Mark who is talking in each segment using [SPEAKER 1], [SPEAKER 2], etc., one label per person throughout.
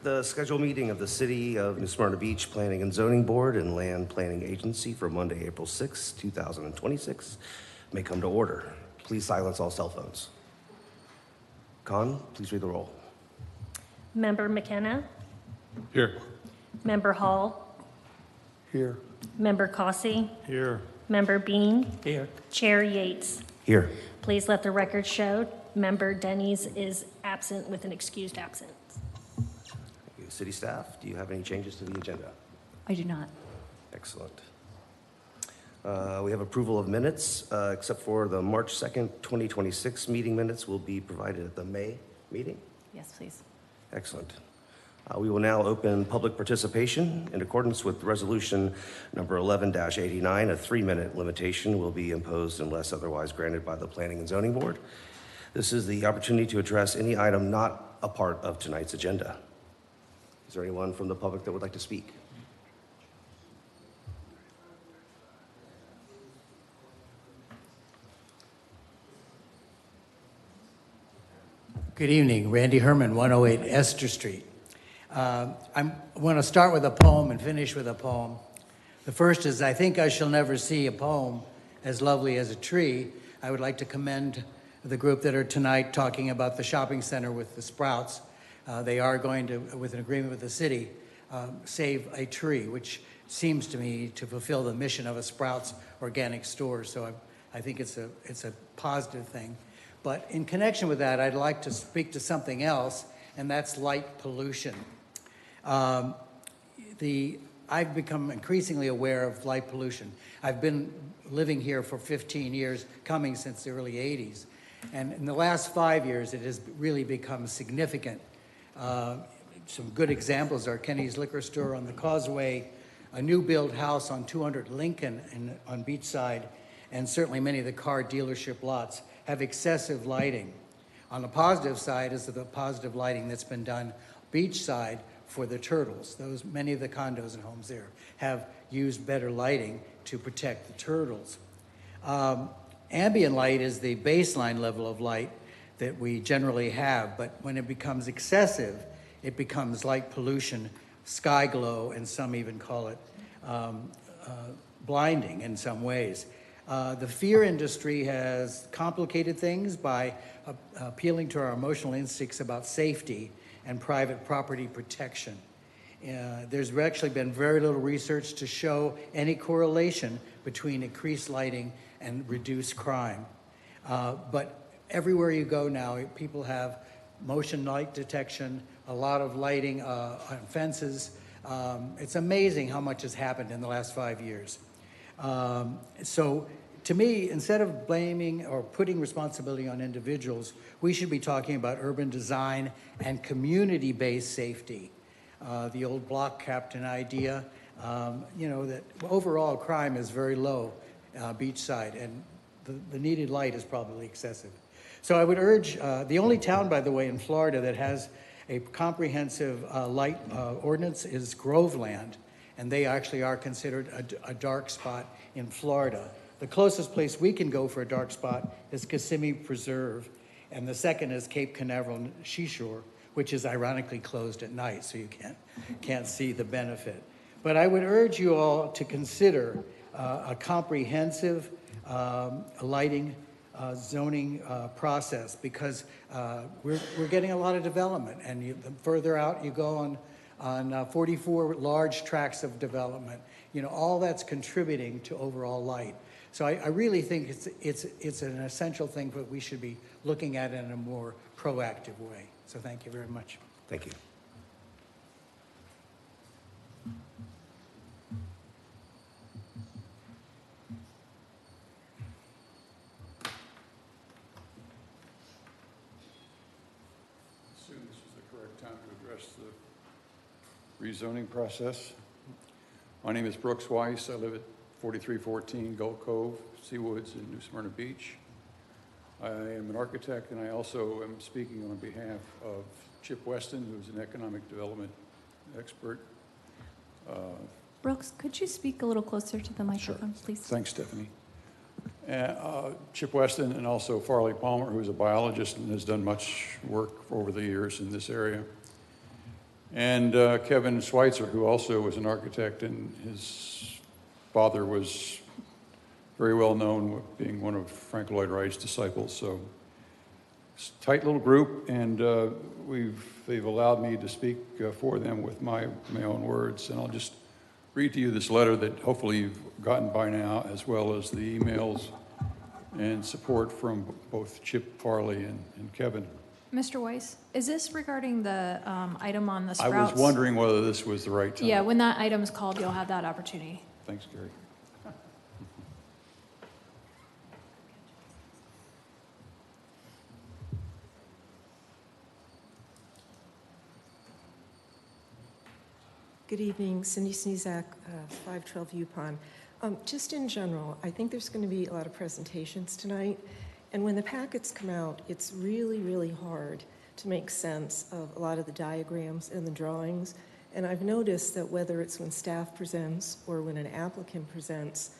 [SPEAKER 1] The scheduled meeting of the City of New Smyrna Beach Planning and Zoning Board and Land Planning Agency for Monday, April 6, 2026 may come to order. Please silence all cell phones. Con, please read the roll.
[SPEAKER 2] Member McKenna,
[SPEAKER 3] Here.
[SPEAKER 2] Member Hall,
[SPEAKER 3] Here.
[SPEAKER 2] Member Cossey,
[SPEAKER 3] Here.
[SPEAKER 2] Member Bean,
[SPEAKER 3] Here.
[SPEAKER 2] Chair Yates.
[SPEAKER 1] Here.
[SPEAKER 2] Please let the record show Member Denny's is absent with an excused absence.
[SPEAKER 1] City staff, do you have any changes to the agenda?
[SPEAKER 4] I do not.
[SPEAKER 1] Excellent. We have approval of minutes, except for the March 2nd, 2026 meeting minutes will be provided at the May meeting.
[SPEAKER 4] Yes, please.
[SPEAKER 1] Excellent. We will now open public participation. In accordance with resolution number 11-89, a 3-minute limitation will be imposed unless otherwise granted by the Planning and Zoning Board. This is the opportunity to address any item not a part of tonight's agenda. Is there anyone from the public that would like to speak?
[SPEAKER 5] Good evening, Randy Herman, 108 Esther Street. I want to start with a poem and finish with a poem. The first is, I think I shall never see a poem as lovely as a tree. I would like to commend the group that are tonight talking about the shopping center with the Sprouts. They are going to, with an agreement with the city, save a tree, which seems to me to fulfill the mission of a Sprouts organic store. So I think it's a positive thing. But in connection with that, I'd like to speak to something else, and that's light pollution. I've become increasingly aware of light pollution. I've been living here for 15 years, coming since the early 80s. And in the last 5 years, it has really become significant. Some good examples are Kenny's Liquor Store on the Causeway, a new build house on 200 Lincoln on Beachside, and certainly many of the car dealership lots have excessive lighting. On the positive side is the positive lighting that's been done beachside for the turtles. Many of the condos and homes there have used better lighting to protect the turtles. Ambient light is the baseline level of light that we generally have, but when it becomes excessive, it becomes light pollution, sky glow, and some even call it blinding in some ways. The fear industry has complicated things by appealing to our emotional instincts about safety and private property protection. There's actually been very little research to show any correlation between increased lighting and reduced crime. But everywhere you go now, people have motion light detection, a lot of lighting on fences. It's amazing how much has happened in the last 5 years. So to me, instead of blaming or putting responsibility on individuals, we should be talking about urban design and community-based safety. The old block captain idea, that overall crime is very low beachside, and the needed light is probably excessive. So I would urge, the only town, by the way, in Florida that has a comprehensive light ordinance is Groveland, and they actually are considered a dark spot in Florida. The closest place we can go for a dark spot is Kissimmee Preserve, and the second is Cape Canaveral Seashore, which is ironically closed at night, so you can't see the benefit. But I would urge you all to consider a comprehensive lighting zoning process, because we're getting a lot of development, and the further out you go on 44 large tracts of development, all that's contributing to overall light. So I really think it's an essential thing that we should be looking at in a more proactive way. So thank you very much.
[SPEAKER 1] Thank you.
[SPEAKER 3] Assume this is the correct time to address the rezoning process. My name is Brooks Weiss. I live at 4314 Gulf Cove, Seawoods in New Smyrna Beach. I am an architect, and I also am speaking on behalf of Chip Weston, who's an economic development expert.
[SPEAKER 4] Brooks, could you speak a little closer to the microphone, please?
[SPEAKER 3] Thanks, Stephanie. Chip Weston, and also Farley Palmer, who's a biologist and has done much work over the years in this area. And Kevin Schweitzer, who also was an architect, and his father was very well known, being one of Frank Lloyd Wright's disciples. So it's a tight little group, and they've allowed me to speak for them with my own words. And I'll just read to you this letter that hopefully you've gotten by now, as well as the emails and support from both Chip Farley and Kevin.
[SPEAKER 4] Mr. Weiss, is this regarding the item on the
[SPEAKER 3] I
[SPEAKER 4] Sprouts?
[SPEAKER 3] was wondering whether this was the right time.
[SPEAKER 4] Yeah, when that item is called, you'll have that opportunity.
[SPEAKER 3] Thanks, Gary.
[SPEAKER 6] Good evening, Cindy Snezak, 512 Yupon. Just in general, I think there's going to be a lot of presentations tonight, and when the packets come out, it's really, really hard to make sense of a lot of the diagrams and the drawings. And I've noticed that whether it's when staff presents or when an applicant presents,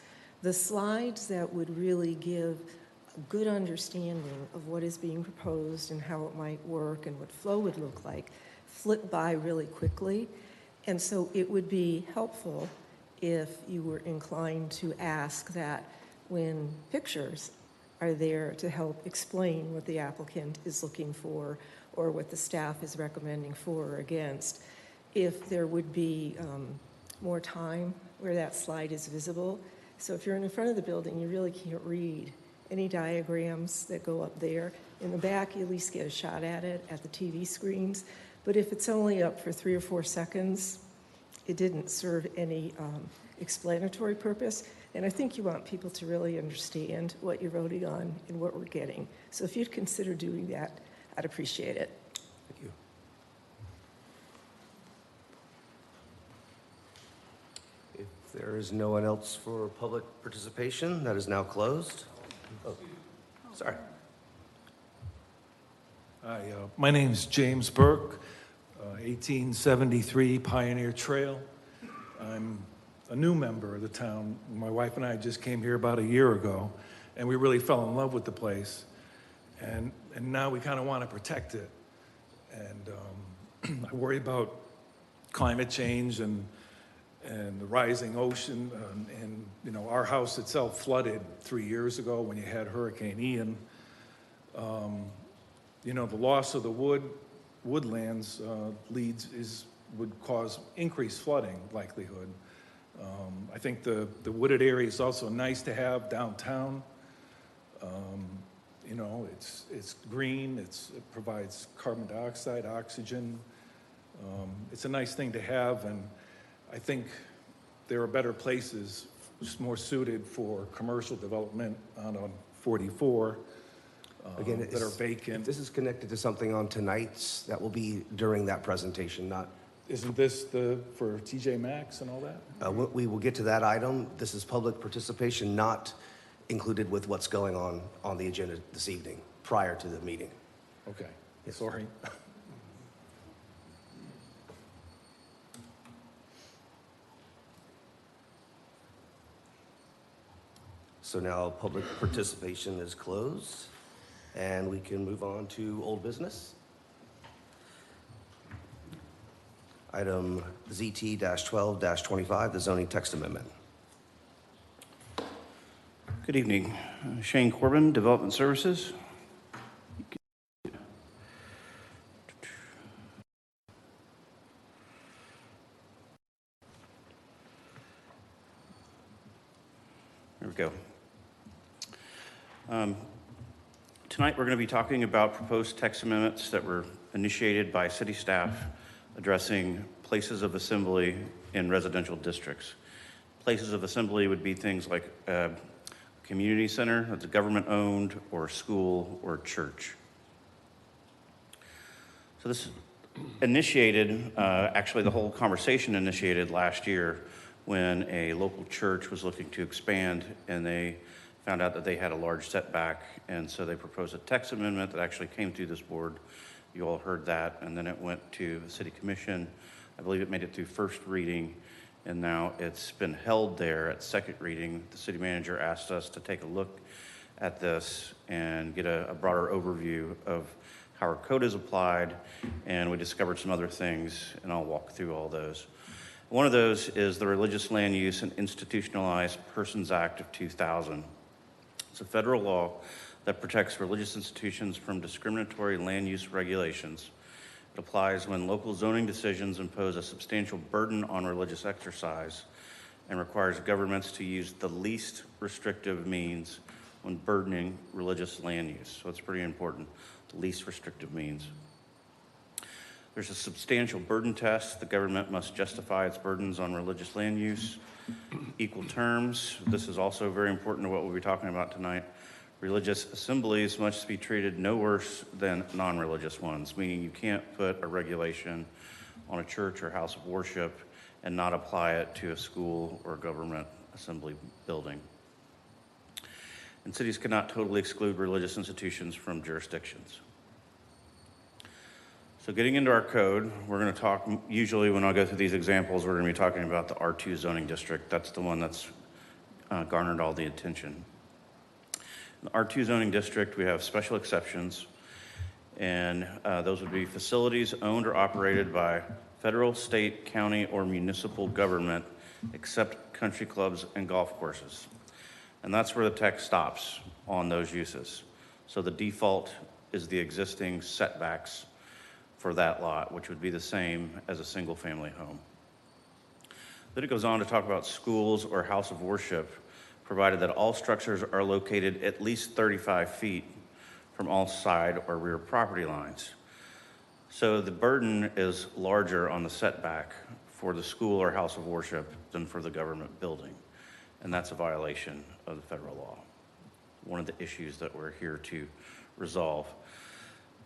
[SPEAKER 6] the slides that would really give a good understanding of what is being proposed and how it might work and what flow would look like flip by really quickly. And so it would be helpful if you were inclined to ask that when pictures are there to help explain what the applicant is looking for or what the staff is recommending for or against, if there would be more time where that slide is visible. So if you're in the front of the building, you really can't read any diagrams that go up there. In the back, you at least get a shot at it at the TV screens. But if it's only up for 3 or 4 seconds, it didn't serve any explanatory purpose. And I think you want people to really understand what you're voting on and what we're getting. So if you'd consider doing that, I'd appreciate it.
[SPEAKER 1] Thank you. If there is no one else for public participation, that is now closed. Oh, sorry.
[SPEAKER 7] Hi, my name's James Burke, 1873 Pioneer Trail. I'm a new member of the town. My wife and I just came here about a year ago, and we really fell in love with the place. And now we kind of want to protect it. And I worry about climate change and the rising ocean. And you know, our house itself flooded 3 years ago when you had Hurricane Ian. You know, the loss of the woodlands would cause increased flooding likelihood. I think the wooded area is also nice to have downtown. You know, it's green, it provides carbon dioxide, oxygen. It's a nice thing to have, and I think there are better places just more suited for commercial development on 44.
[SPEAKER 1] Again,
[SPEAKER 7] that are vacant.
[SPEAKER 1] If this is connected to something on tonight's, that will be during that presentation, not.
[SPEAKER 7] Isn't this for TJ Maxx and all that?
[SPEAKER 1] We will get to that item. This is public participation, not included with what's going on the agenda this evening, prior to the meeting.
[SPEAKER 7] Okay,
[SPEAKER 1] Yes.
[SPEAKER 7] sorry.
[SPEAKER 1] So now public participation is closed, and we can move on to old business. Item ZT-12-25, the zoning text amendment.
[SPEAKER 8] Good evening. Shane Corbin, Development Services. There we go. Tonight we're going to be talking about proposed text amendments that were initiated by city staff addressing places of assembly in residential districts. Places of assembly would be things like a community center that's government-owned, or school, or church. So this initiated, actually the whole conversation initiated last year when a local church was looking to expand, and they found out that they had a large setback, and so they proposed a text amendment that actually came through this board. You all heard that, and then it went to the city commission. I believe it made it through first reading, and now it's been held there at second reading. The city manager asked us to take a look at this and get a broader overview of how our code is applied, and we discovered some other things, and I'll walk through all those. One of those is the Religious Land Use and Institutionalized Persons Act of 2000. It's a federal law that protects religious institutions from discriminatory land use regulations. It applies when local zoning decisions impose a substantial burden on religious exercise and requires governments to use the least restrictive means when burdening religious land use. So it's pretty important, the least restrictive means. There's a substantial burden test. The government must justify its burdens on religious land use. Equal terms. This is also very important to what we'll be talking about tonight. Religious assemblies must be treated no worse than non-religious ones, meaning you can't put a regulation on a church or house of worship and not apply it to a school or government assembly building. And cities cannot totally exclude religious institutions from jurisdictions. So getting into our code, we're going to talk, usually when I go through these examples, we're going to be talking about the R2 zoning district. That's the one that's garnered all the attention. In the R2 zoning district, we have special exceptions, and those would be facilities owned or operated by federal, state, county, or municipal government, except country clubs and golf courses. And that's where the text stops on those uses. So the default is the existing setbacks for that lot, which would be the same as a single-family home. Then it goes on to talk about schools or house of worship, provided that all structures are located at least 35 feet from all side or rear property lines. So the burden is larger on the setback for the school or house of worship than for the government building. And that's a violation of the federal law. One of the issues that we're here to resolve.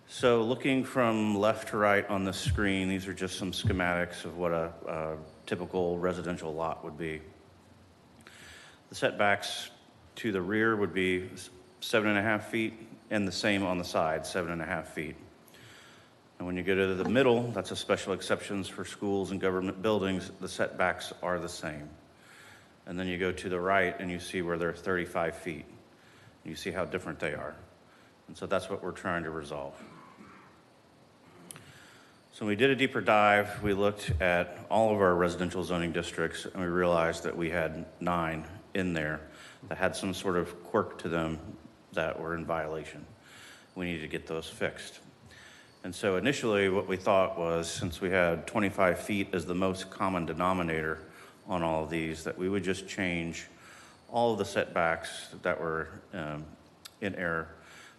[SPEAKER 8] So looking from left to right on the screen, these are just some schematics of what a typical residential lot would be. The setbacks to the rear would be 7.5 feet, and the same on the side, 7.5 feet. And when you go to the middle, that's a special exceptions for schools and government buildings, the setbacks are the same. And then you go to the right and you see where they're 35 feet. You see how different they are. And so that's what we're trying to resolve. So we did a deeper dive. We looked at all of our residential zoning districts, and we realized that we had 9 in there that had some sort of quirk to them that were in violation. We needed to get those fixed. And so initially what we thought was, since we had 25 feet as the most common denominator on all of these, that we would just change all of the setbacks that were in error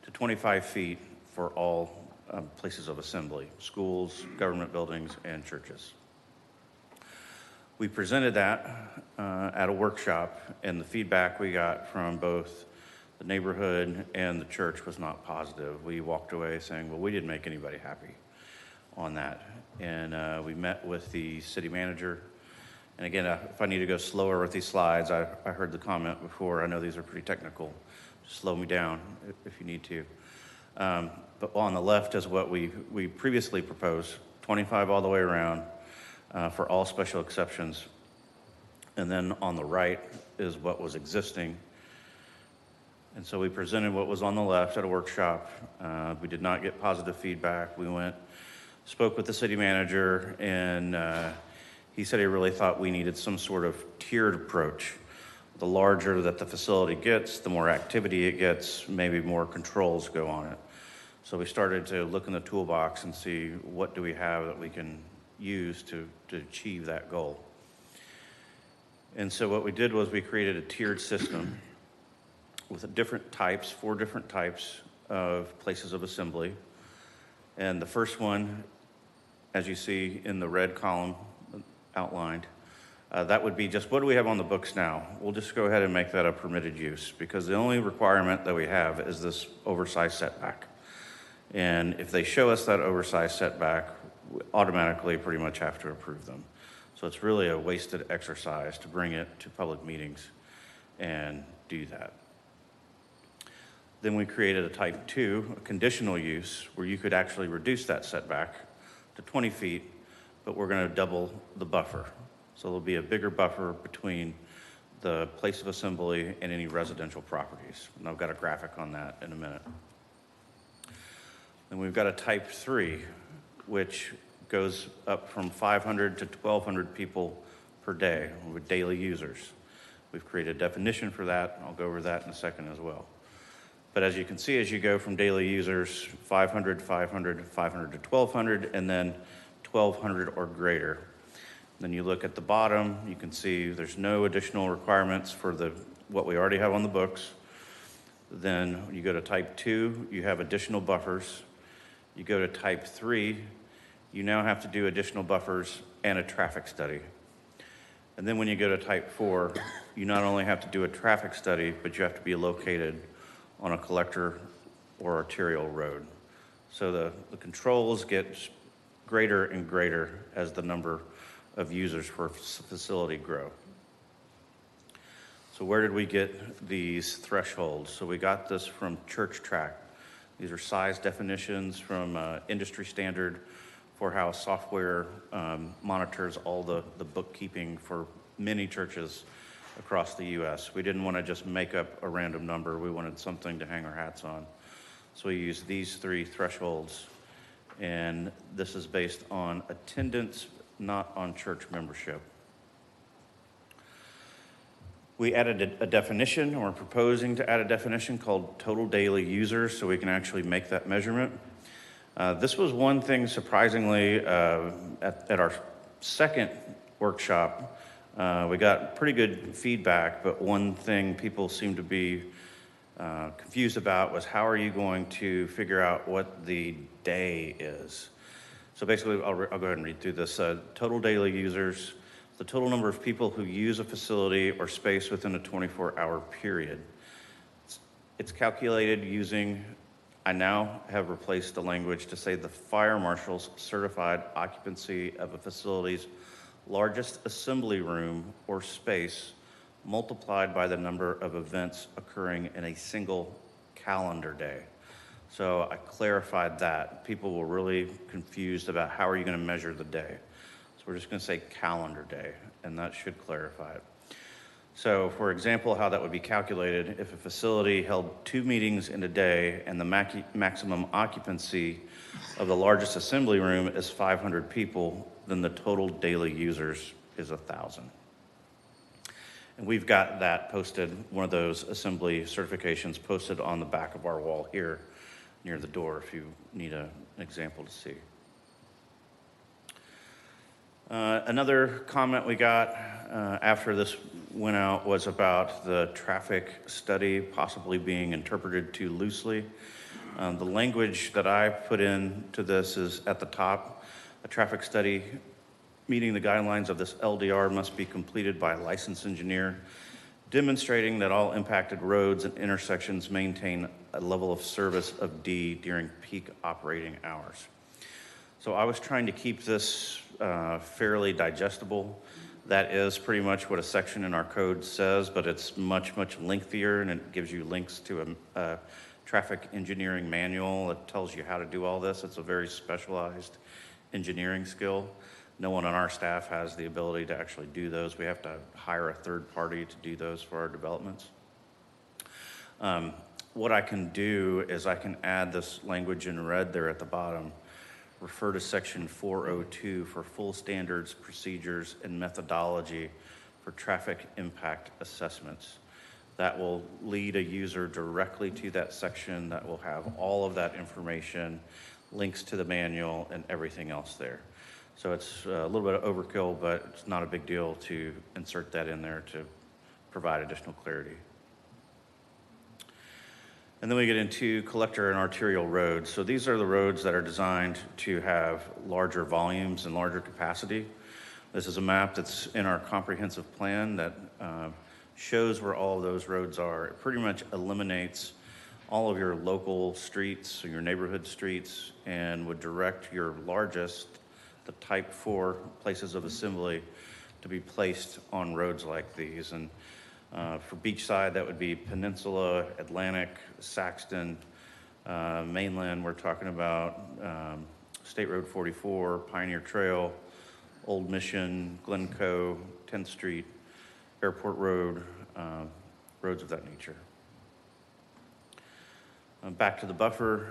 [SPEAKER 8] to 25 feet for all places of assembly, schools, government buildings, and churches. We presented that at a workshop, and the feedback we got from both the neighborhood and the church was not positive. We walked away saying, well, we didn't make anybody happy on that. And we met with the city manager. And again, if I need to go slower with these slides, I heard the comment before. I know these are pretty technical. Just slow me down if you need to. But on the left is what we previously proposed, 25 all the way around for all special exceptions. And then on the right is what was existing. And so we presented what was on the left at a workshop. We did not get positive feedback. We spoke with the city manager, and he said he really thought we needed some sort of tiered approach. The larger that the facility gets, the more activity it gets, maybe more controls go on it. So we started to look in the toolbox and see what do we have that we can use to achieve that goal. And so what we did was we created a tiered system with 4 different types of places of assembly. And the first one, as you see in the red column outlined, that would be just what do we have on the books now? We'll just go ahead and make that a permitted use, because the only requirement that we have is this oversized setback. And if they show us that oversized setback, we automatically pretty much have to approve them. So it's really a wasted exercise to bring it to public meetings and do that. Then we created a type 2, a conditional use, where you could actually reduce that setback to 20 feet, but we're going to double the buffer. So there'll be a bigger buffer between the place of assembly and any residential properties. And I've got a graphic on that in a minute. Then we've got a type 3, which goes up from 500 to 1,200 people per day with daily users. We've created a definition for that. I'll go over that in a second as well. But as you can see, as you go from daily users, 500, 500, 500 to 1,200, and then 1,200 or greater. Then you look at the bottom, you can see there's no additional requirements for what we already have on the books. Then you go to type 2, you have additional buffers. You go to type 3, you now have to do additional buffers and a traffic study. And then when you go to type 4, you not only have to do a traffic study, but you have to be located on a collector or arterial road. So the controls get greater and greater as the number of users for a facility grow. So where did we get these thresholds? So we got this from Church Track. These are size definitions from industry standard for how software monitors all the bookkeeping for many churches across the U.S. We didn't want to just make up a random number. We wanted something to hang our hats on. So we used these 3 thresholds, and this is based on attendance, not on church membership. We added a definition, or proposing to add a definition called total daily users, so we can actually make that measurement. This was one thing, surprisingly, at our second workshop, we got pretty good feedback, but one thing people seemed to be confused about was how are you going to figure out what the day is? So basically, I'll go ahead and read through this. Total daily users, the total number of people who use a facility or space within a 24-hour period. It's calculated using, I now have replaced the language to say the fire marshal's certified occupancy of a facility's largest assembly room or space multiplied by the number of events occurring in a single calendar day. So I clarified that. People were really confused about how are you going to measure the day. So we're just going to say calendar day, and that should clarify it. So for example, how that would be calculated, if a facility held 2 meetings in a day and the maximum occupancy of the largest assembly room is 500 people, then the total daily users is 1,000. And we've got that posted, one of those assembly certifications posted on the back of our wall here near the door if you need an example to see. Another comment we got after this went out was about the traffic study possibly being interpreted too loosely. The language that I put into this is at the top. A traffic study meeting the guidelines of this LDR must be completed by a licensed engineer, demonstrating that all impacted roads and intersections maintain a level of service of D during peak operating hours. So I was trying to keep this fairly digestible. That is pretty much what a section in our code says, but it's much, much lengthier, and it gives you links to a traffic engineering manual that tells you how to do all this. It's a very specialized engineering skill. No one on our staff has the ability to actually do those. We have to hire a third party to do those for our developments. What I can do is I can add this language in red there at the bottom. Refer to section 402 for full standards, procedures, and methodology for traffic impact assessments. That will lead a user directly to that section that will have all of that information, links to the manual, and everything else there. So it's a little bit of overkill, but it's not a big deal to insert that in there to provide additional clarity. And then we get into collector and arterial roads. So these are the roads that are designed to have larger volumes and larger capacity. This is a map that's in our comprehensive plan that shows where all of those roads are. It pretty much eliminates all of your local streets, or your neighborhood streets, and would direct your largest, the type 4 places of assembly, to be placed on roads like these. And for beachside, that would be Peninsula, Atlantic, Saxton, mainland, we're talking about State Road 44, Pioneer Trail, Old Mission, Glencoe, 10th Street, Airport Road, roads of that nature. Back to the buffer.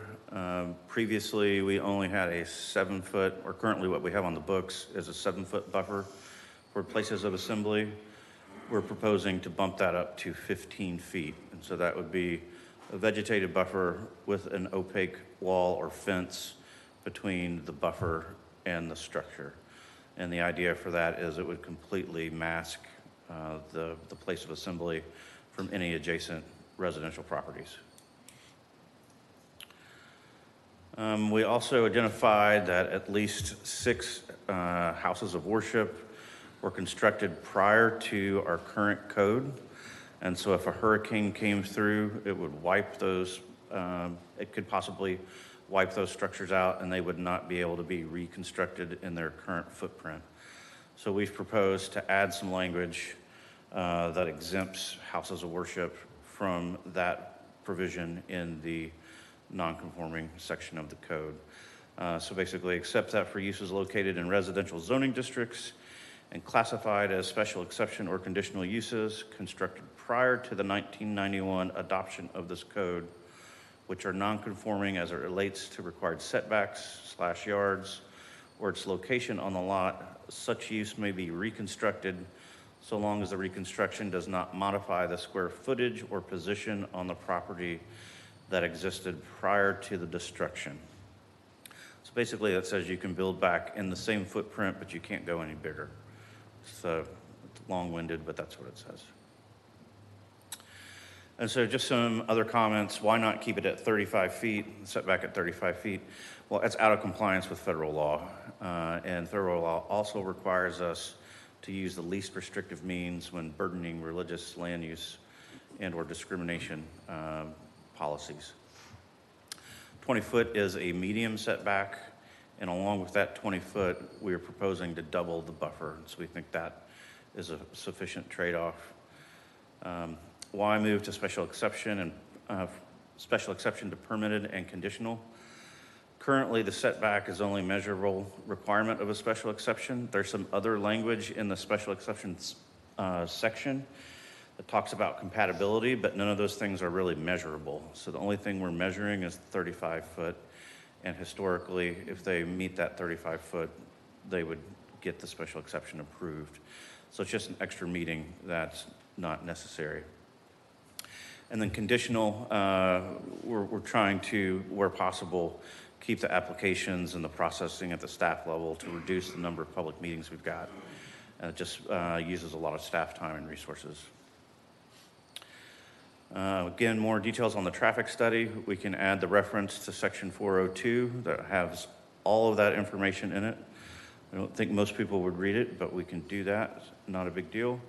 [SPEAKER 8] Previously, we only had a 7-foot, or currently what we have on the books is a 7-foot buffer for places of assembly. We're proposing to bump that up to 15 feet. And so that would be a vegetated buffer with an opaque wall or fence between the buffer and the structure. And the idea for that is it would completely mask the place of assembly from any adjacent residential properties. We also identified that at least 6 houses of worship were constructed prior to our current code. And so if a hurricane came through, it would wipe those, it could possibly wipe those structures out and they would not be able to be reconstructed in their current footprint. So we've proposed to add some language that exempts houses of worship from that provision in the non-conforming section of the code. So basically accept that for uses located in residential zoning districts and classified as special exception or conditional uses constructed prior to the 1991 adoption of this code, which are non-conforming as it relates to required setbacks / yards or its location on the lot. Such use may be reconstructed so long as the reconstruction does not modify the square footage or position on the property that existed prior to the destruction. So basically that says you can build back in the same footprint, but you can't go any bigger. So it's long-winded, but that's what it says. And so just some other comments. Why not keep it at 35 feet, setback at 35 feet? Well, it's out of compliance with federal law. And federal law also requires us to use the least restrictive means when burdening religious land use and or discrimination policies. 20 foot is a medium setback, and along with that 20 foot, we are proposing to double the buffer. So we think that is a sufficient trade-off. Why move to special exception to permitted and conditional? Currently, the setback is only measurable requirement of a special exception. There's some other language in the special exceptions section that talks about compatibility, but none of those things are really measurable. So the only thing we're measuring is 35 foot. And historically, if they meet that 35 foot, they would get the special exception approved. So it's just an extra meeting that's not necessary. And then conditional, we're trying to, where possible, keep the applications and the processing at the staff level to reduce the number of public meetings we've got. And it just uses a lot of staff time and resources. Again, more details on the traffic study. We can add the reference to section 402 that has all of that information in it. I don't think most people would read it, but we can do that. Not a big deal.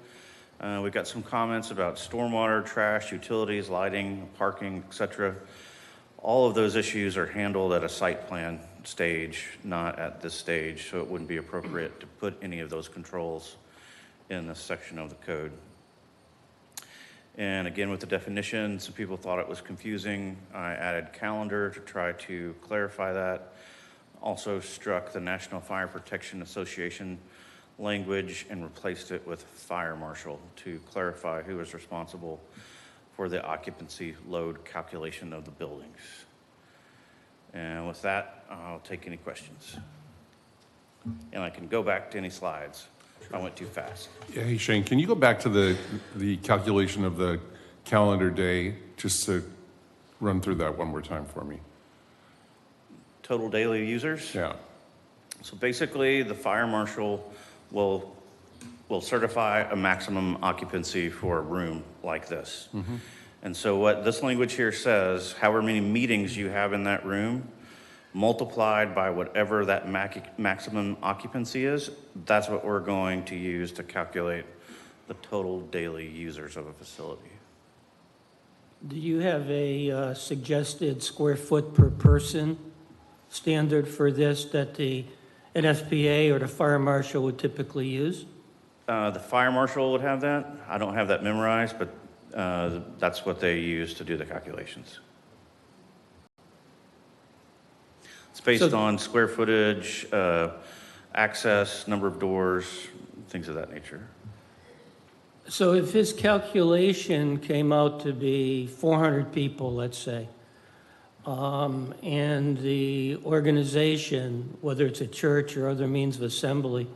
[SPEAKER 8] We've got some comments about stormwater, trash, utilities, lighting, parking, etc. All of those issues are handled at a site plan stage, not at this stage, so it wouldn't be appropriate to put any of those controls in this section of the code. And again, with the definition, some people thought it was confusing. I added calendar to try to clarify that. Also struck the National Fire Protection Association language and replaced it with fire marshal to clarify who is responsible for the occupancy load calculation of the buildings. And with that, I'll take any questions. And I can go back to any slides. I went too fast.
[SPEAKER 9] Yeah, hey Shane, can you go back to the calculation of the calendar day, just to run through that one more time for me?
[SPEAKER 8] Total daily users?
[SPEAKER 9] Yeah.
[SPEAKER 8] So basically, the fire marshal will certify a maximum occupancy for a room like this. Mm-hmm. And so what this language here says, however many meetings you have in that room, multiplied by whatever that maximum occupancy is, that's what we're going to use to calculate the total daily users of a facility.
[SPEAKER 10] Do you have a suggested square foot per person standard for this that the NFPA or the fire marshal would typically use?
[SPEAKER 8] The fire marshal would have that. I don't have that memorized, but that's what they use to do the calculations. It's based on square footage, access, number of doors, things of that nature.
[SPEAKER 10] So if his calculation came out to be 400 people, let's say, and the organization, whether it's a church or other means of assembly,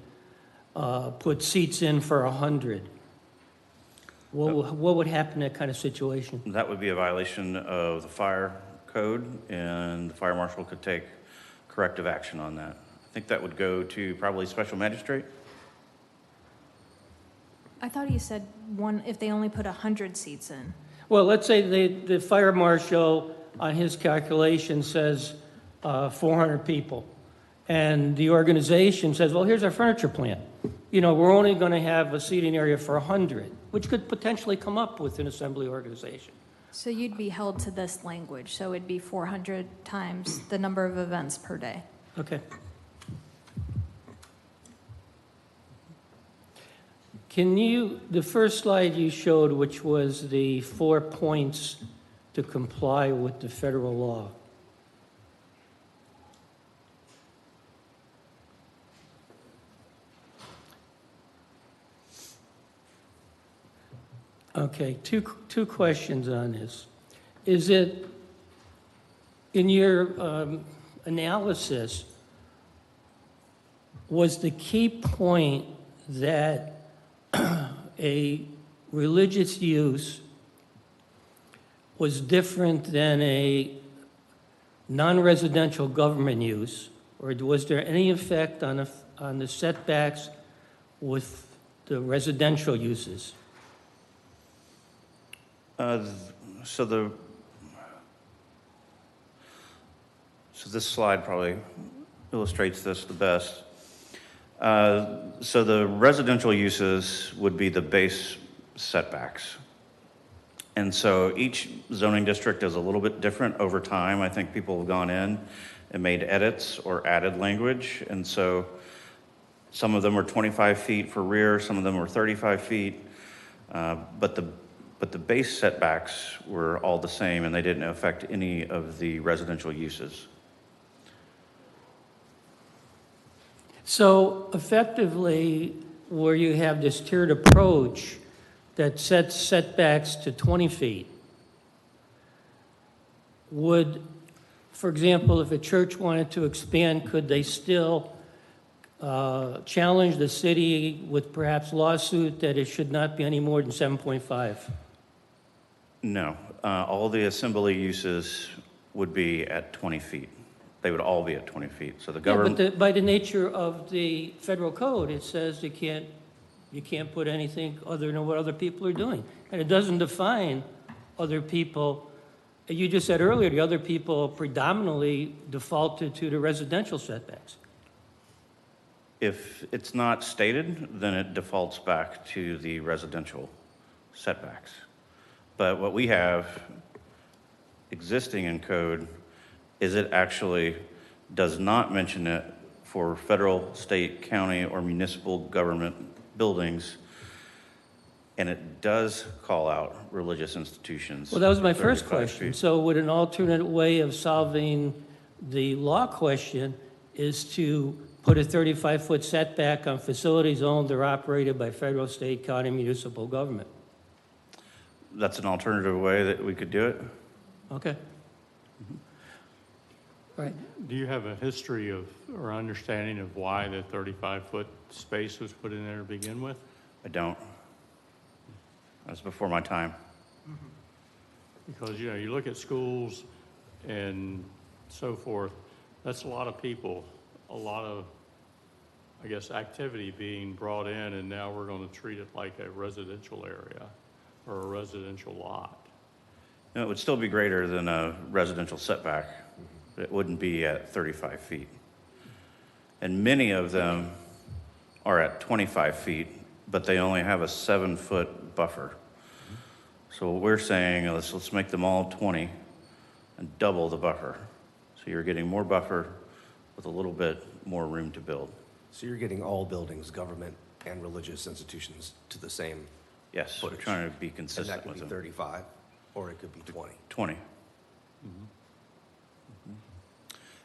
[SPEAKER 10] put seats in for 100. What would happen in that kind of situation?
[SPEAKER 8] That would be a violation of the fire code, and the fire marshal could take corrective action on that. I think that would go to probably special magistrate.
[SPEAKER 4] I thought you said one, if they only put 100 seats in.
[SPEAKER 10] Well, let's say the fire marshal, on his calculation, says 400 people. And the organization says, well, here's our furniture plan. You know, we're only going to have a seating area for 100, which could potentially come up with an assembly organization.
[SPEAKER 4] So you'd be held to this language, so it'd be 400 times the number of events per day.
[SPEAKER 10] Okay. Can you, the first slide you showed, which was the 4 points to comply with the federal law. Okay, two questions on this. Is it, in your analysis, was the key point that a religious use was different than a non-residential government use, or was there any effect on the setbacks with the residential uses?
[SPEAKER 8] So this slide probably illustrates this the best. So the residential uses would be the base setbacks. And so each zoning district is a little bit different over time. I think people have gone in and made edits or added language. And so some of them were 25 feet for rear, some of them were 35 feet. But the base setbacks were all the same, and they didn't affect any of the residential uses.
[SPEAKER 10] So effectively, where you have this tiered approach that sets setbacks to 20 feet, would, for example, if a church wanted to expand, could they still challenge the city with perhaps lawsuit that it should not be any more than 7.5?
[SPEAKER 8] No, all the assembly uses would be at 20 feet. They would all be at 20 feet. So the government.
[SPEAKER 10] Yeah, but by the nature of the federal code, it says you can't put anything other than what other people are doing. And it doesn't define other people. You just said earlier, the other people predominantly defaulted to the residential setbacks.
[SPEAKER 8] If it's not stated, then it defaults back to the residential setbacks. But what we have existing in code is it actually does not mention it for federal, state, county, or municipal government buildings, and it does call out religious institutions.
[SPEAKER 10] Well, that was my first
[SPEAKER 8] 35
[SPEAKER 10] question.
[SPEAKER 8] feet.
[SPEAKER 10] So would an alternate way of solving the law question is to put a 35-foot setback on facilities owned or operated by federal, state, county, municipal government?
[SPEAKER 8] That's an alternative way that we could do it.
[SPEAKER 10] Okay. Right.
[SPEAKER 11] Do you have a history of or understanding of why the 35-foot space was put in there to begin with?
[SPEAKER 8] I don't. That's before my time.
[SPEAKER 11] Because, you know, you look at schools and so forth, that's a lot of people, a lot of, I guess, activity being brought in, and now we're going to treat it like a residential area or a residential lot.
[SPEAKER 8] No, it would still be greater than a residential setback. It wouldn't be at 35 feet. And many of them are at 25 feet, but they only have a 7-foot buffer. So what we're saying is let's make them all 20 and double the buffer. So you're getting more buffer with a little bit more room to build.
[SPEAKER 1] So you're getting all buildings, government and religious institutions, to the same
[SPEAKER 8] Yes, we're
[SPEAKER 1] footage.
[SPEAKER 8] trying to be
[SPEAKER 1] And
[SPEAKER 8] consistent
[SPEAKER 1] that could
[SPEAKER 8] with
[SPEAKER 1] be
[SPEAKER 8] them.
[SPEAKER 1] 35, or it could be 20.
[SPEAKER 8] 20.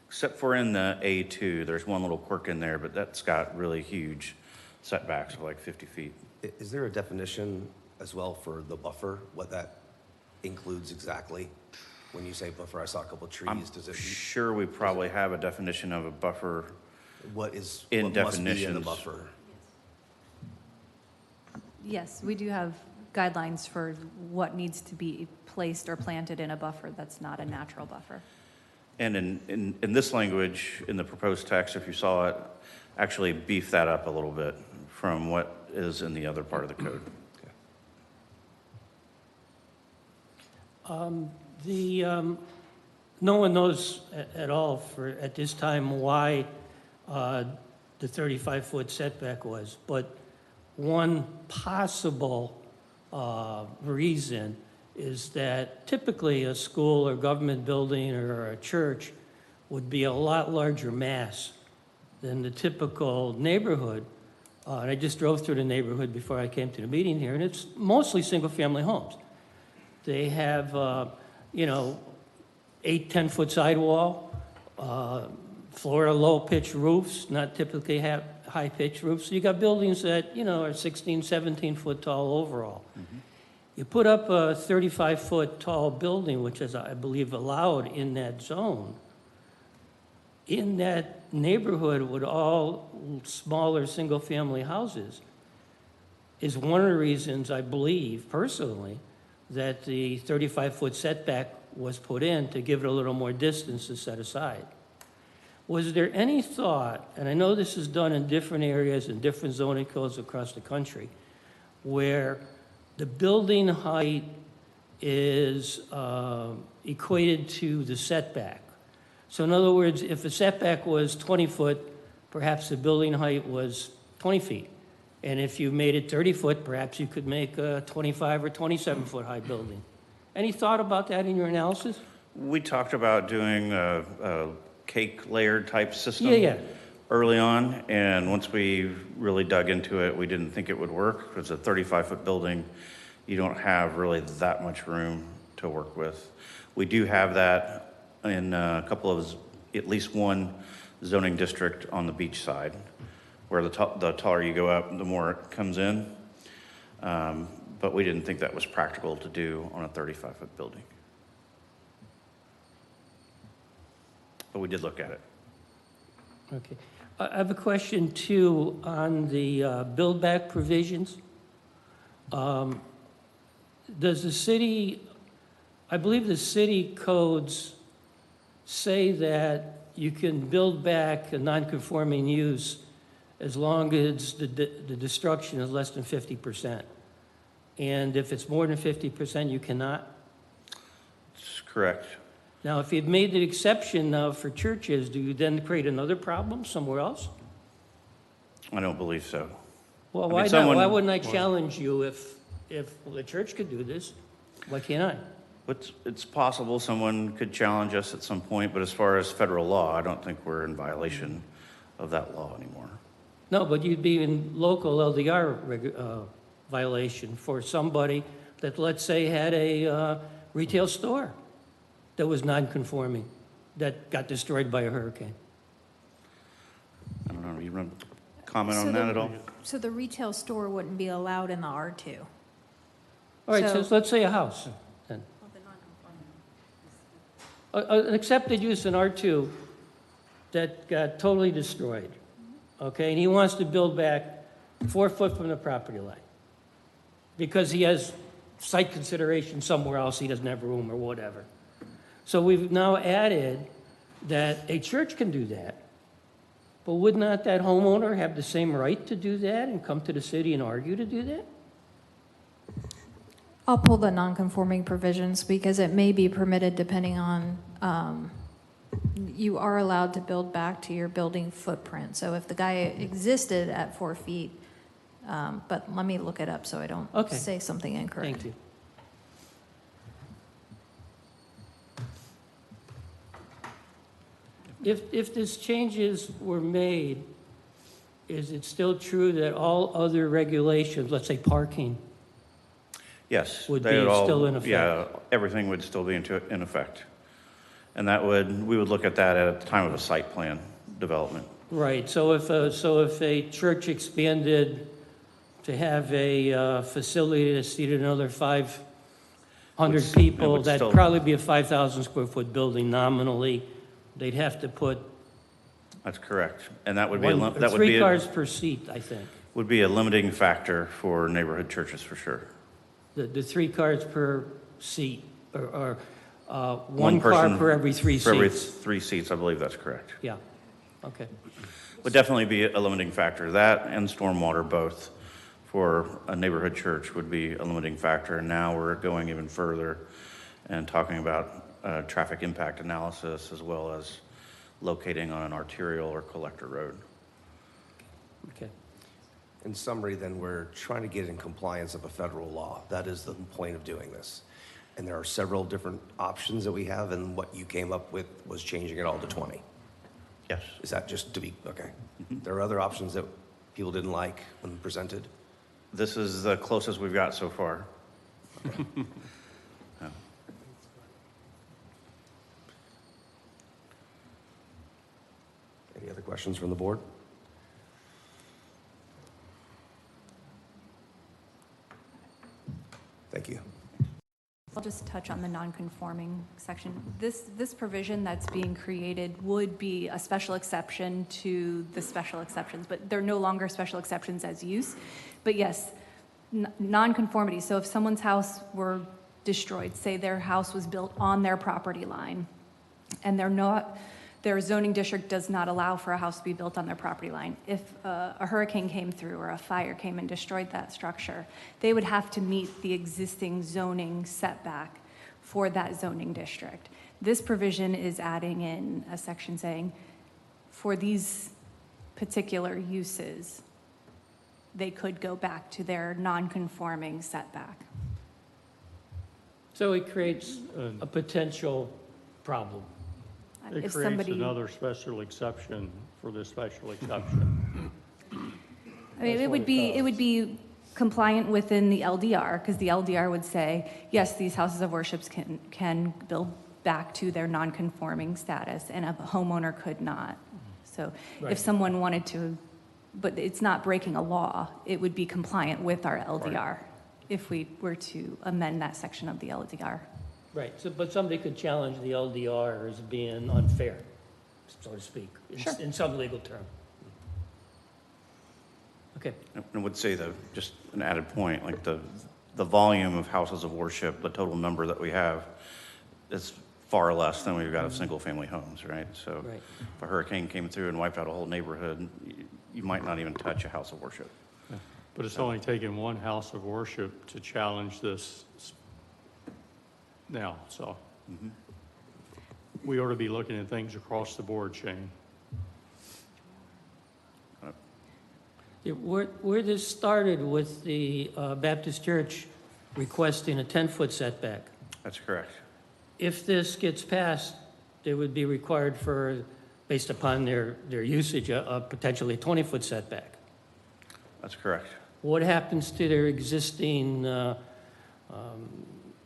[SPEAKER 8] Except for in the A2, there's one little quirk in there, but that's got really huge setbacks of like 50 feet.
[SPEAKER 1] Is there a definition as well for the buffer, what that includes exactly? When you say buffer, I saw a couple trees. Does it,
[SPEAKER 8] Sure, we probably have a definition of a buffer.
[SPEAKER 1] what is,
[SPEAKER 8] In
[SPEAKER 1] what must be in the
[SPEAKER 8] definitions.
[SPEAKER 1] buffer?
[SPEAKER 4] Yes, we do have guidelines for what needs to be placed or planted in a buffer that's not a natural buffer.
[SPEAKER 8] And in this language, in the proposed text, if you saw it, actually beef that up a little bit from what is in the other part of the code.
[SPEAKER 10] No one knows at all at this time why the 35-foot setback was, but one possible reason is that typically a school or government building or a church would be a lot larger mass than the typical neighborhood. And I just drove through the neighborhood before I came to the meeting here, and it's mostly single-family homes. They have, 8, 10-foot sidewall, Florida low-pitched roofs, not typically have high-pitched roofs. So you got buildings that, are 16, 17-foot tall overall. You put up a 35-foot tall building, which is, I believe, allowed in that zone, in that neighborhood with all smaller single-family houses, is one of the reasons I believe, personally, that the 35-foot setback was put in to give it a little more distance to set aside. Was there any thought, and I know this is done in different areas and different zoning codes across the country, where the building height is equated to the setback? So in other words, if the setback was 20 foot, perhaps the building height was 20 feet. And if you made it 30 foot, perhaps you could make a 25 or 27 foot high building. Any thought about that in your analysis?
[SPEAKER 8] We talked about doing a cake layered type system.
[SPEAKER 10] Yeah.
[SPEAKER 8] Early on, and once we really dug into it, we didn't think it would work. It's a 35-foot building. You don't have really that much room to work with. We do have that in a couple of, at least one zoning district on the beach side, where the taller you go up, the more it comes in. But we didn't think that was practical to do on a 35-foot building. But we did look at it.
[SPEAKER 10] Okay. I have a question too on the build back provisions. Does the city, I believe the city codes say that you can build back a non-conforming use as long as the destruction is less than 50%. And if it's more than 50%, you cannot?
[SPEAKER 8] That's correct.
[SPEAKER 10] Now, if you'd made the exception now for churches, do you then create another problem somewhere else?
[SPEAKER 8] I don't believe so.
[SPEAKER 10] Well,
[SPEAKER 8] I mean,
[SPEAKER 10] why not?
[SPEAKER 8] someone-
[SPEAKER 10] Why wouldn't I challenge you if the church could do this? Why can't I?
[SPEAKER 8] It's possible someone could challenge us at some point, but as far as federal law, I don't think we're in violation of that law anymore.
[SPEAKER 10] No, but you'd be in local LDR violation for somebody that, let's say, had a retail store that was non-conforming, that got destroyed by a hurricane.
[SPEAKER 8] I don't know, you want to comment
[SPEAKER 4] So
[SPEAKER 8] on that at all?
[SPEAKER 4] So the retail store wouldn't be allowed in the R2?
[SPEAKER 10] All right, so
[SPEAKER 4] So-
[SPEAKER 10] let's say a house, then. An accepted use in R2 that got totally destroyed, okay? And he wants to build back 4 foot from the property line because he has site consideration somewhere else, he doesn't have room or whatever. So we've now added that a church can do that, but would not that homeowner have the same right to do that and come to the city and argue to do that?
[SPEAKER 4] I'll pull the non-conforming provisions because it may be permitted depending on, you are allowed to build back to your building footprint. So if the guy existed at 4 feet, but let me look it up so I don't
[SPEAKER 10] Okay.
[SPEAKER 4] say something incorrect.
[SPEAKER 10] Thank you. If these changes were made, is it still true that all other regulations, let's say parking,
[SPEAKER 8] Yes.
[SPEAKER 10] Would
[SPEAKER 8] they
[SPEAKER 10] be
[SPEAKER 8] would all-
[SPEAKER 10] still in effect.
[SPEAKER 8] Yeah, everything would still be in effect. And we would look at that at the time of a site plan development.
[SPEAKER 10] right, so if a church expanded to have a facility that seated another 100
[SPEAKER 8] Which-
[SPEAKER 10] people,
[SPEAKER 8] which
[SPEAKER 10] that'd
[SPEAKER 8] still-
[SPEAKER 10] probably be a 5,000 square foot building nominally. They'd have to put
[SPEAKER 8] That's correct. And that would be, that would
[SPEAKER 10] three
[SPEAKER 8] be,
[SPEAKER 10] cars per seat, I think.
[SPEAKER 8] would be a limiting factor for neighborhood churches for sure.
[SPEAKER 10] The 3 cars per seat, or one car
[SPEAKER 8] person
[SPEAKER 10] per every 3
[SPEAKER 8] For every
[SPEAKER 10] seats.
[SPEAKER 8] 3 seats, I believe that's correct.
[SPEAKER 10] Yeah, okay.
[SPEAKER 8] Would definitely be a limiting factor. That and stormwater both for a neighborhood church would be a limiting factor. And now we're going even further and talking about traffic impact analysis as well as locating on an arterial or collector road.
[SPEAKER 10] Okay.
[SPEAKER 1] In summary, then, we're trying to get in compliance of a federal law. That is the point of doing this. And there are several different options that we have, and what you came up with was changing it all to 20.
[SPEAKER 8] Yes.
[SPEAKER 1] Is that just to be, okay. There are other options that people didn't like when presented?
[SPEAKER 8] This is the closest we've got so far. Yeah.
[SPEAKER 1] Any other questions from the board? Thank you.
[SPEAKER 12] I'll just touch on the non-conforming section. This provision that's being created would be a special exception to the special exceptions, but they're no longer special exceptions as use. But yes, non-conformity. So if someone's house were destroyed, say their house was built on their property line, and their zoning district does not allow for a house to be built on their property line. If a hurricane came through or a fire came and destroyed that structure, they would have to meet the existing zoning setback for that zoning district. This provision is adding in a section saying, for these particular uses, they could go back to their non-conforming setback.
[SPEAKER 10] So it creates a potential problem.
[SPEAKER 11] It
[SPEAKER 12] If
[SPEAKER 11] creates
[SPEAKER 12] somebody,
[SPEAKER 11] another special exception for this special exception.
[SPEAKER 12] I mean,
[SPEAKER 10] That's
[SPEAKER 12] it
[SPEAKER 10] what
[SPEAKER 12] would be compliant within the LDR, because the LDR would say, yes, these houses of worships can build back to their non-conforming status, and a homeowner could not. So
[SPEAKER 10] Right.
[SPEAKER 12] if someone wanted to, but it's not breaking a law, it would be compliant with our LDR if we were to amend that section of the LDR.
[SPEAKER 10] Right, so, but somebody could challenge the LDR as being unfair, so to speak, in some legal term. Okay,
[SPEAKER 8] I would say though, just an added point, like the volume of houses of worship, the total number that we have is far less than we've got of single-family homes, right? So
[SPEAKER 10] Right.
[SPEAKER 8] if a hurricane came through and wiped out a whole neighborhood, you might not even touch a house of worship.
[SPEAKER 11] But it's only taken one house of worship to challenge this now, so. We ought to be looking at things across the board, Shane.
[SPEAKER 10] where this started with the Baptist Church requesting a 10-foot setback.
[SPEAKER 8] That's correct.
[SPEAKER 10] If this gets passed, they would be required for, based upon their usage, potentially a 20-foot setback.
[SPEAKER 8] That's correct.
[SPEAKER 10] What happens to their existing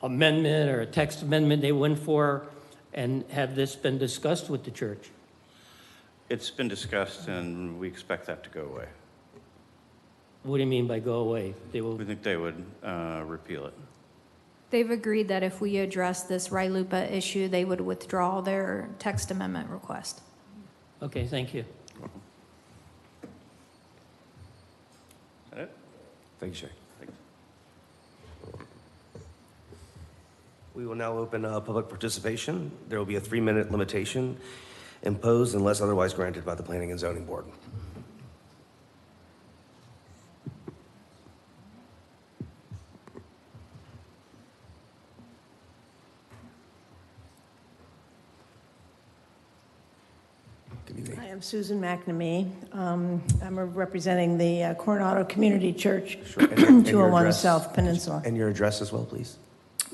[SPEAKER 10] amendment or a text amendment they went for, and have this been discussed with the church?
[SPEAKER 8] It's been discussed and we expect that to go away.
[SPEAKER 10] What do you mean by go away? They will,
[SPEAKER 8] We think they would repeal it.
[SPEAKER 4] They've agreed that if we address this RILUPA issue, they would withdraw their text amendment request.
[SPEAKER 10] okay, thank you.
[SPEAKER 8] Is that it?
[SPEAKER 1] Thank you, Shay.
[SPEAKER 8] Thanks.
[SPEAKER 1] We will now open public participation. There will be a 3-minute limitation imposed unless otherwise granted by the Planning and Zoning Board. Good evening.
[SPEAKER 13] Hi, I'm Susan McNamee. I'm representing the Coronado Community Church,
[SPEAKER 1] Sure. And your
[SPEAKER 13] 201
[SPEAKER 1] address-
[SPEAKER 13] South Peninsula.
[SPEAKER 1] And your address as well, please?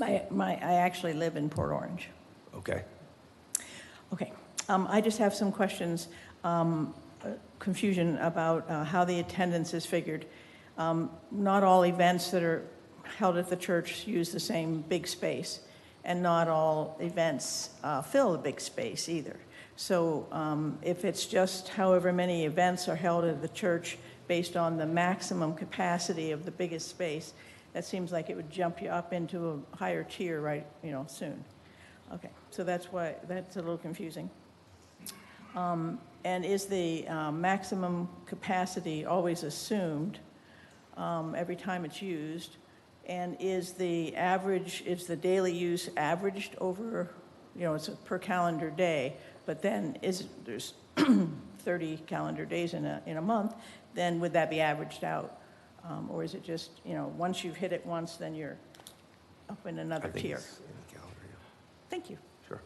[SPEAKER 13] I actually live in Port Orange.
[SPEAKER 1] Okay.
[SPEAKER 13] Okay. I just have some questions, confusion about how the attendance is figured. Not all events that are held at the church use the same big space, and not all events fill the big space either. So if it's just however many events are held at the church based on the maximum capacity of the biggest space, that seems like it would jump you up into a higher tier, right, soon. Okay, so that's why, that's a little confusing. And is the maximum capacity always assumed every time it's used? And is the daily use averaged over, it's per calendar day, but then there's 30 calendar days in a month, then would that be averaged out? Or is it just, once you've hit it once, then you're up in another tier?
[SPEAKER 1] It's in the calendar, yeah.
[SPEAKER 13] Thank you.
[SPEAKER 1] Sure.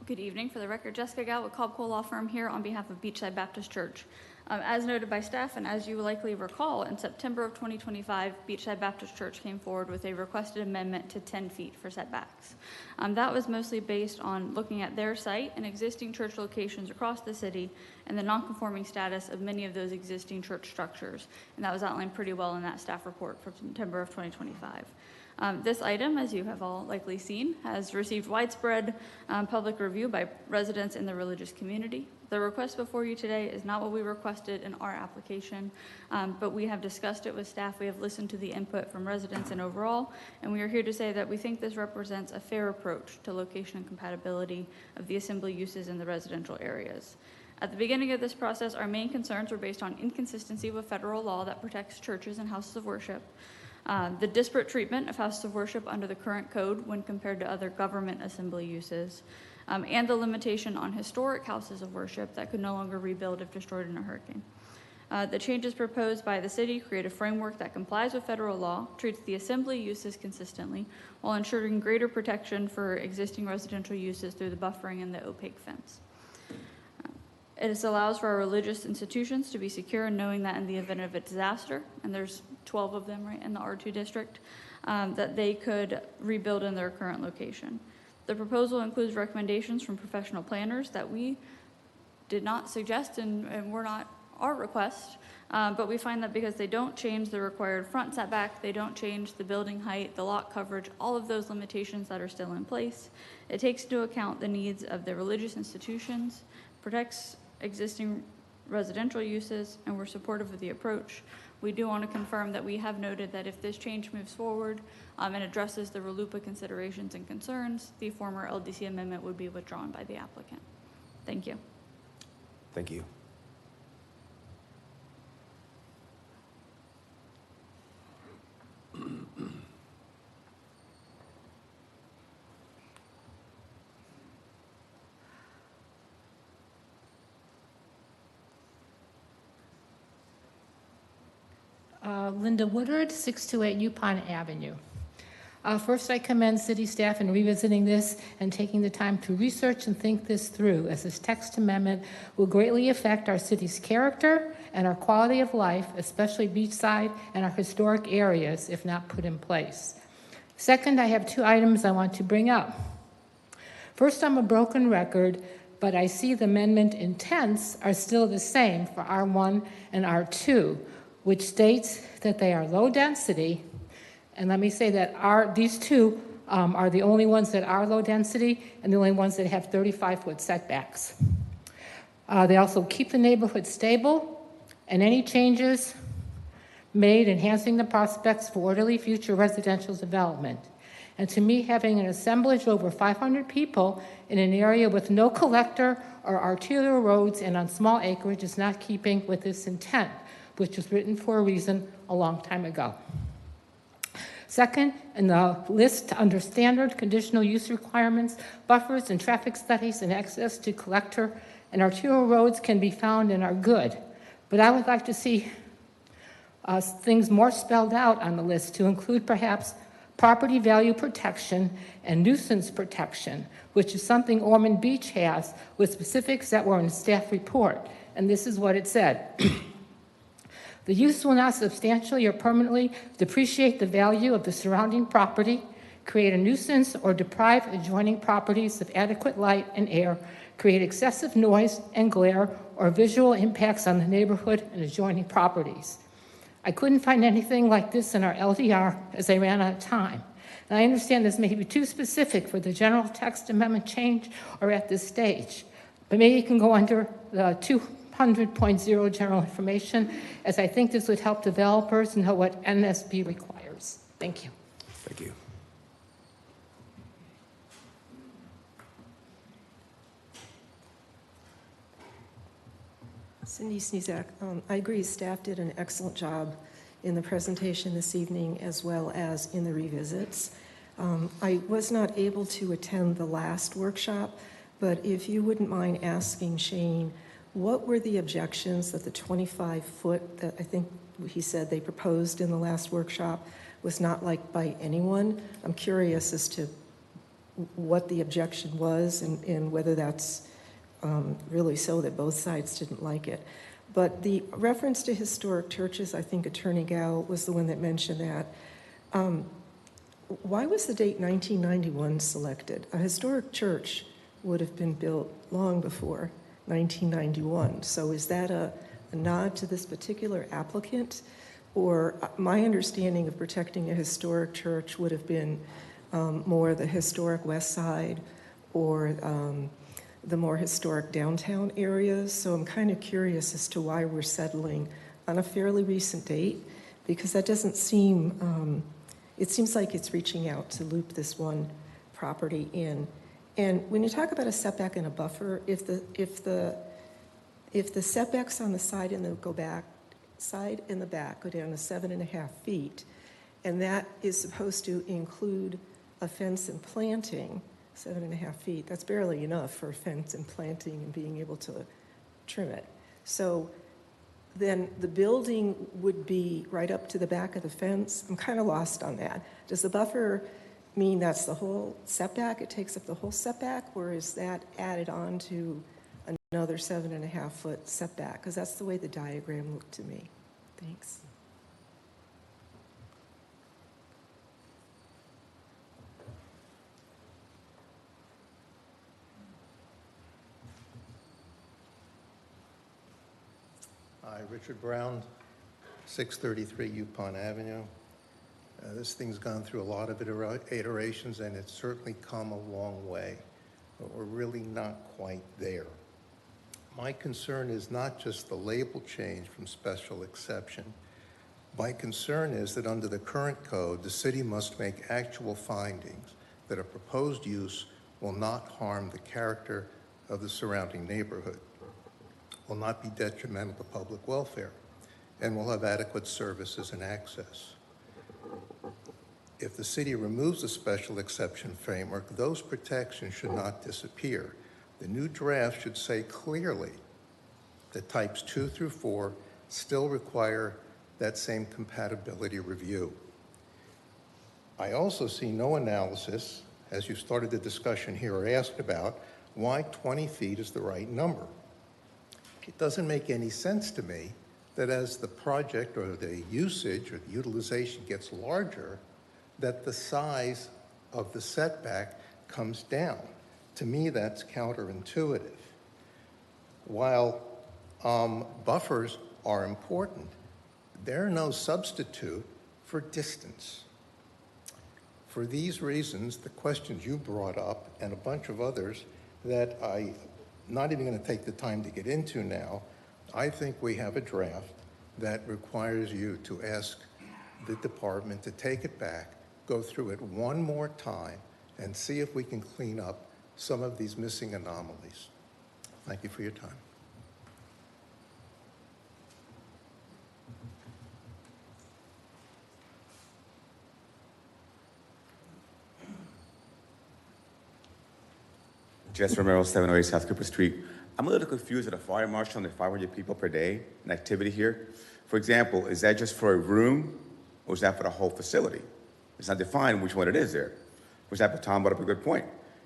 [SPEAKER 14] Good evening. For the record, Jessica Gow with Cobb Cole Law Firm here on behalf of Beachside Baptist Church. As noted by staff, and as you likely recall, in September of 2025, Beachside Baptist Church came forward with a requested amendment to 10 feet for setbacks. That was mostly based on looking at their site and existing church locations across the city and the nonconforming status of many of those existing church structures. And that was outlined pretty well in that staff report from September of 2025. This item, as you have all likely seen, has received widespread public review by residents in the religious community. The request before you today is not what we requested in our application, but we have discussed it with staff. We have listened to the input from residents and overall, and we are here to say that we think this represents a fair approach to location and compatibility of the assembly uses in the residential areas. At the beginning of this process, our main concerns were based on inconsistency with federal law that protects churches and houses of worship, the disparate treatment of houses of worship under the current code when compared to other government assembly uses, and the limitation on historic houses of worship that could no longer rebuild if destroyed in a hurricane. The changes proposed by the city create a framework that complies with federal law, treats the assembly uses consistently, while ensuring greater protection for existing residential uses through the buffering and the opaque fence. It allows for our religious institutions to be secure in knowing that in the event of a disaster, and there's 12 of them right in the R2 district, that they could rebuild in their current location. The proposal includes recommendations from professional planners that we did not suggest and were not our request, but we find that because they don't change the required front setback, they don't change the building height, the lot coverage, all of those limitations that are still in place. It takes into account the needs of the religious institutions, protects existing residential uses, and we're supportive of the approach. We do want to confirm that we have noted that if this change moves forward and addresses the RLUIPA considerations and concerns, the former LDC amendment would be withdrawn by the applicant. Thank you.
[SPEAKER 1] Thank you.
[SPEAKER 15] Linda Woodard, 628 Yupon Avenue. First, I commend city staff in revisiting this and taking the time to research and think this through, as this text amendment will greatly affect our city's character and our quality of life, especially beachside and our historic areas, if not put in place. Second, I have two items I want to bring up. First, I'm a broken record, but I see the amendment intents are still the same for R1 and R2, which states that they are low density. And let me say that these two are the only ones that are low density and the only ones that have 35-foot setbacks. They also keep the neighborhood stable, and any changes made enhancing the prospects for orderly future residential development. And to me, having an assemblage of over 500 people in an area with no collector or arterial roads and on small acreage is not keeping with this intent, which was written for a reason a long time ago. Second, in the list under standard conditional use requirements, buffers and traffic studies and access to collector and arterial roads can be found and are good. But I would like to see things more spelled out on the list to include perhaps property value protection and nuisance protection, which is something Ormond Beach has with specifics that were in the staff report. And this is what it said. The use will not substantially or permanently depreciate the value of the surrounding property, create a nuisance, or deprive adjoining properties of adequate light and air, create excessive noise and glare, or visual impacts on the neighborhood and adjoining properties. I couldn't find anything like this in our LDR as I ran out of time. And I understand this may be too specific for the general text amendment change or at this stage, but maybe it can go under the 200.0 general information, as I think this would help developers know what NSB requires. Thank you.
[SPEAKER 1] Thank you.
[SPEAKER 6] Cindy Snezak, I agree, staff did an excellent job in the presentation this evening as well as in the revisits. I was not able to attend the last workshop, but if you wouldn't mind asking Shane, what were the objections that the 25-foot that I think he said they proposed in the last workshop was not liked by anyone? I'm curious as to what the objection was and whether that's really so that both sides didn't like it. But the reference to historic churches, I think Attorney Gow was the one that mentioned that. Why was the date 1991 selected? A historic church would have been built long before 1991. So is that a nod to this particular applicant? Or my understanding of protecting a historic church would have been more the historic West Side or the more historic downtown areas. So I'm kind of curious as to why we're settling on a fairly recent date, because that doesn't seem, it seems like it's reaching out to loop this one property in. And when you talk about a setback and a buffer, if the setbacks on the side and the back go down to 7.5 feet, and that is supposed to include a fence and planting, 7.5 feet, that's barely enough for a fence and planting and being able to trim it. So then the building would be right up to the back of the fence. I'm kind of lost on that. Does the buffer mean that's the whole setback? It takes up the whole setback, or is that added on to another 7.5 foot setback? Because that's the way the diagram looked to me. Thanks.
[SPEAKER 16] Hi, Richard Brown, 633 Yukon Avenue. This thing's gone through a lot of iterations, and it's certainly come a long way, but we're really not quite there. My concern is not just the label change from special exception. My concern is that under the current code, the city must make actual findings that a proposed use will not harm the character of the surrounding neighborhood, will not be detrimental to public welfare, and will have adequate services and access. If the city removes the special exception framework, those protections should not disappear. The new draft should say clearly that types 2 through 4 still require that same compatibility review. I also see no analysis, as you started the discussion here or asked about, why 20 feet is the right number. It doesn't make any sense to me that as the project or the usage or the utilization gets larger, that the size of the setback comes down. To me, that's counterintuitive. While buffers are important, they're no substitute for distance. For these reasons, the questions you brought up and a bunch of others that I'm not even going to take the time to get into now, I think we have a draft that requires you to ask the department to take it back, go through it one more time, and see if we can clean up some of these missing anomalies. Thank you for your time.
[SPEAKER 17] Jess Romero, 708 South Cooper Street. I'm a little confused at a fire marshal and the 500 people per day in activity here. For example, is that just for a room or is that for the whole facility? It's not defined which one it is there. For example, Tom brought up a good point.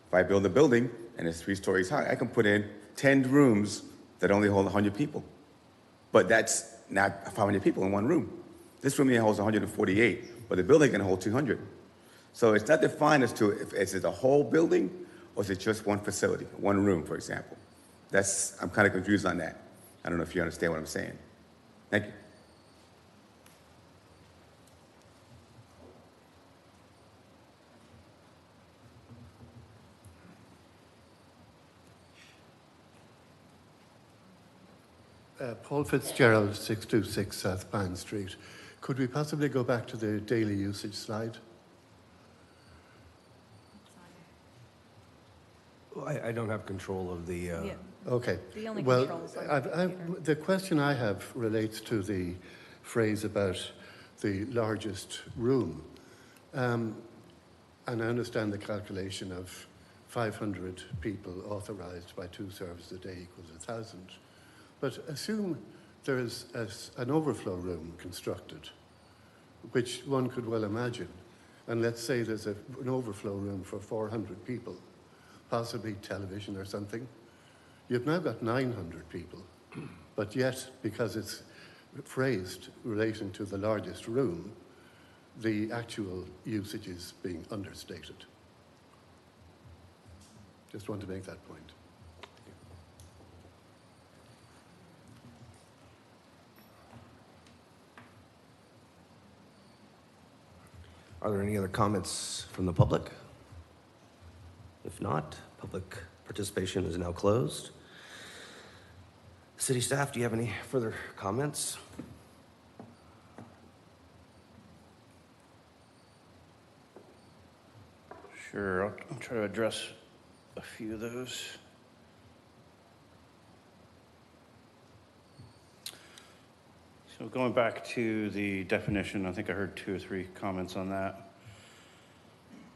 [SPEAKER 17] If I build a building and it's 3 stories high, I can put in 10 rooms that only hold 100 people. But that's not 500 people in one room. This room here holds 148, but the building can hold 200. So it's not defined as to if is it a whole building or is it just one facility, one room, for example. I'm kind of confused on that. I don't know if you understand what I'm saying. Thank you.
[SPEAKER 18] Paul Fitzgerald, 626 South Pine Street. Could we possibly go back to the daily usage slide?
[SPEAKER 1] I don't have control of the,
[SPEAKER 18] Okay.
[SPEAKER 12] The only
[SPEAKER 18] Well,
[SPEAKER 12] controls on the computer.
[SPEAKER 18] the question I have relates to the phrase about the largest room. And I understand the calculation of 500 people authorized by 2 services a day equals 1,000. But assume there is an overflow room constructed, which one could well imagine. And let's say there's an overflow room for 400 people, possibly television or something. You've now got 900 people, but yet, because it's phrased relating to the largest room, the actual usage is being understated. Just want to make that point.
[SPEAKER 1] Are there any other comments from the public? If not, public participation is now closed. City staff, do you have any further comments?
[SPEAKER 8] Sure, I'll try to address a few of those. So going back to the definition, I think I heard 2 or 3 comments on that.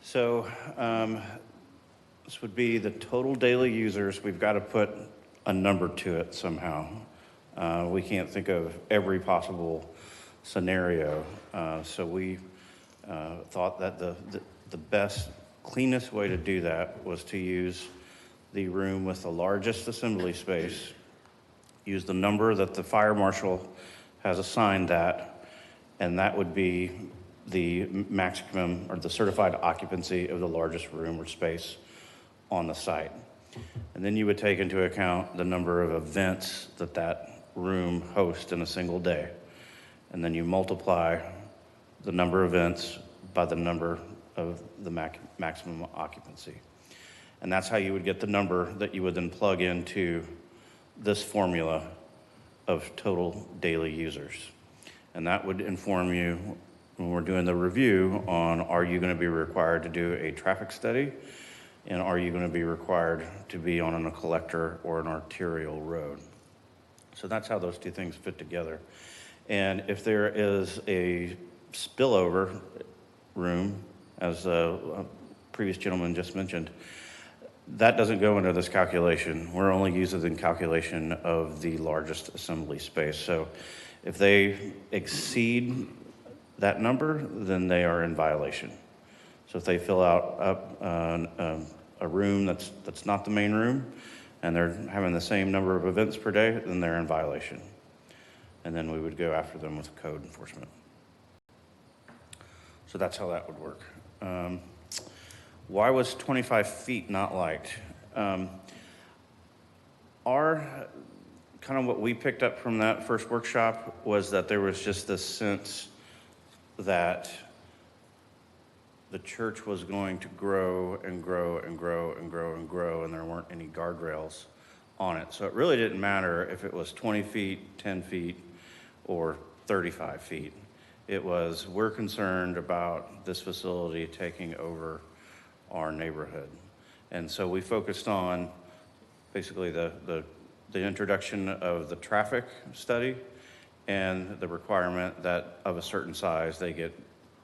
[SPEAKER 8] So this would be the total daily users. We've got to put a number to it somehow. We can't think of every possible scenario. So we thought that the best, cleanest way to do that was to use the room with the largest assembly space, use the number that the fire marshal has assigned that, and that would be the maximum or the certified occupancy of the largest room or space on the site. And then you would take into account the number of events that that room hosts in a single day. And then you multiply the number of events by the number of the maximum occupancy. And that's how you would get the number that you would then plug into this formula of total daily users. And that would inform you when we're doing the review on, are you going to be required to do a traffic study? And are you going to be required to be on a collector or an arterial road? So that's how those 2 things fit together. And if there is a spillover room, as a previous gentleman just mentioned, that doesn't go into this calculation. We're only using the calculation of the largest assembly space. So if they exceed that number, then they are in violation. So if they fill out a room that's not the main room, and they're having the same number of events per day, then they're in violation. And then we would go after them with code enforcement. So that's how that would work. Why was 25 feet not liked? Our kind of what we picked up from that first workshop was that there was just this sense that the church was going to grow and grow and grow and grow and grow, and there weren't any guardrails on it. So it really didn't matter if it was 20 feet, 10 feet, or 35 feet. It was, we're concerned about this facility taking over our neighborhood. And so we focused on basically the introduction of the traffic study and the requirement that of a certain size they get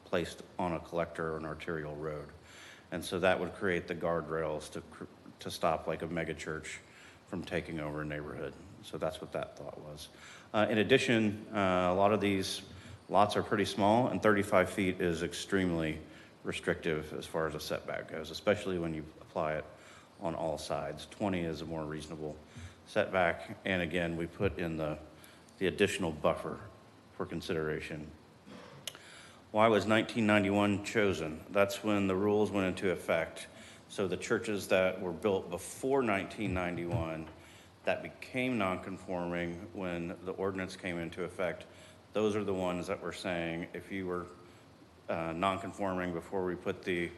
[SPEAKER 8] placed on a collector or an arterial road. And so that would create the guardrails to stop like a mega church from taking over a neighborhood. So that's what that thought was. In addition, a lot of these lots are pretty small, and 35 feet is extremely restrictive as far as a setback goes, especially when you apply it on all sides. 20 is a more reasonable setback, and again, we put in the additional buffer for consideration. Why was 1991 chosen? That's when the rules went into effect. So the churches that were built before 1991 that became non-conforming when the ordinance came into effect, those are the ones that were saying if you were non-conforming before we put the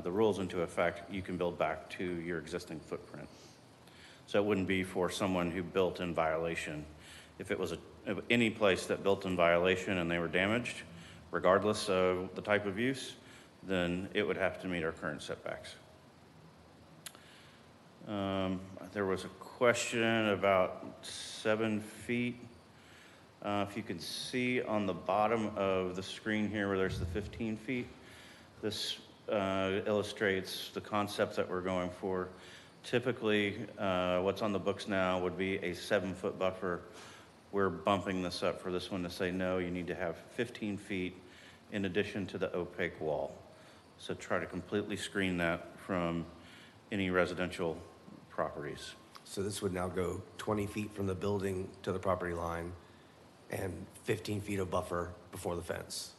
[SPEAKER 8] rules into effect, you can build back to your existing footprint. So it wouldn't be for someone who built in violation. If it was any place that built in violation and they were damaged, regardless of the type of use, then it would have to meet our current setbacks. There was a question about 7 feet. If you can see on the bottom of the screen here where there's the 15 feet, this illustrates the concept that we're going for. Typically, what's on the books now would be a 7-foot buffer. We're bumping this up for this one to say, no, you need to have 15 feet in addition to the opaque wall. So try to completely screen that from any residential properties.
[SPEAKER 1] So this would now go 20 feet from the building to the property line and 15 feet of buffer before the fence.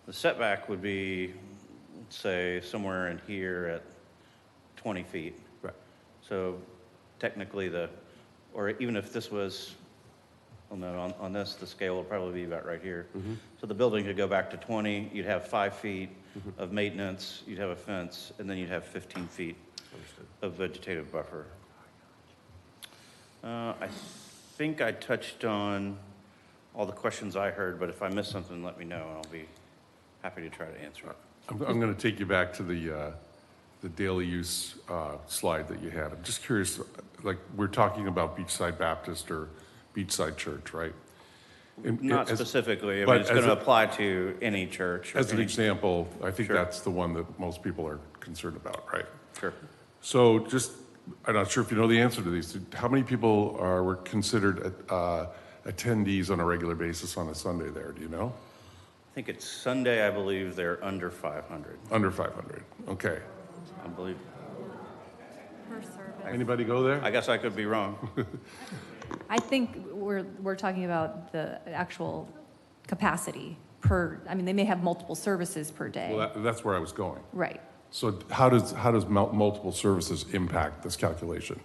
[SPEAKER 8] The setback would be, let's say, somewhere in here at 20 feet.
[SPEAKER 1] Right.
[SPEAKER 8] So technically or even if this was, well, no, on this, the scale would probably be about right here. So the building could go back to 20, you'd have 5 feet of maintenance, you'd have a fence, and then you'd have 15 feet of vegetative buffer. I think I touched on all the questions I heard, but if I missed something, let me know, and I'll be happy to try to answer it.
[SPEAKER 9] I'm going to take you back to the daily use slide that you had. I'm just curious, like, we're talking about Beachside Baptist or Beachside Church, right?
[SPEAKER 8] Not specifically. I mean, it's going to apply to any church.
[SPEAKER 9] As an example, I think that's the one that most people are concerned about, right?
[SPEAKER 8] Sure.
[SPEAKER 9] So just, I'm not sure if you know the answer to these. How many people were considered attendees on a regular basis on a Sunday there? Do you know?
[SPEAKER 8] I think it's Sunday, I believe they're under 500.
[SPEAKER 9] Under 500, okay.
[SPEAKER 8] I believe.
[SPEAKER 12] Per service.
[SPEAKER 9] Anybody go there?
[SPEAKER 8] I guess I could be wrong.
[SPEAKER 12] I think we're talking about the actual capacity per, I mean, they may have multiple services per day.
[SPEAKER 9] Well, that's where I was going.
[SPEAKER 12] Right.
[SPEAKER 9] So how does multiple services impact this calculation?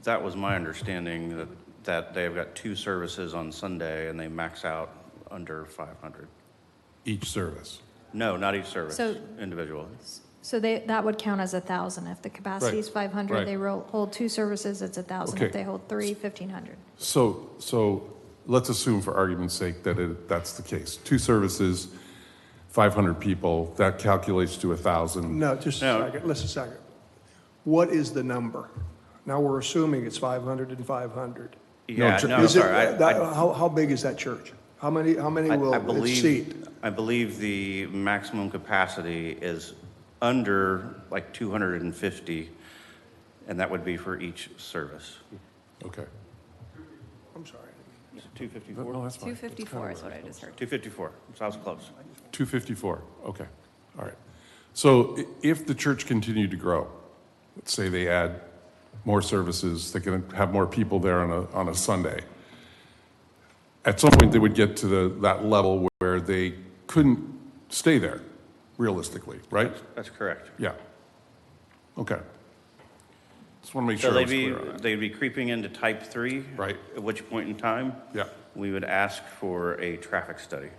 [SPEAKER 8] That was my understanding, that they've got 2 services on Sunday and they max out under 500.
[SPEAKER 9] Each service?
[SPEAKER 8] No, not each service,
[SPEAKER 4] So-
[SPEAKER 8] individual.
[SPEAKER 4] So that would count as 1,000. If the capacity is 500,
[SPEAKER 9] right.
[SPEAKER 4] they hold 2 services, it's 1,000.
[SPEAKER 9] Okay.
[SPEAKER 4] If they hold 3, 1,500.
[SPEAKER 9] So let's assume for argument's sake that that's the case. 2 services, 500 people, that calculates to 1,000.
[SPEAKER 19] No, just a second, listen a second. What is the number? Now, we're assuming it's 500 and 500.
[SPEAKER 8] Yeah, no,
[SPEAKER 19] Is it-
[SPEAKER 8] sorry.
[SPEAKER 19] How big is that church? How many will it seat?
[SPEAKER 8] I believe the maximum capacity is under like 250, and that would be for each service.
[SPEAKER 9] Okay.
[SPEAKER 19] I'm sorry.
[SPEAKER 8] 254?
[SPEAKER 9] No, that's fine.
[SPEAKER 12] 254 is what I just heard.
[SPEAKER 8] 254, so I was close.
[SPEAKER 9] 254, okay, all right. So if the church continued to grow, let's say they add more services, they can have more people there on a Sunday, at some point they would get to that level where they couldn't stay there, realistically, right?
[SPEAKER 8] That's correct.
[SPEAKER 9] Yeah. Okay. Just want to make
[SPEAKER 8] So
[SPEAKER 9] sure I was clear on that.
[SPEAKER 8] they'd be creeping into type 3.
[SPEAKER 9] Right.
[SPEAKER 8] At which point in time,
[SPEAKER 9] Yeah.
[SPEAKER 8] we would ask for a traffic study.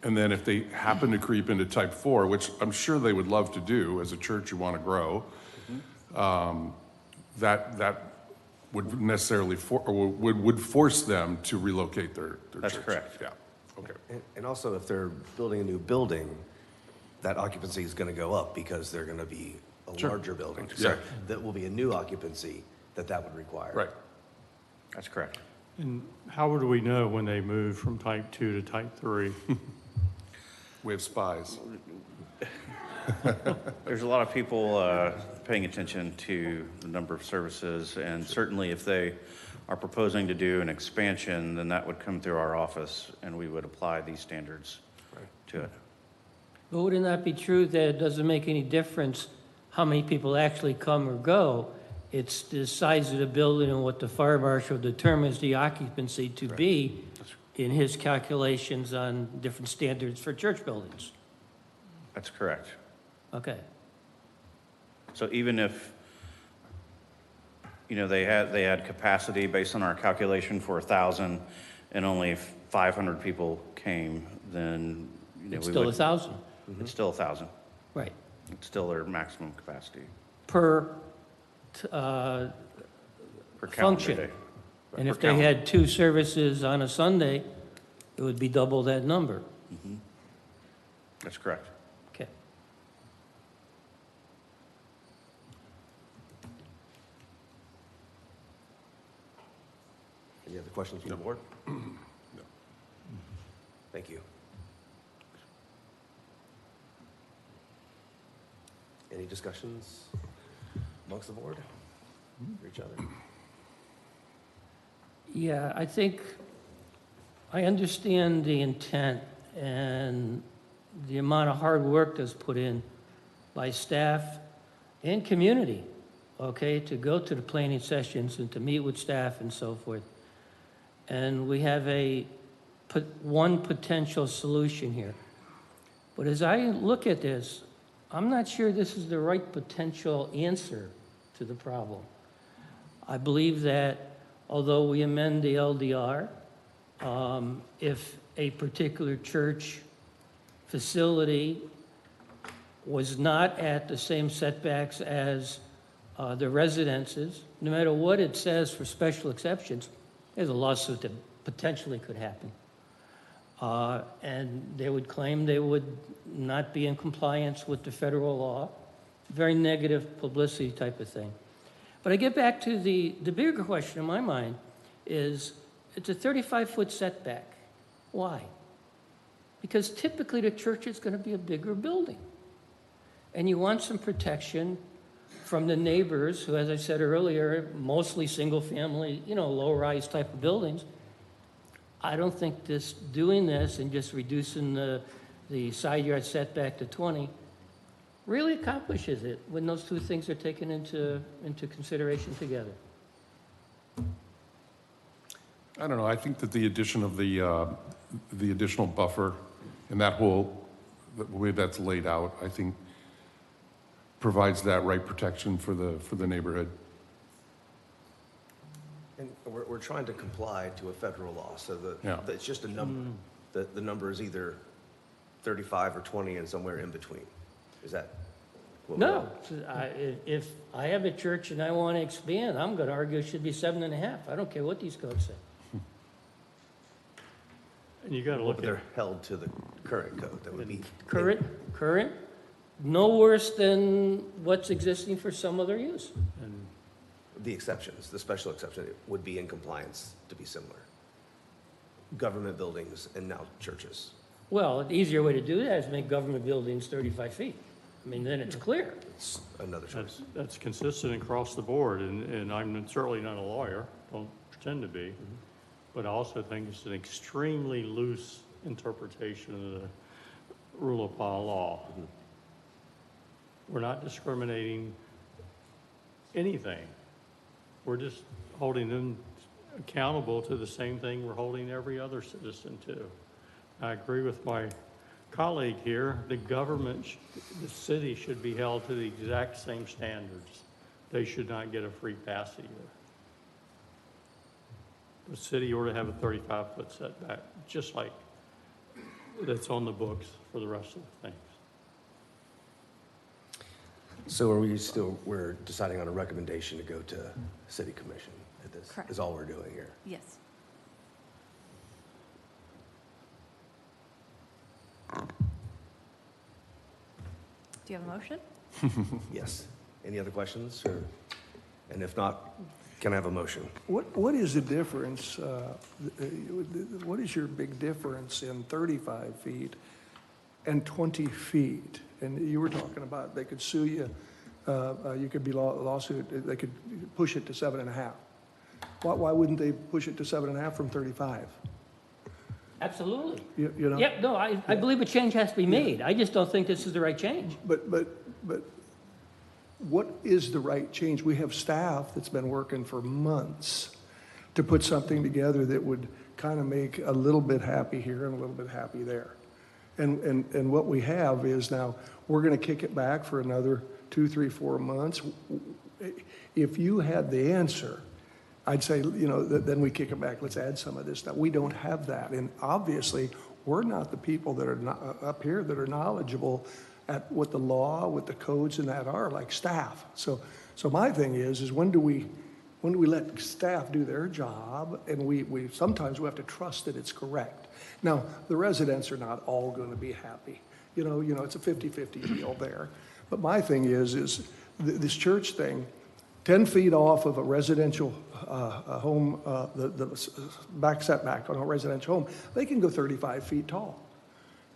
[SPEAKER 9] And then if they happen to creep into type 4, which I'm sure they would love to do as a church you want to grow, that would necessarily would force them to relocate their
[SPEAKER 8] That's
[SPEAKER 9] church.
[SPEAKER 8] correct.
[SPEAKER 9] Yeah. Okay.
[SPEAKER 1] And also, if they're building a new building, that occupancy is going to go up because they're going to be a
[SPEAKER 9] Sure.
[SPEAKER 1] larger building.
[SPEAKER 9] Yeah.
[SPEAKER 1] So that will be a new occupancy that would require.
[SPEAKER 9] Right.
[SPEAKER 8] That's correct.
[SPEAKER 11] And how would we know when they move from type 2 to type 3?
[SPEAKER 9] We have spies.
[SPEAKER 8] There's a lot of people paying attention to the number of services, and certainly if they are proposing to do an expansion, then that would come through our office, and we would apply these standards to it.
[SPEAKER 10] But wouldn't that be true that it doesn't make any difference how many people actually come or go? It's the size of the building and what the fire marshal determines the occupancy to be in his calculations on different standards for church buildings.
[SPEAKER 8] That's correct.
[SPEAKER 10] Okay.
[SPEAKER 8] So even if, they had capacity based on our calculation for 1,000 and only 500 people came, then,
[SPEAKER 10] It's
[SPEAKER 8] we
[SPEAKER 10] still
[SPEAKER 8] would-
[SPEAKER 10] 1,000.
[SPEAKER 8] It's still 1,000.
[SPEAKER 10] Right.
[SPEAKER 8] It's still their maximum capacity.
[SPEAKER 10] Per
[SPEAKER 8] Per calendar
[SPEAKER 10] function.
[SPEAKER 8] day.
[SPEAKER 10] And
[SPEAKER 8] Per
[SPEAKER 10] if they
[SPEAKER 8] calendar.
[SPEAKER 10] had 2 services on a Sunday, it would be double that number.
[SPEAKER 8] That's correct.
[SPEAKER 10] Okay.
[SPEAKER 1] Any other questions from the board?
[SPEAKER 9] No.
[SPEAKER 1] Thank you. Any discussions amongst the board for each other?
[SPEAKER 10] Yeah, I think I understand the intent and the amount of hard work that's put in by staff and community, okay, to go to the planning sessions and to meet with staff and so forth. And we have one potential solution here. But as I look at this, I'm not sure this is the right potential answer to the problem. I believe that although we amend the LDR, if a particular church facility was not at the same setbacks as the residences, no matter what it says for special exceptions, there's a lawsuit that potentially could happen. And they would claim they would not be in compliance with the federal law. Very negative publicity type of thing. But I get back to the bigger question in my mind is, it's a 35-foot setback. Why? Because typically the church is going to be a bigger building. And you want some protection from the neighbors who, as I said earlier, mostly single-family, low-rise type of buildings. I don't think doing this and just reducing the side yard setback to 20 really accomplishes it when those two things are taken into consideration together.
[SPEAKER 9] I don't know, I think that the addition of the additional buffer and that whole, the way that's laid out, I think provides that right protection for the neighborhood.
[SPEAKER 1] And we're trying to comply to a federal law, so
[SPEAKER 9] Yeah.
[SPEAKER 1] it's just a number. The number is either 35 or 20 and somewhere in between. Is that what we
[SPEAKER 10] No,
[SPEAKER 1] want?
[SPEAKER 10] if I have a church and I want to expand, I'm going to argue it should be 7.5. I don't care what these codes say.
[SPEAKER 11] And you got to
[SPEAKER 1] But
[SPEAKER 11] look at,
[SPEAKER 1] they're held to the current code that would be.
[SPEAKER 10] Current, no worse than what's existing for some other use.
[SPEAKER 11] and
[SPEAKER 1] The exceptions, the special exception would be in compliance to be similar. Government buildings and now churches.
[SPEAKER 10] Well, the easier way to do that is make government buildings 35 feet. I mean, then it's clear.
[SPEAKER 1] It's another choice.
[SPEAKER 11] that's consistent across the board, and I'm certainly not a lawyer, don't pretend to be, but I also think it's an extremely loose interpretation of the rule of law. We're not discriminating anything. We're just holding them accountable to the same thing we're holding every other citizen to. I agree with my colleague here. The government, the city should be held to the exact same standards. They should not get a free pass either. The city ought to have a 35-foot setback, just like that's on the books for the rest of the things.
[SPEAKER 1] So we're deciding on a recommendation to go to city commission at this?
[SPEAKER 12] Correct.
[SPEAKER 1] Is all we're doing here?
[SPEAKER 12] Yes. Do you have a motion?
[SPEAKER 1] Yes. Any other questions? And if not, can I have a motion?
[SPEAKER 19] What is the difference, what is your big difference in 35 feet and 20 feet? And you were talking about they could sue you, you could be lawsuit, they could push it to 7.5. Why wouldn't they push it to 7.5 from 35?
[SPEAKER 10] Absolutely.
[SPEAKER 19] You know?
[SPEAKER 10] Yep, no, I believe a change has to be made. I just don't think this is the right change.
[SPEAKER 19] But what is the right change? We have staff that's been working for months to put something together that would kind of make a little bit happy here and a little bit happy there. And what we have is now we're going to kick it back for another 2, 3, 4 months. If you had the answer, I'd say, then we kick it back. Let's add some of this stuff. We don't have that. And obviously, we're not the people that are up here that are knowledgeable at what the law, what the codes and that are, like staff. So my thing is when do we when we let staff do their job, and we sometimes we have to trust that it's correct. Now, the residents are not all going to be happy. You know, it's a 50-50 deal there. But my thing is this church thing, 10 feet off of a residential home, the back setback on a residential home, they can go 35 feet tall.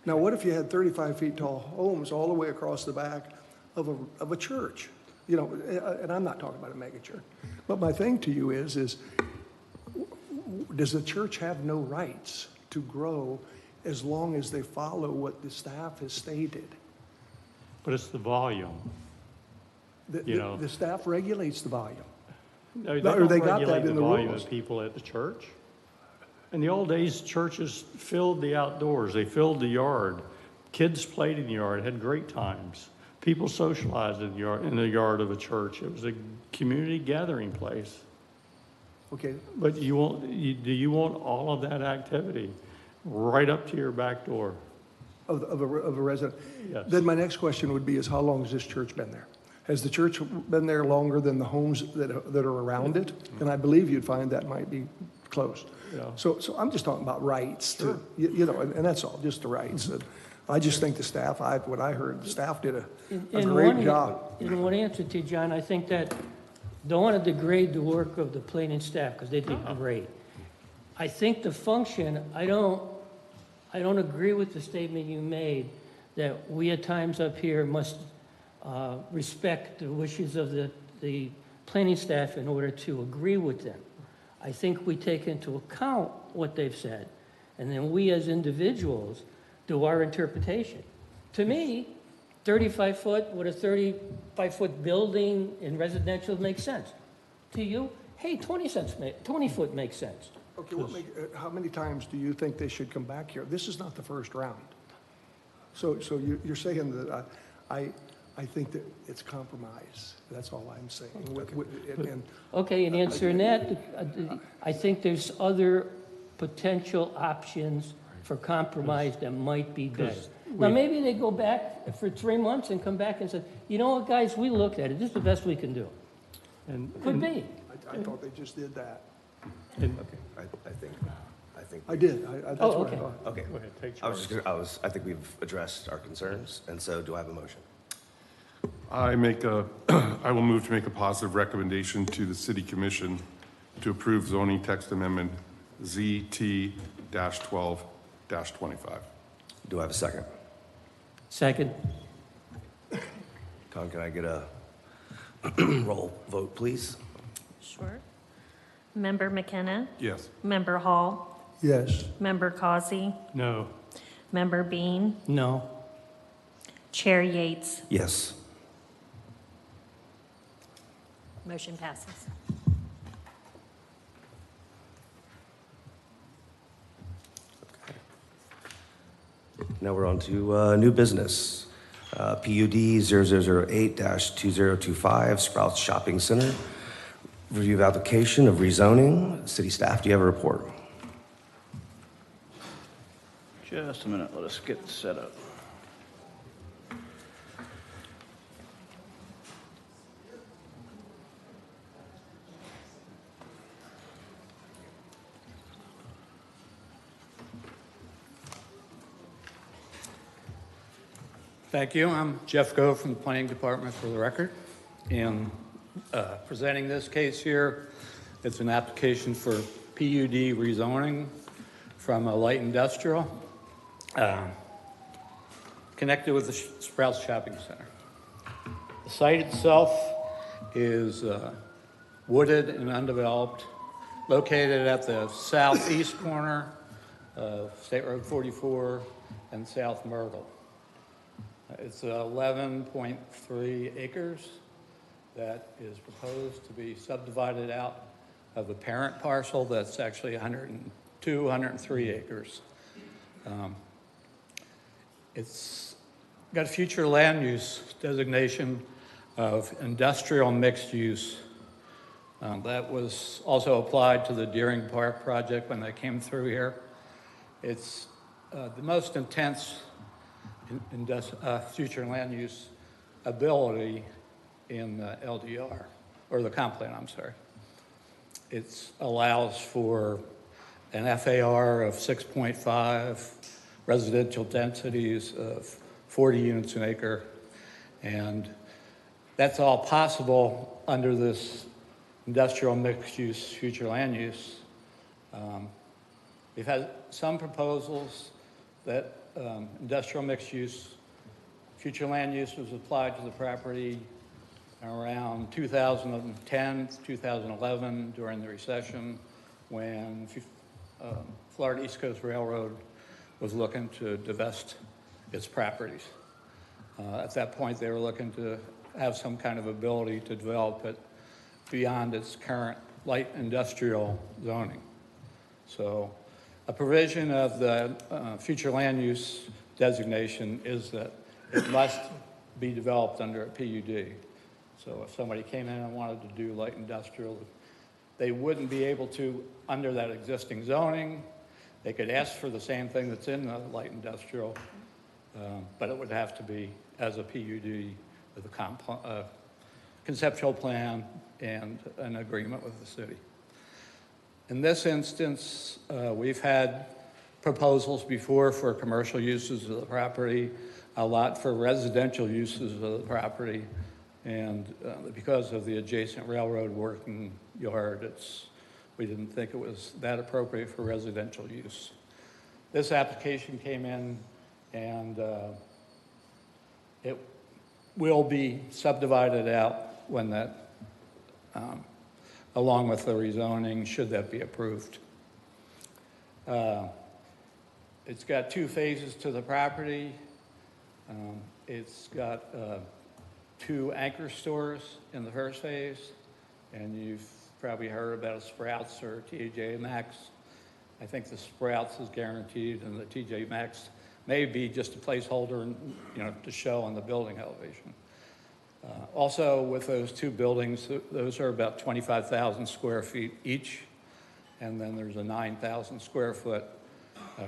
[SPEAKER 19] Now, what if you had 35 feet tall homes all the way across the back of a church? You know, and I'm not talking about a mega church. But my thing to you is does the church have no rights to grow as long as they follow what the staff has stated?
[SPEAKER 11] But it's the volume.
[SPEAKER 19] The staff regulates the volume.
[SPEAKER 11] No, they
[SPEAKER 19] Or
[SPEAKER 11] don't
[SPEAKER 19] they got
[SPEAKER 11] regulate
[SPEAKER 19] that in
[SPEAKER 11] the
[SPEAKER 19] the
[SPEAKER 11] volume
[SPEAKER 19] rules.
[SPEAKER 11] of people at the church. In the old days, churches filled the outdoors. They filled the yard. Kids played in the yard, had great times. People socialized in the yard of a church. It was a community gathering place.
[SPEAKER 19] Okay.
[SPEAKER 11] But do you want all of that activity right up to your back door?
[SPEAKER 19] Of a resident?
[SPEAKER 11] Yes.
[SPEAKER 19] Then my next question would be is how long has this church been there? Has the church been there longer than the homes that are around it? And I believe you'd find that might be close.
[SPEAKER 11] Yeah.
[SPEAKER 19] So I'm just talking about rights, too. You know, and that's all, just the rights. And I just think the staff, what I heard, the staff did a great job.
[SPEAKER 10] In one answer to John, I think that, don't want to degrade the work of the planning staff, because they did great. I think the function, I don't agree with the statement you made that we at times up here must respect the wishes of the planning staff in order to agree with them. I think we take into account what they've said, and then we as individuals do our interpretation. To me, 35 foot with a 35-foot building in residential makes sense. To you, hey, 20 foot makes sense.
[SPEAKER 19] Okay, how many times do you think they should come back here? This is not the first round. So you're saying that I think that it's compromise. That's all I'm saying.
[SPEAKER 10] Okay, in answering that, I think there's other potential options for compromise that might be better. Now, maybe they go back for 3 months and come back and say, you know what, guys, we looked at it. This is the best we can do. Could be.
[SPEAKER 19] I thought they just did that.
[SPEAKER 1] Okay, I think.
[SPEAKER 19] I did. That's what I
[SPEAKER 10] okay.
[SPEAKER 19] thought.
[SPEAKER 1] Okay.
[SPEAKER 11] Go ahead, take charge.
[SPEAKER 1] I think we've addressed our concerns, and so do I have a motion?
[SPEAKER 9] I will move to make a positive recommendation to the City Commission to approve zoning text amendment ZT-12-25.
[SPEAKER 1] Do I have a second?
[SPEAKER 10] Second.
[SPEAKER 1] Con, can I get a roll vote, please?
[SPEAKER 2] Sure. Member McKenna?
[SPEAKER 9] Yes.
[SPEAKER 2] Member Hall?
[SPEAKER 19] Yes.
[SPEAKER 2] Member Causey?
[SPEAKER 11] No.
[SPEAKER 2] Member Bean?
[SPEAKER 10] No.
[SPEAKER 2] Chair Yates?
[SPEAKER 1] Yes.
[SPEAKER 2] Motion passes.
[SPEAKER 1] Now we're on to new business. PUD 0008-2025, Sprouts Shopping Center. Review of application of rezoning. City staff, do you have a report?
[SPEAKER 8] Just a minute, let us get set up.
[SPEAKER 20] Thank you. I'm Jeff Gove from the Planning Department, for the record. In presenting this case here, it's an application for PUD rezoning from a light industrial connected with the Sprouts Shopping Center. The site itself is wooded and undeveloped, located at the southeast corner of State Road 44 and South Myrtle. It's 11.3 acres that is proposed to be subdivided out of a parent parcel that's actually 103 acres. It's got a future land use designation of industrial mixed use. That was also applied to the Deering Park project when they came through here. It's the most intense future land use ability in LDR, or the comp plan, I'm sorry. It allows for an FAR of 6.5, residential densities of 40 units an acre, and that's all possible under this industrial mixed-use future land use. We've had some proposals that industrial mixed-use future land use was applied to the property around 2010, 2011 during the recession when Florida East Coast Railroad was looking to divest its properties. At that point, they were looking to have some kind of ability to develop it beyond its current light industrial zoning. So a provision of the future land use designation is that it must be developed under a PUD. So if somebody came in and wanted to do light industrial, they wouldn't be able to under that existing zoning. They could ask for the same thing that's in the light industrial, but it would have to be as a PUD with a conceptual plan and an agreement with the city. In this instance, we've had proposals before for commercial uses of the property, a lot for residential uses of the property, and because of the adjacent railroad working yard, we didn't think it was that appropriate for residential use. This application came in, and it will be subdivided out when that, along with the rezoning, should that be approved. It's got 2 phases to the property. It's got 2 anchor stores in the first phase, and you've probably heard about a Sprouts or TJ Maxx. I think the Sprouts is guaranteed, and the TJ Maxx may be just a placeholder, to show on the building elevation. Also, with those 2 buildings, those are about 25,000 square feet each, and then there's a 9,000 square foot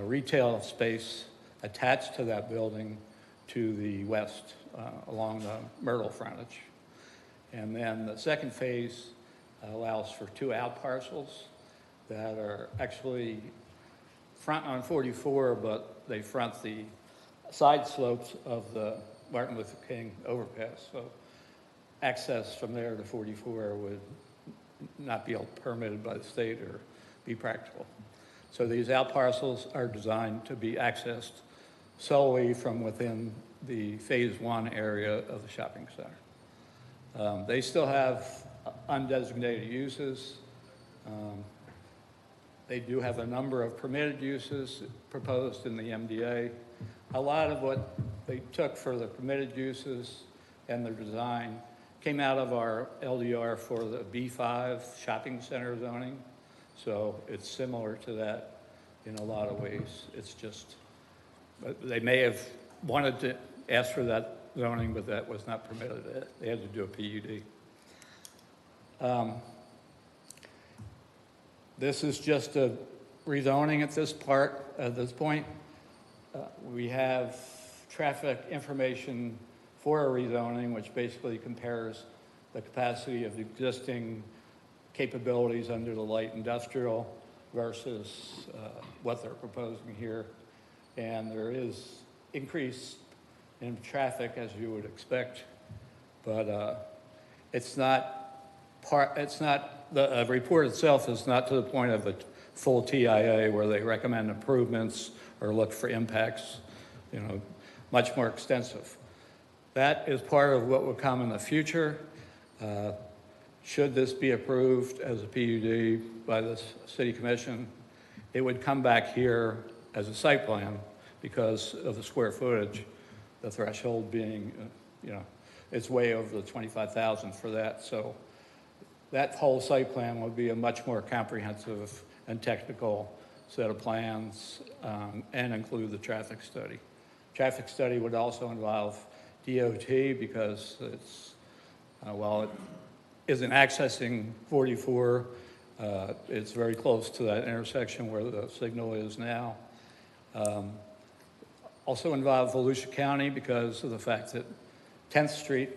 [SPEAKER 20] retail space attached to that building to the west along the Myrtle frontage. And then the second phase allows for 2 out parcels that are actually front on 44, but they front the side slopes of the Martin Luther King overpass. So access from there to 44 would not be permitted by the state or be practical. So these out parcels are designed to be accessed solely from within the phase 1 area of the shopping center. They still have undesignated uses. They do have a number of permitted uses proposed in the MDA. A lot of what they took for the permitted uses and their design came out of our LDR for the B5 shopping center zoning. So it's similar to that in a lot of ways. It's just, they may have wanted to ask for that zoning, but that was not permitted. They had to do a PUD. This is just a rezoning at this point. We have traffic information for a rezoning, which basically compares the capacity of the existing capabilities under the light industrial versus what they're proposing here. And there is increase in traffic, as you would expect, but the report itself is not to the point of a full TIA where they recommend improvements or look for impacts, much more extensive. That is part of what will come in the future. Should this be approved as a PUD by the City Commission, it would come back here as a site plan because of the square footage, the threshold being, it's way over the 25,000 for that. So that whole site plan would be a much more comprehensive and technical set of plans and include the traffic study. Traffic study would also involve DOT because it's, while it isn't accessing 44, it's very close to that intersection where the signal is now. Also involve Volusia County because of the fact that 10th Street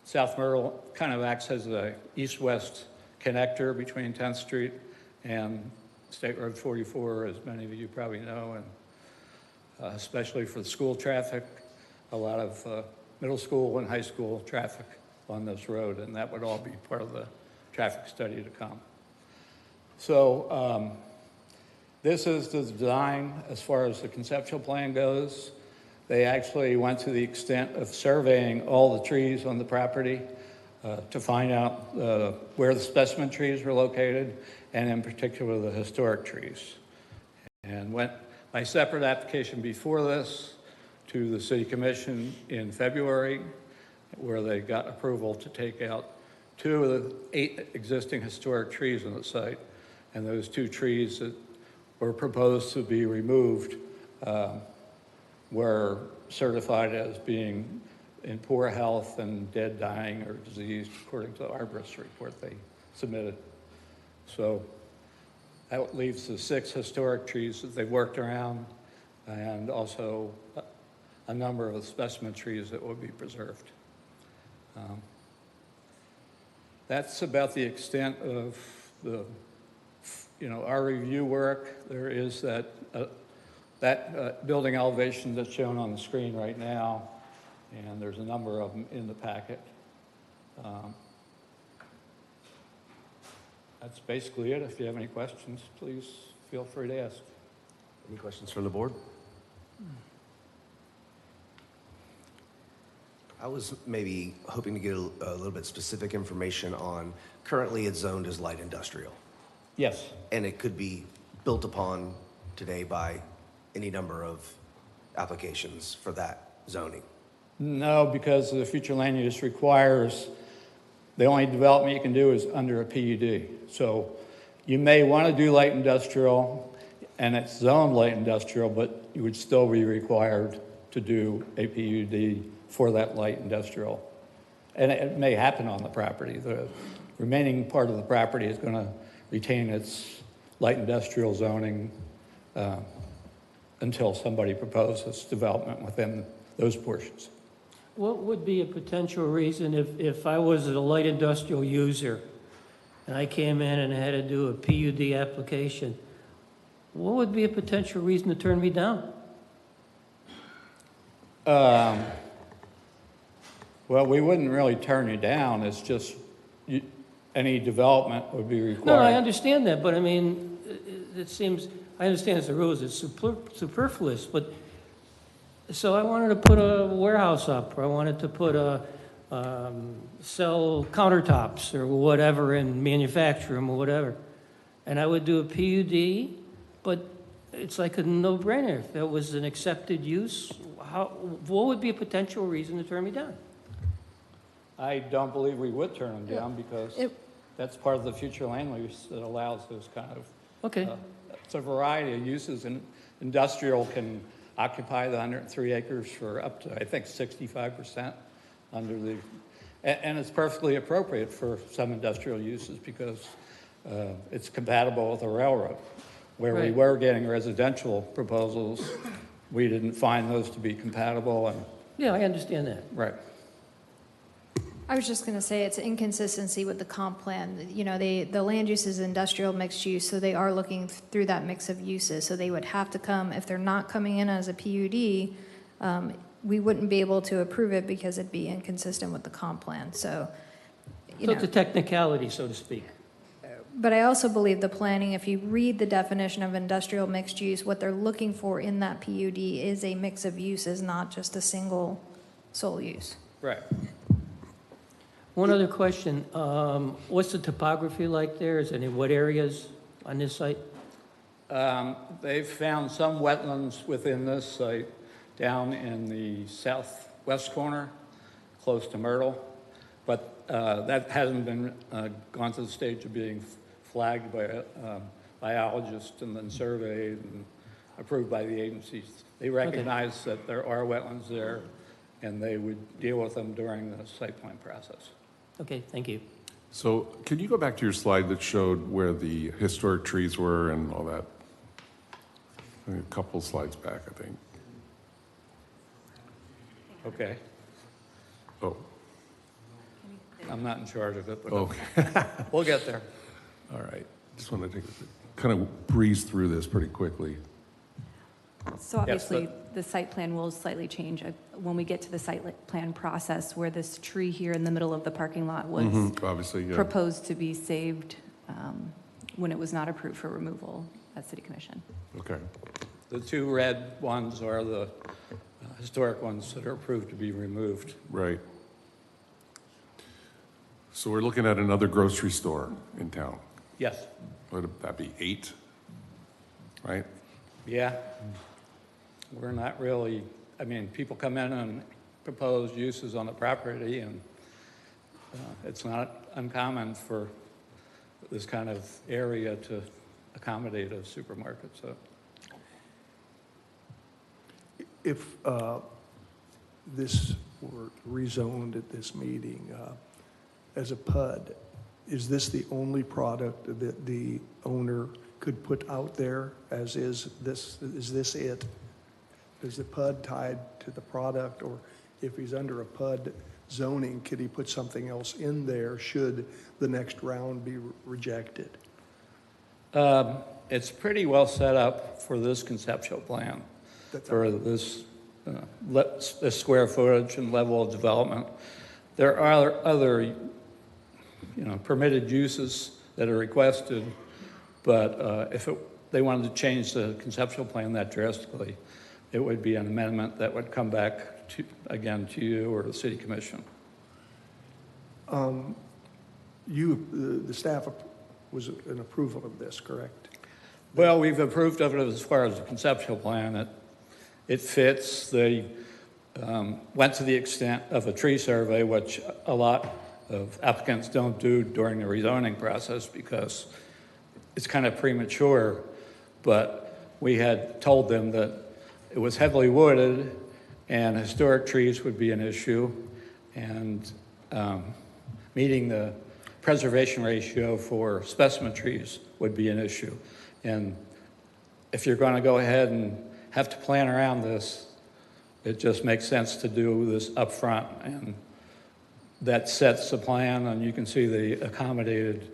[SPEAKER 20] South Myrtle kind of acts as a east-west connector between 10th Street and State Road 44, as many of you probably know, and especially for the school traffic, a lot of middle school and high school traffic on this road, and that would all be part of the traffic study to come. So this is the design as far as the conceptual plan goes. They actually went to the extent of surveying all the trees on the property to find out where the specimen trees were located, and in particular the historic trees. And went by separate application before this to the City Commission in February, where they got approval to take out 2 of the 8 existing historic trees on the site. And those 2 trees that were proposed to be removed were certified as being in poor health and dead, dying, or diseased, according to the arborist report they submitted. So that leaves the 6 historic trees that they've worked around, and also a number of specimen trees that will be preserved. That's about the extent of the, our review work. There is that building elevation that's shown on the screen right now, and there's a number of them in the packet. That's basically it. If you have any questions, please feel free to ask.
[SPEAKER 1] Any questions from the board? I was maybe hoping to get a little bit specific information on, currently it's zoned as light industrial.
[SPEAKER 20] Yes.
[SPEAKER 1] And it could be built upon today by any number of applications for that zoning.
[SPEAKER 20] No, because the future land use requires the only development you can do is under a PUD. So you may want to do light industrial, and it's zoned light industrial, but you would still be required to do a PUD for that light industrial. And it may happen on the property. The remaining part of the property is going to retain its light industrial zoning until somebody proposes development within those portions.
[SPEAKER 10] What would be a potential reason if I was a light industrial user and I came in and had to do a PUD application, what would be a potential reason to turn me down?
[SPEAKER 20] Well, we wouldn't really turn you down. It's just any development would be required.
[SPEAKER 10] No, I understand that, but I mean, it seems, I understand it's the rules, it's superfluous, but, so I wanted to put a warehouse up, or I wanted to put sell countertops or whatever and manufacture them or whatever. And I would do a PUD, but it's like a no-brainer. If that was an accepted use, what would be a potential reason to turn me down?
[SPEAKER 20] I don't believe we would turn them down because that's part of the future land use that allows those kind of.
[SPEAKER 10] Okay.
[SPEAKER 20] It's a variety of uses, and industrial can occupy the 103 acres for up to, I think, 65% under the, and it's perfectly appropriate for some industrial uses because it's compatible with a railroad. Where we were getting residential proposals, we didn't find those to be compatible. And
[SPEAKER 10] yeah, I understand that.
[SPEAKER 20] Right.
[SPEAKER 4] I was just going to say it's inconsistency with the comp plan. The land use is industrial mixed use, so they are looking through that mix of uses. So they would have to come, if they're not coming in as a PUD, we wouldn't be able to approve it because it'd be inconsistent with the comp plan. So
[SPEAKER 10] it's a technicality, so to speak.
[SPEAKER 4] But I also believe the planning, if you read the definition of industrial mixed use, what they're looking for in that PUD is a mix of uses, not just a single sole use.
[SPEAKER 20] Right.
[SPEAKER 10] One other question. What's the topography like there? Is any wet areas on this site?
[SPEAKER 20] They've found some wetlands within this site down in the southwest corner, close to Myrtle, but that hasn't been gone to the stage of being flagged by a biologist and then surveyed and approved by the agencies. They recognize that there are wetlands there, and they would deal with them during the site plan process.
[SPEAKER 10] Okay, thank you.
[SPEAKER 9] So can you go back to your slide that showed where the historic trees were and all that? A couple slides back, I think.
[SPEAKER 20] Okay.
[SPEAKER 9] Oh.
[SPEAKER 20] I'm not in charge of it, but
[SPEAKER 9] Okay.
[SPEAKER 20] we'll get there.
[SPEAKER 9] All right. Just want to kind of breeze through this pretty quickly.
[SPEAKER 12] So obviously, the site plan will slightly change when we get to the site plan process, where this tree here in the middle of the parking lot was
[SPEAKER 9] Obviously, yeah.
[SPEAKER 12] proposed to be saved when it was not approved for removal at City Commission.
[SPEAKER 9] Okay.
[SPEAKER 20] The two red ones are the historic ones that are approved to be removed.
[SPEAKER 9] Right. So we're looking at another grocery store in town.
[SPEAKER 20] Yes.
[SPEAKER 9] Would that be 8? Right?
[SPEAKER 20] Yeah. We're not really, I mean, people come in and propose uses on the property, and it's not uncommon for this kind of area to accommodate a supermarket, so.
[SPEAKER 19] If this were rezoned at this meeting as a PUD, is this the only product that the owner could put out there as is this it? Is the PUD tied to the product, or if he's under a PUD zoning, could he put something else in there should the next round be rejected?
[SPEAKER 20] It's pretty well set up for this conceptual plan, for this square footage and level of development. There are other, permitted uses that are requested, but if they wanted to change the conceptual plan that drastically, it would be an amendment that would come back to you or the City Commission.
[SPEAKER 19] The staff was an approval of this, correct?
[SPEAKER 20] Well, we've approved of it as far as the conceptual plan. It fits. They went to the extent of a tree survey, which a lot of applicants don't do during the rezoning process because it's kind of premature. But we had told them that it was heavily wooded and historic trees would be an issue, and meeting the preservation ratio for specimen trees would be an issue. And if you're going to go ahead and have to plan around this, it just makes sense to do this up front, and that sets the plan. And you can see they accommodated,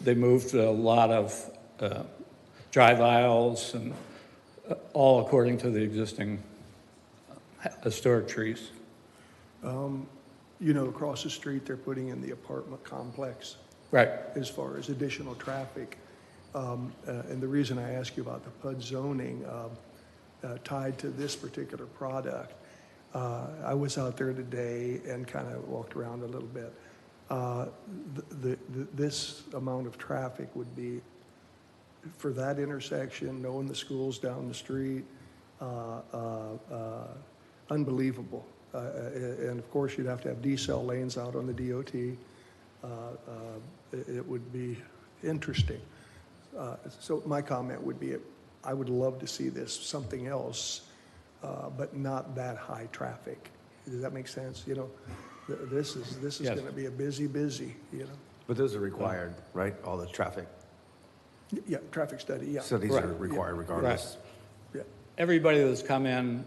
[SPEAKER 20] they moved a lot of drive aisles and all according to the existing historic trees.
[SPEAKER 19] Across the street, they're putting in the apartment complex.
[SPEAKER 20] Right.
[SPEAKER 19] As far as additional traffic. And the reason I ask you about the PUD zoning tied to this particular product, I was out there today and kind of walked around a little bit. This amount of traffic would be, for that intersection, knowing the schools down the street, unbelievable. And of course, you'd have to have decel lanes out on the DOT. It would be interesting. So my comment would be, I would love to see this something else, but not that high traffic. Does that make sense? This is
[SPEAKER 20] Yes.
[SPEAKER 19] going to be a busy.
[SPEAKER 1] But those are required, right? All the traffic
[SPEAKER 19] Yeah, traffic study. Yeah.
[SPEAKER 1] studies
[SPEAKER 20] Right.
[SPEAKER 1] are required
[SPEAKER 20] Yeah.
[SPEAKER 1] regardless.
[SPEAKER 19] Yeah.
[SPEAKER 20] Everybody that's come in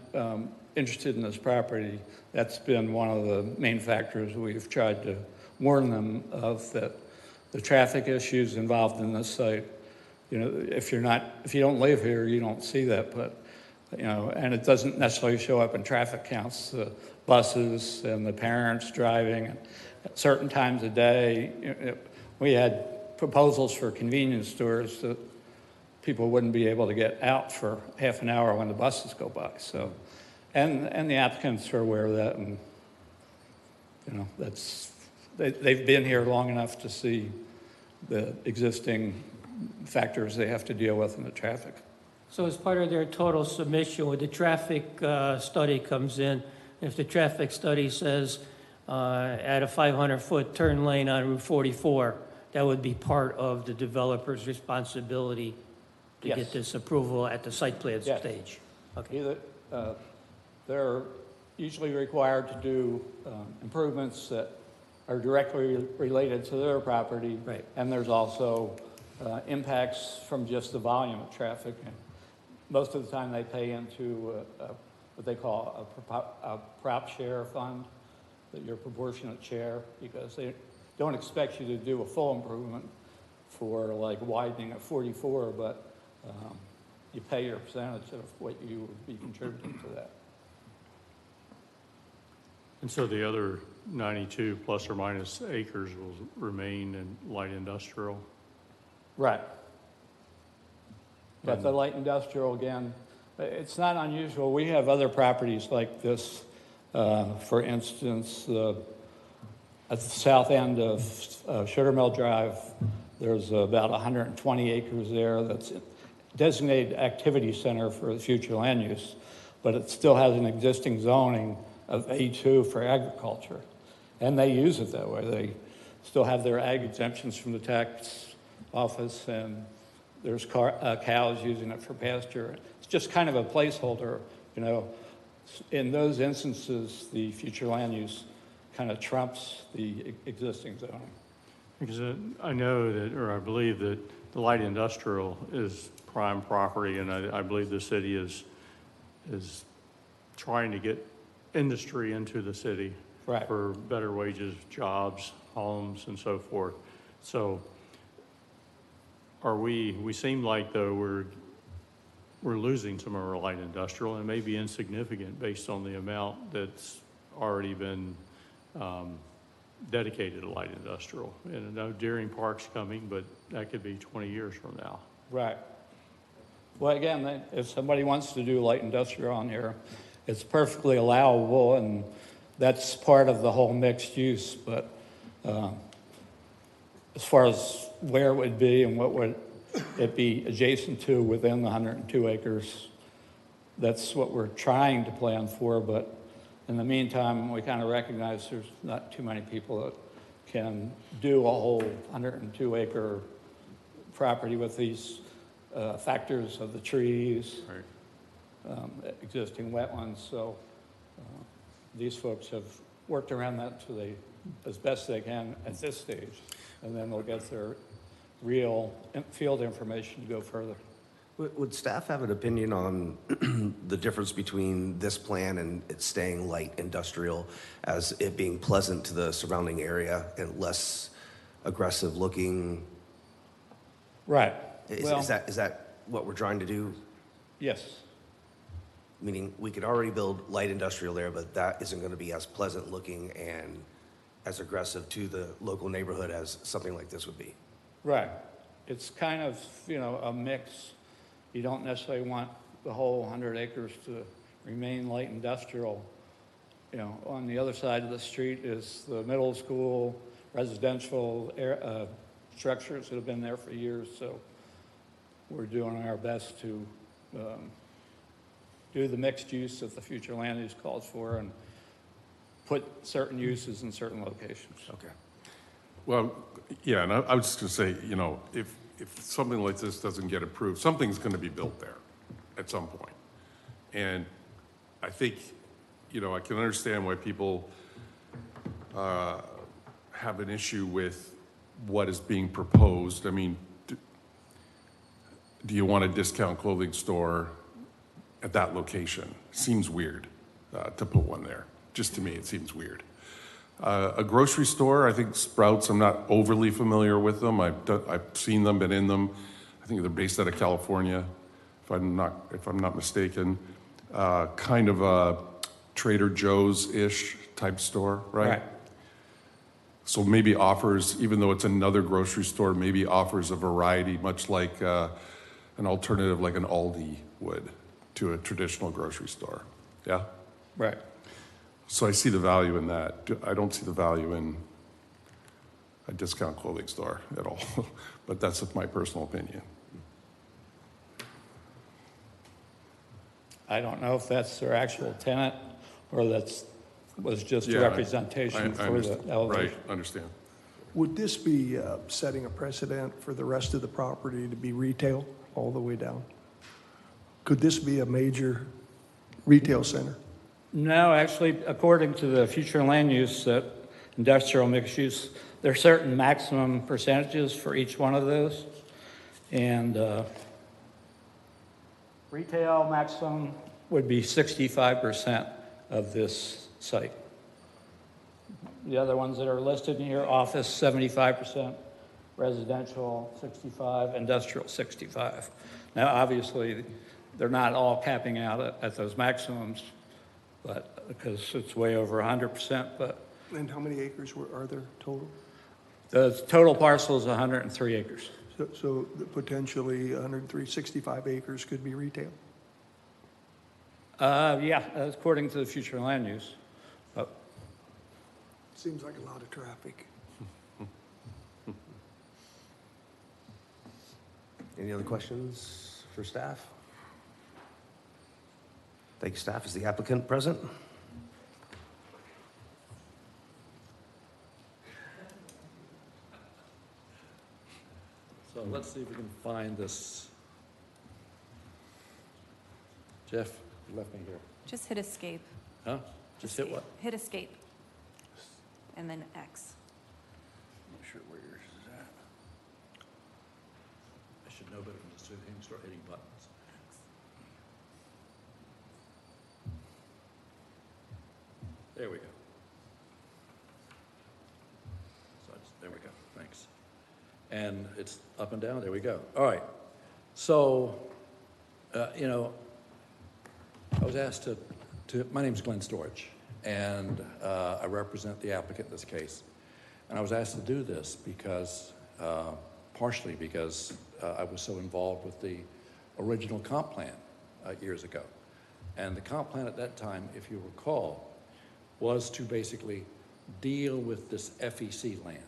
[SPEAKER 20] interested in this property, that's been one of the main factors we've tried to warn them of, that the traffic issues involved in this site. If you don't live here, you don't see that, but and it doesn't necessarily show up in traffic counts. The buses and the parents driving at certain times of day. We had proposals for convenience stores that people wouldn't be able to get out for half an hour when the buses go by. So, and the applicants are aware of that, and they've been here long enough to see the existing factors they have to deal with in the traffic.
[SPEAKER 10] So as part of their total submission, when the traffic study comes in, if the traffic study says at a 500-foot turn lane on Route 44, that would be part of the developer's responsibility to
[SPEAKER 20] Yes.
[SPEAKER 10] get this approval at the site plan
[SPEAKER 20] Yes.
[SPEAKER 10] stage? Okay.
[SPEAKER 20] Either, they're usually required to do improvements that are directly related to their property.
[SPEAKER 10] Right.
[SPEAKER 20] And there's also impacts from just the volume of traffic. And most of the time they pay into what they call a prop share fund. that you're proportionate share, because they don't expect you to do a full improvement for like widening at 44, but you pay your percentage of what you would be contributing to that.
[SPEAKER 11] And so the other 92 plus or minus acres will remain in light industrial?
[SPEAKER 20] Right. But the light industrial, again, it's not unusual. We have other properties like this. For instance, at the south end of Sugar Mill Drive, there's about 120 acres there that's designated activity center for the future land use, but it still has an existing zoning of A2 for agriculture. And they use it that way. They still have their ag exemptions from the tax office, and there's cows using it for pasture. It's just kind of a placeholder, you know. In those instances, the future land use kind of trumps the existing zoning.
[SPEAKER 11] Because I know that, or I believe that the light industrial is prime property, and I believe the city is trying to get industry into the city for better wages, jobs, homes, and so forth. So we seem like, though, we're losing some of our light industrial, and it may be insignificant based on the amount that's already been dedicated to light industrial. And I know Deering Park's coming, but that could be 20 years from now.
[SPEAKER 20] Right. Well, again, if somebody wants to do light industrial on here, it's perfectly allowable, and that's part of the whole mixed use. But as far as where it would be and what would it be adjacent to within the 102 acres, that's what we're trying to plan for. But in the meantime, we kind of recognize there's not too many people that can do a whole 102 acre property with these factors of the trees, existing wetlands. So these folks have worked around that to as best they can at this stage, and then they'll get their real field information to go further.
[SPEAKER 1] Would staff have an opinion on the difference between this plan and it staying light industrial, as it being pleasant to the surrounding area and less aggressive looking?
[SPEAKER 20] Right.
[SPEAKER 1] Is that what we're trying to do?
[SPEAKER 20] Yes.
[SPEAKER 1] Meaning we could already build light industrial there, but that isn't going to be as pleasant looking and as aggressive to the local neighborhood as something like this would be.
[SPEAKER 20] Right. It's kind of, a mix. You don't necessarily want the whole 100 acres to remain light industrial. On the other side of the street is the middle school, residential structures that have been there for years. So we're doing our best to do the mixed use that the future land use calls for and put certain uses in certain locations.
[SPEAKER 1] Okay.
[SPEAKER 9] Well, yeah, and I was just going to say, if something like this doesn't get approved, something's going to be built there at some point. And I think, I can understand why people have an issue with what is being proposed. I mean, do you want a discount clothing store at that location? Seems weird to put one there. Just to me, it seems weird. A grocery store, I think Sprouts, I'm not overly familiar with them. I've seen them, been in them. I think they're based out of California, if I'm not mistaken. Kind of a Trader Joe's-ish type store, right? So maybe offers, even though it's another grocery store, maybe offers a variety, much like an alternative like an Aldi would to a traditional grocery store. Yeah?
[SPEAKER 20] Right.
[SPEAKER 9] So I see the value in that. I don't see the value in a discount clothing store at all, but that's my personal opinion.
[SPEAKER 20] I don't know if that's their actual tenant or was just a representation for the elevation.
[SPEAKER 9] Right, understand.
[SPEAKER 19] Would this be setting a precedent for the rest of the property to be retail all the way down? Could this be a major retail center?
[SPEAKER 20] No, actually, according to the future land use, industrial mixed use, there are certain maximum percentages for each one of those. And retail maximum would be 65% of this site. The other ones that are listed in here, office 75%, residential 65, industrial 65. Now, obviously, they're not all capping out at those maximums, but because it's way over 100%, but
[SPEAKER 19] And how many acres are there total?
[SPEAKER 20] the total parcel is 103 acres.
[SPEAKER 19] So potentially 165 acres could be retail?
[SPEAKER 20] Yeah, according to the future land use.
[SPEAKER 19] Seems like a lot of traffic.
[SPEAKER 1] Any other questions for staff? Thank you, staff. Is the applicant present?
[SPEAKER 21] So let's see if we can find this. Jeff, you left me here.
[SPEAKER 12] Just hit escape.
[SPEAKER 21] Huh? Just hit what?
[SPEAKER 12] Hit escape. And then X.
[SPEAKER 21] I'm not sure where yours is at. I should know better than to start hitting buttons. There we go. There we go, thanks. And it's up and down, there we go. All right, so, you know, I was asked my name's Glenn Storich, and I represent the applicant in this case. And I was asked to do this because, partially because I was so involved with the original comp plan years ago. And the comp plan at that time, if you recall, was to basically deal with this FEC land,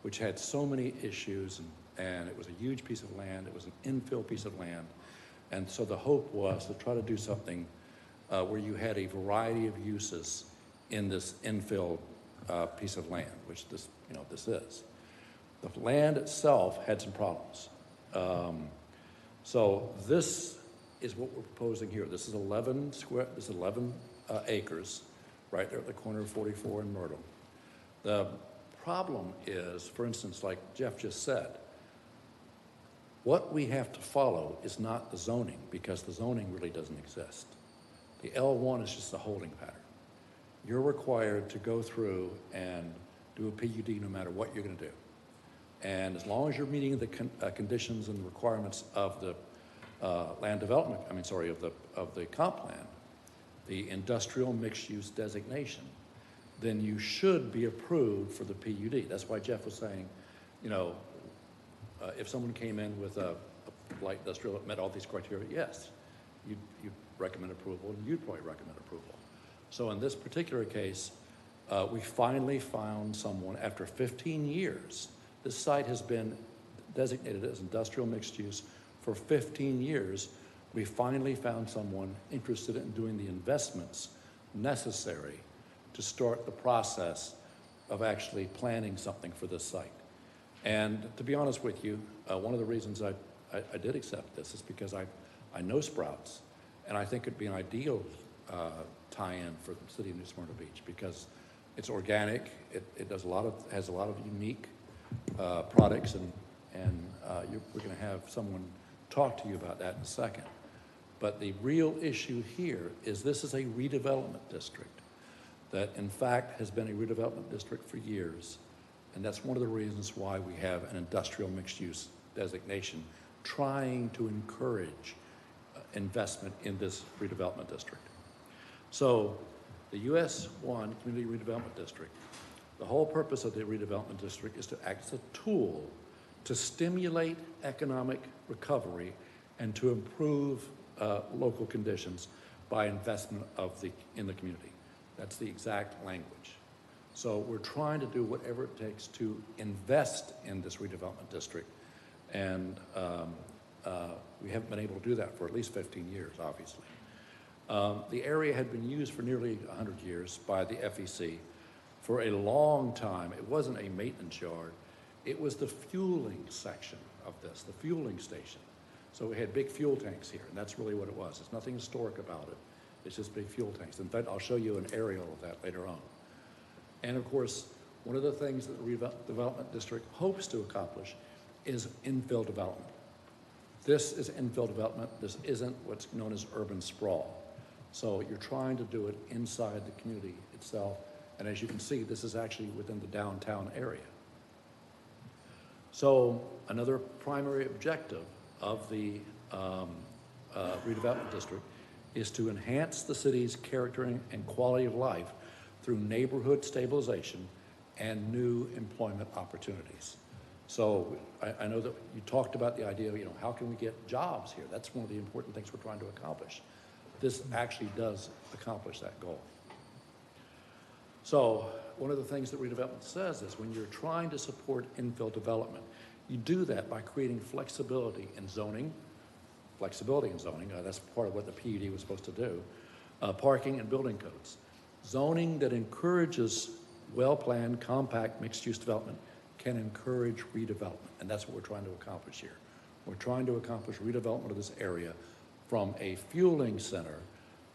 [SPEAKER 21] which had so many issues, and it was a huge piece of land. It was an infill piece of land. And so the hope was to try to do something where you had a variety of uses in this infill piece of land, which this is. The land itself had some problems. So this is what we're proposing here. This is 11 acres, right there at the corner of 44 and Myrtle. The problem is, for instance, like Jeff just said, what we have to follow is not the zoning, because the zoning really doesn't exist. The L1 is just a holding pattern. You're required to go through and do a PUD no matter what you're going to do. And as long as you're meeting the conditions and the requirements of the land development, of the comp plan, the industrial mixed-use designation, then you should be approved for the PUD. That's why Jeff was saying, you know, if someone came in with a light industrial that met all these criteria, yes, you'd recommend approval, and you'd probably recommend approval. So in this particular case, we finally found someone after 15 years. This site has been designated as industrial mixed use for 15 years. We finally found someone interested in doing the investments necessary to start the process of actually planning something for this site. And to be honest with you, one of the reasons I did accept this is because I know Sprouts, and I think it'd be an ideal tie-in for the city of New Smyrna Beach, because it's organic, it has a lot of unique products, and we're going to have someone talk to you about that in a second. But the real issue here is this is a redevelopment district that in fact has been a redevelopment district for years. And that's one of the reasons why we have an industrial mixed-use designation, trying to encourage investment in this redevelopment district. So the US 1 Community Redevelopment District, the whole purpose of the redevelopment district is to act as a tool to stimulate economic recovery and to improve local conditions by investment in the community. That's the exact language. So we're trying to do whatever it takes to invest in this redevelopment district. And we haven't been able to do that for at least 15 years, obviously. The area had been used for nearly 100 years by the FEC. For a long time, it wasn't a maintenance yard. It was the fueling section of this, the fueling station. So we had big fuel tanks here, and that's really what it was. There's nothing historic about it. It's just big fuel tanks. In fact, I'll show you an aerial of that later on. And of course, one of the things that the redevelopment district hopes to accomplish is infill development. This is infill development. This isn't what's known as urban sprawl. So you're trying to do it inside the community itself And as you can see, this is actually within the downtown area. So another primary objective of the redevelopment district is to enhance the city's character and quality of life through neighborhood stabilization and new employment opportunities. So I know that you talked about the idea of, how can we get jobs here? That's one of the important things we're trying to accomplish. This actually does accomplish that goal. So one of the things that redevelopment says is when you're trying to support infill development, you do that by creating flexibility in zoning. That's part of what the PUD was supposed to do. Parking and building codes. Zoning that encourages well-planned, compact, mixed-use development can encourage redevelopment, and that's what we're trying to accomplish here. We're trying to accomplish redevelopment of this area from a fueling center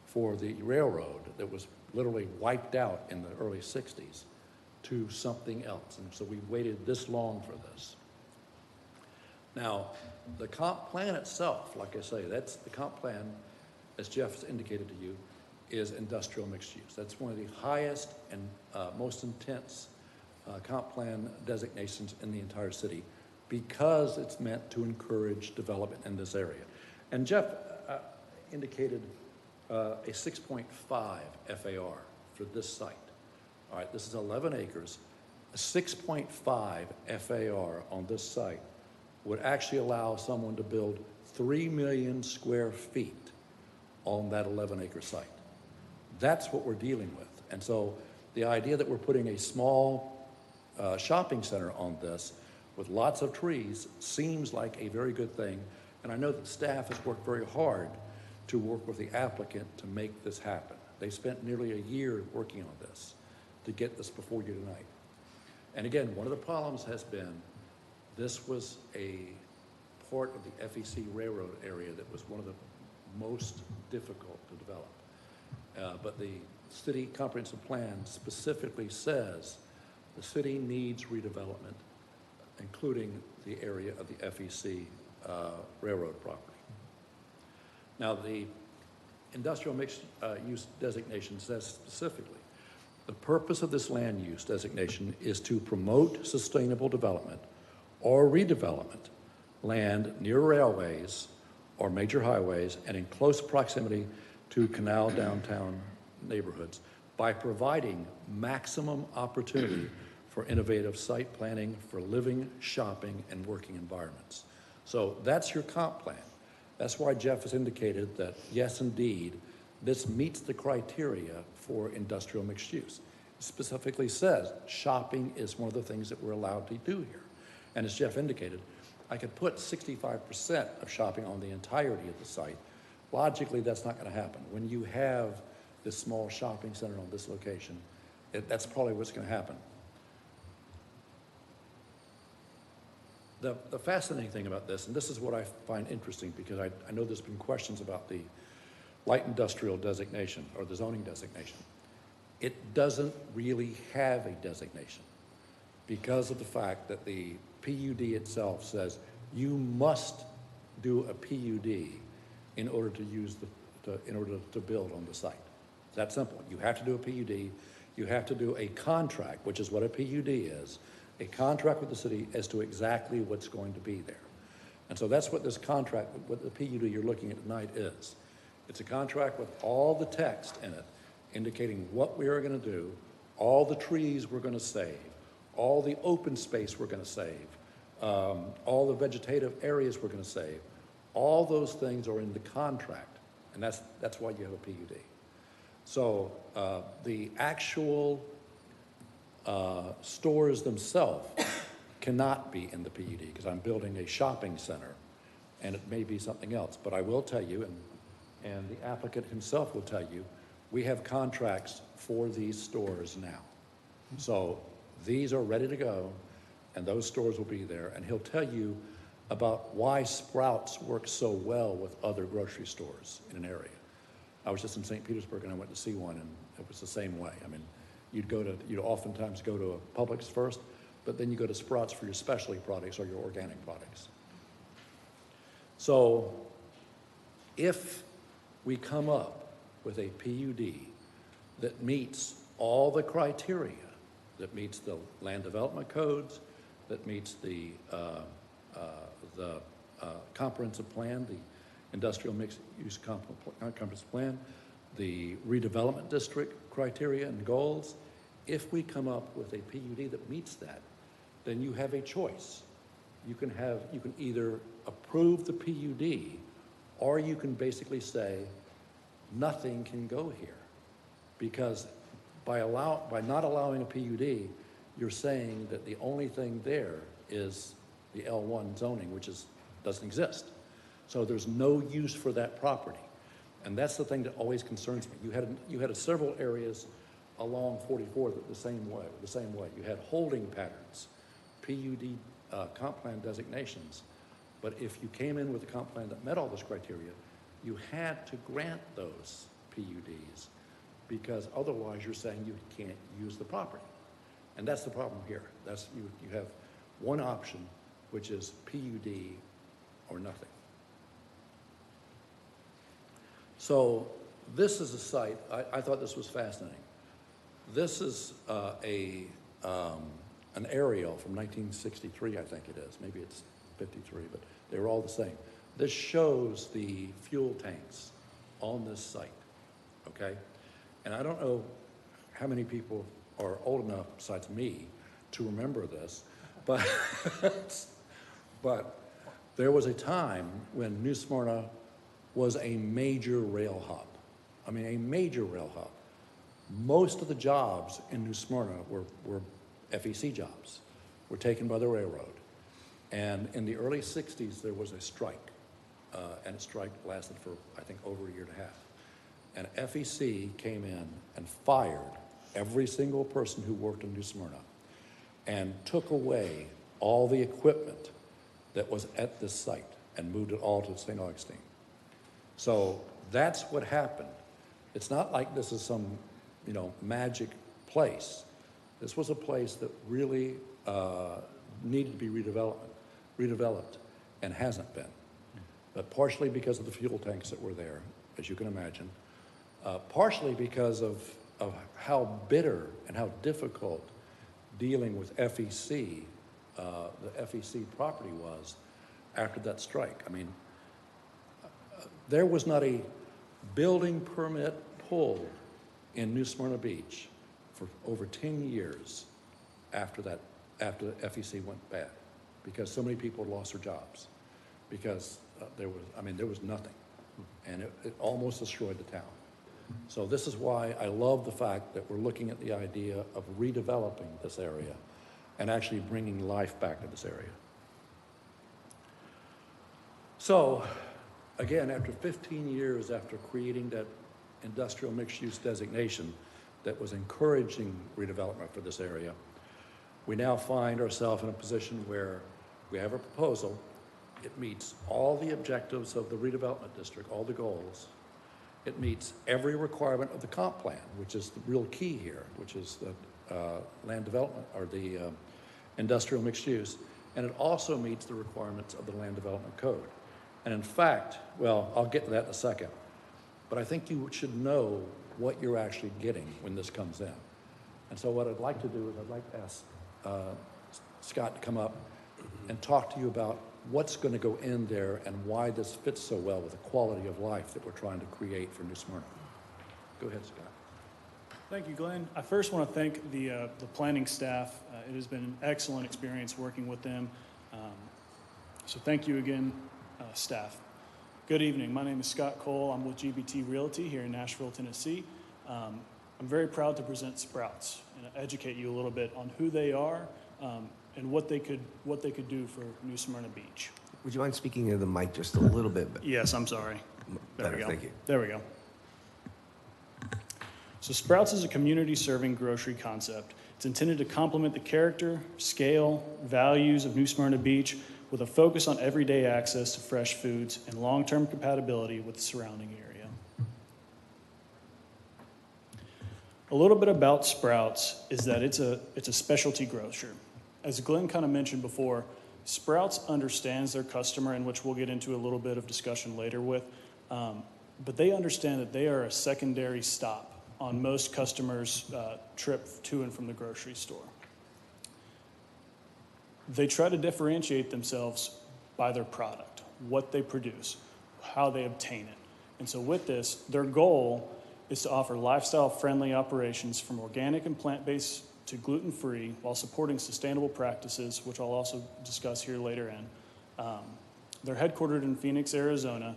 [SPEAKER 21] for the railroad that was literally wiped out in the early 60s to something else. And so we waited this long for this. Now, the comp plan itself, like I say, that's the comp plan, as Jeff indicated to you, is industrial mixed use. That's one of the highest and most intense comp plan designations in the entire city because it's meant to encourage development in this area. And Jeff indicated a 6.5 FAR for this site. All right, this is 11 acres. A 6.5 FAR on this site would actually allow someone to build 3 million square feet on that 11-acre site. That's what we're dealing with. And so the idea that we're putting a small shopping center on this with lots of trees seems like a very good thing. And I know that staff has worked very hard to work with the applicant to make this happen. They spent nearly a year working on this to get this before you tonight. And again, one of the problems has been this was a part of the FEC railroad area that was one of the most difficult to develop. But the city comprehensive plan specifically says the city needs redevelopment, including the area of the FEC railroad property. Now, the industrial mixed use designation says specifically, the purpose of this land use designation is to promote sustainable development or redevelopment land near railways or major highways and in close proximity to canal downtown neighborhoods by providing maximum opportunity for innovative site planning for living, shopping, and working environments. So that's your comp plan. That's why Jeff has indicated that, yes, indeed, this meets the criteria for industrial mixed use. It specifically says shopping is one of the things that we're allowed to do here. And as Jeff indicated, I could put 65% of shopping on the entirety of the site. Logically, that's not going to happen. When you have this small shopping center on this location, that's probably what's going to happen. The fascinating thing about this, and this is what I find interesting because I know there's been questions about the light industrial designation or the zoning designation. It doesn't really have a designation because of the fact that the PUD itself says you must do a PUD in order to use in order to build on the site. It's that simple. You have to do a PUD. You have to do a contract, which is what a PUD is, a contract with the city as to exactly what's going to be there. And so that's what this contract, what the PUD you're looking at tonight is. It's a contract with all the text in it indicating what we are going to do, all the trees we're going to save, all the open space we're going to save, all the vegetative areas we're going to save. All those things are in the contract, and that's why you have a PUD. So the actual stores themselves cannot be in the PUD because I'm building a shopping center, and it may be something else. But I will tell you, and the applicant himself will tell you, we have contracts for these stores now. So these are ready to go, and those stores will be there. And he'll tell you about why Sprouts works so well with other grocery stores in an area. I was just in St. Petersburg, and I went to see one, and it was the same way. I mean, you'd oftentimes go to a Publix first, but then you go to Sprouts for your specialty products or your organic products. So if we come up with a PUD that meets all the criteria, that meets the land development codes, that meets the comprehensive plan, the industrial mixed-use comprehensive plan, the redevelopment district criteria and goals. If we come up with a PUD that meets that, then you have a choice. You can either approve the PUD, or you can basically say nothing can go here, because by not allowing a PUD, you're saying that the only thing there is the L1 zoning, which doesn't exist. So there's no use for that property. And that's the thing that always concerns me. You had several areas along 44 that the same way. You had holding patterns, PUD comp plan designations. But if you came in with a comp plan that met all those criteria, you had to grant those PUDs, because otherwise you're saying you can't use the property. And that's the problem here. You have one option, which is PUD or nothing. So this is a site, I thought this was fascinating. This is an aerial from 1963, I think it is. Maybe it's 53, but they were all the same. This shows the fuel tanks on this site, okay? And I don't know how many people are old enough, besides me, to remember this, but, but there was a time when New Smyrna was a major rail hub. I mean, a major rail hub. Most of the jobs in New Smyrna were FEC jobs, were taken by the railroad. And in the early 60s, there was a strike, and the strike lasted for, I think, over a year and a half. And FEC came in and fired every single person who worked in New Smyrna and took away all the equipment that was at this site and moved it all to St. Augustine. So that's what happened. It's not like this is some, magic place. This was a place that really needed to be redeveloped and hasn't been. But partially because of the fuel tanks that were there, as you can imagine, partially because of how bitter and how difficult dealing with FEC, the FEC property was after that strike. I mean, there was not a building permit pulled in New Smyrna Beach for over 10 years after the FEC went bad, because so many people lost their jobs, because there was nothing, and it almost destroyed the town. So this is why I love the fact that we're looking at the idea of redeveloping this area and actually bringing life back to this area. So again, after 15 years after creating that industrial mixed-use designation that was encouraging redevelopment for this area, we now find ourselves in a position where we have a proposal. It meets all the objectives of the redevelopment district, all the goals. It meets every requirement of the comp plan, which is the real key here, which is the land development, or the industrial mixed use. And it also meets the requirements of the land development code. And in fact, well, I'll get to that in a second, but I think you should know what you're actually getting when this comes in. And so what I'd like to do is I'd like to ask Scott to come up and talk to you about what's going to go in there and why this fits so well with the quality of life that we're trying to create for New Smyrna. Go ahead, Scott.
[SPEAKER 5] Thank you, Glenn. I first want to thank the planning staff. It has been an excellent experience working with them. So thank you again, staff. Good evening. My name is Scott Cole. I'm with GBT Realty here in Nashville, Tennessee. I'm very proud to present Sprouts and educate you a little bit on who they are and what they could do for New Smyrna Beach.
[SPEAKER 1] Would you mind speaking into the mic just a little bit?
[SPEAKER 5] Yes, I'm sorry. There we go.
[SPEAKER 1] Thank you.
[SPEAKER 5] There we go. So Sprouts is a community-serving grocery concept. It's intended to complement the character, scale, values of New Smyrna Beach with a focus on everyday access to fresh foods and long-term compatibility with the surrounding area. A little bit about Sprouts is that it's a specialty grocer. As Glenn kind of mentioned before, Sprouts understands their customer, in which we'll get into a little bit of discussion later with, but they understand that they are a secondary stop on most customers' trip to and from the grocery store. They try to differentiate themselves by their product, what they produce, how they obtain it. And so with this, their goal is to offer lifestyle-friendly operations from organic and plant-based to gluten-free while supporting sustainable practices, which I'll also discuss here later in. They're headquartered in Phoenix, Arizona,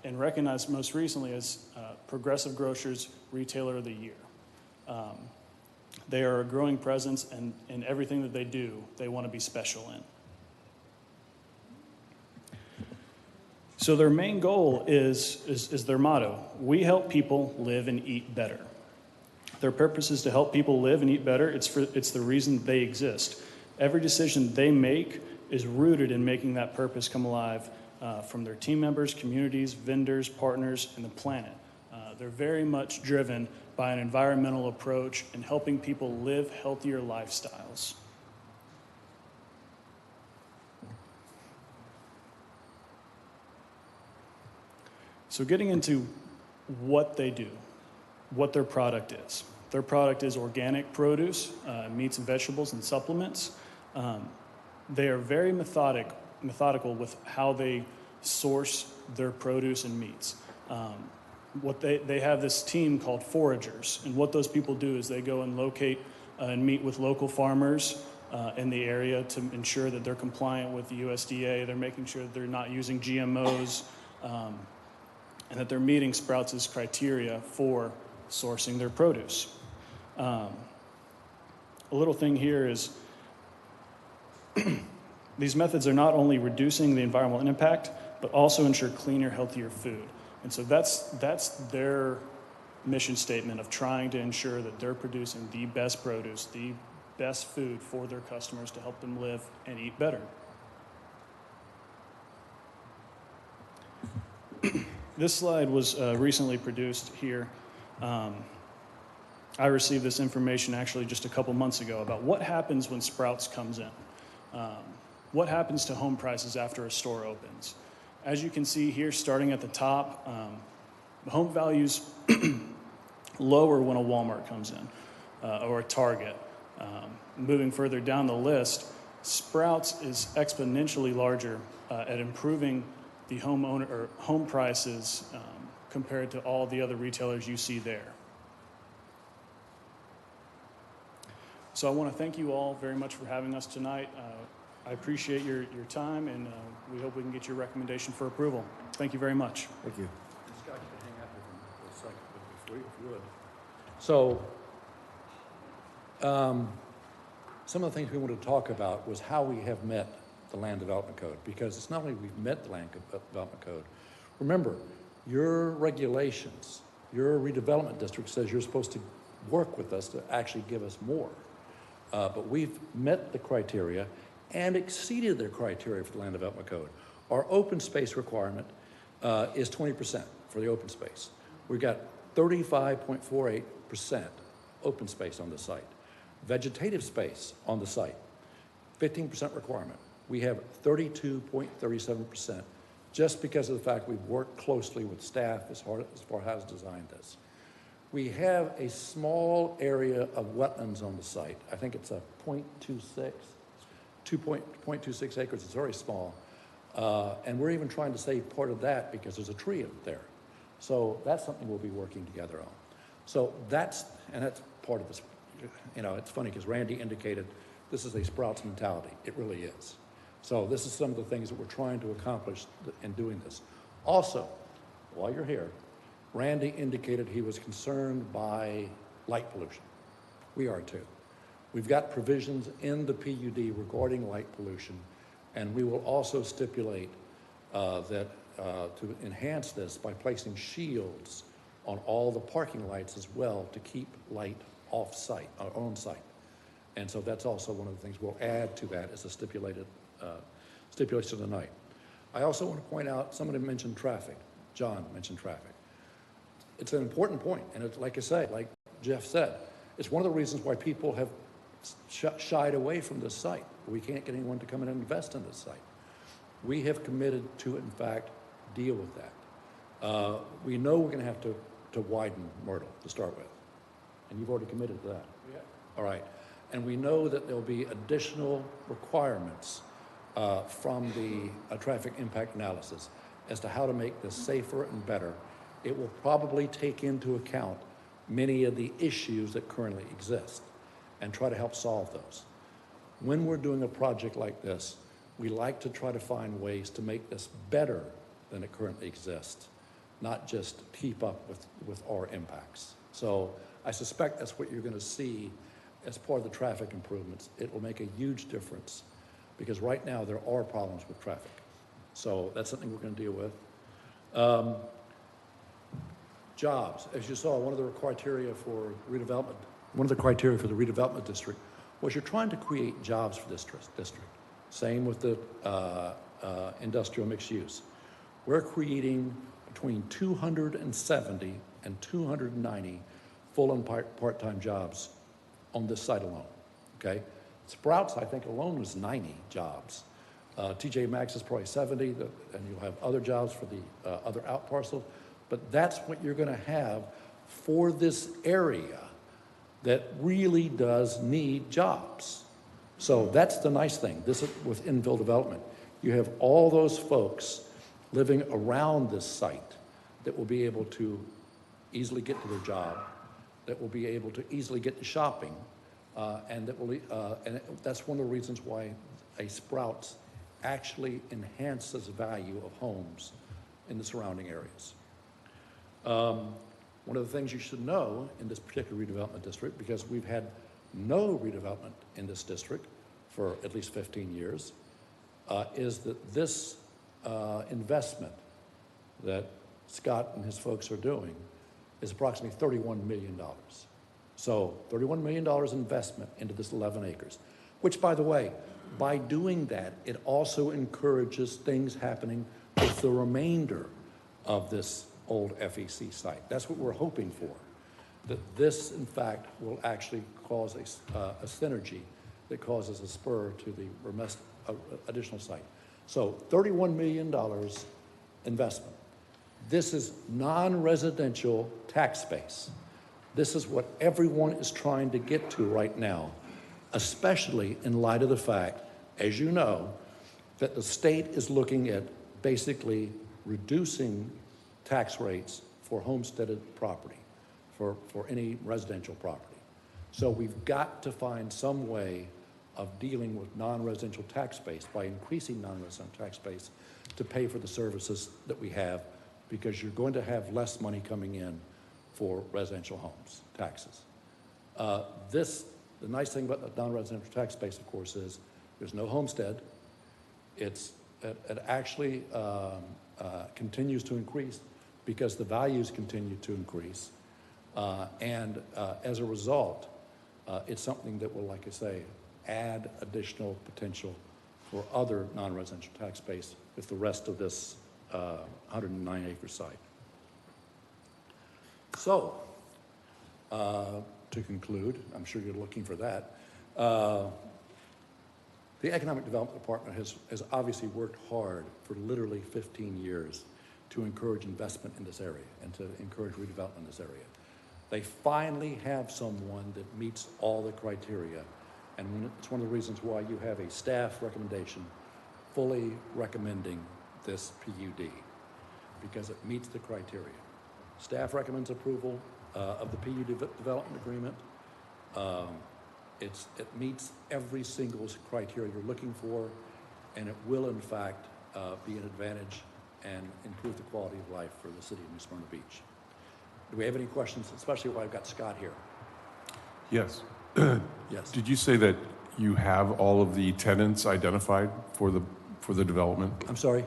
[SPEAKER 5] and recognized most recently as Progressive Grocers Retailer of the Year. They are a growing presence, and in everything that they do, they want to be special in. So their main goal is their motto: we help people live and eat better. Their purpose is to help people live and eat better. It's the reason they exist. Every decision they make is rooted in making that purpose come alive from their team members, communities, vendors, partners, and the planet. They're very much driven by an environmental approach and helping people live healthier lifestyles. So getting into what they do, what their product is. Their product is organic produce, meats and vegetables and supplements. They are very methodical with how they source their produce and meats. They have this team called foragers, and what those people do is they go and locate and meet with local farmers in the area to ensure that they're compliant with the USDA. They're making sure that they're not using GMOs, and that they're meeting Sprouts' criteria for sourcing their produce. A little thing here is these methods are not only reducing the environmental impact, but also ensure cleaner, healthier food. And so that's their mission statement of trying to ensure that they're producing the best produce, the best food for their customers to help them live and eat better. This slide was recently produced here. I received this information actually just a couple months ago about what happens when Sprouts comes in. What happens to home prices after a store opens? As you can see here, starting at the top, the home values lower when a Walmart comes in or a Target. Moving further down the list, Sprouts is exponentially larger at improving the home prices compared to all the other retailers you see there. So I want to thank you all very much for having us tonight. I appreciate your time, and we hope we can get your recommendation for approval. Thank you very much.
[SPEAKER 1] Thank you.
[SPEAKER 21] Scott, you can hang out for a second, if you would. So, some of the things we wanted to talk about was how we have met the Land Development Code, because it's not only we've met the Land Development Code. Remember, your regulations, your redevelopment district says you're supposed to work with us to actually give us more. But we've met the criteria and exceeded their criteria for the Land Development Code. Our open space requirement is 20% for the open space. We've got 35.48% open space on the site. Vegetative space on the site, 15% requirement. We have 32.37% just because of the fact we've worked closely with staff as far as designed this. We have a small area of wetlands on the site. I think it's a 0.26 acres. It's very small. And we're even trying to save part of that because there's a tree up there. So that's something we'll be working together on. So that's part of this. You know, it's funny because Randy indicated this is a Sprouts mentality. It really is. So this is some of the things that we're trying to accomplish in doing this. Also, while you're here, Randy indicated he was concerned by light pollution. We are too. We've got provisions in the PUD regarding light pollution, and we will also stipulate that to enhance this by placing shields on all the parking lights as well to keep light off site, on site. And so that's also one of the things we'll add to that as a stipulation tonight. I also want to point out, somebody mentioned traffic. John mentioned traffic. It's an important point, and it's like I say, like Jeff said, it's one of the reasons why people have shied away from this site. We can't get anyone to come in and invest in this site. We have committed to, in fact, deal with that. We know we're going to have to widen Myrtle to start with. And you've already committed to that? Yeah. All right. And we know that there'll be additional requirements from the traffic impact analysis as to how to make this safer and better. It will probably take into account many of the issues that currently exist and try to help solve those. When we're doing a project like this, we like to try to find ways to make this better than it currently exists, not just keep up with our impacts. So I suspect that's what you're going to see as part of the traffic improvements. It will make a huge difference because right now there are problems with traffic. So that's something we're going to deal with. Jobs, as you saw, one of the criteria for redevelopment, one of the criteria for the redevelopment district was you're trying to create jobs for this district. Same with the industrial mixed use. We're creating between 270 and 290 full and part-time jobs on this site alone, okay? Sprouts, I think, alone was 90 jobs. TJ Maxx is probably 70, and you'll have other jobs for the other out parcels, but that's what you're gonna have for this area that really does need jobs. So that's the nice thing. This is with infill development. You have all those folks living around this site that will be able to easily get to their job, that will be able to easily get to shopping, and that will, that's one of the reasons why a Sprouts actually enhances the value of homes in the surrounding areas. One of the things you should know in this particular redevelopment district, because we've had no redevelopment in this district for at least 15 years, is that this investment that Scott and his folks are doing is approximately $31 million. So $31 million investment into this 11 acres, which, by the way, by doing that, it also encourages things happening with the remainder of this old FEC site. That's what we're hoping for, that this, in fact, will actually cause a synergy that causes a spur to the additional site. So $31 million investment. This is non-residential tax base. This is what everyone is trying to get to right now, especially in light of the fact, as you know, that the state is looking at basically reducing tax rates for homesteaded property, for any residential property. So we've got to find some way of dealing with non-residential tax base by increasing non-residential tax base to pay for the services that we have, because you're going to have less money coming in for residential homes, taxes. The nice thing about the non-residential tax base, of course, is there's no homestead. It actually continues to increase because the values continue to increase. And as a result, it's something that will, like I say, add additional potential for other non-residential tax base with the rest of this 109-acre site. So, to conclude, I'm sure you're looking for that, the Economic Development Department has obviously worked hard for literally 15 years to encourage investment in this area and to encourage redevelopment in this area. They finally have someone that meets all the criteria, and it's one of the reasons why you have a staff recommendation fully recommending this PUD, because it meets the criteria. Staff recommends approval of the PUD development agreement. It meets every single criteria you're looking for, and it will, in fact, be an advantage and improve the quality of life for the city of New Smyrna Beach. Do we have any questions, especially while I've got Scott here?
[SPEAKER 9] Yes.
[SPEAKER 21] Yes.
[SPEAKER 9] Did you say that you have all of the tenants identified for the development?
[SPEAKER 21] I'm sorry?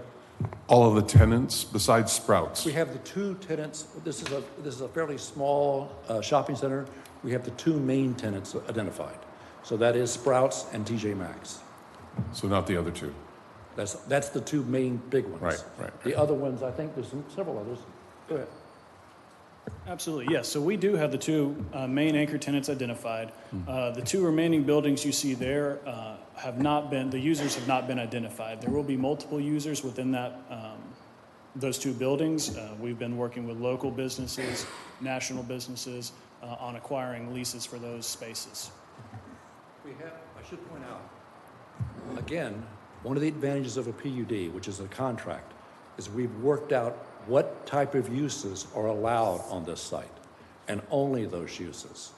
[SPEAKER 9] All of the tenants besides Sprouts?
[SPEAKER 21] We have the two tenants. This is a fairly small shopping center. We have the two main tenants identified. So that is Sprouts and TJ Maxx.
[SPEAKER 9] So not the other two?
[SPEAKER 21] That's the two main big ones.
[SPEAKER 9] Right.
[SPEAKER 21] The other ones, I think there's several others. Go ahead.
[SPEAKER 5] Absolutely, yes. So we do have the two main anchor tenants identified. The two remaining buildings you see there the users have not been identified. There will be multiple users within those two buildings. We've been working with local businesses, national businesses, on acquiring leases for those spaces.
[SPEAKER 21] I should point out, again, one of the advantages of a PUD, which is a contract, is we've worked out what type of uses are allowed on this site, and only those uses.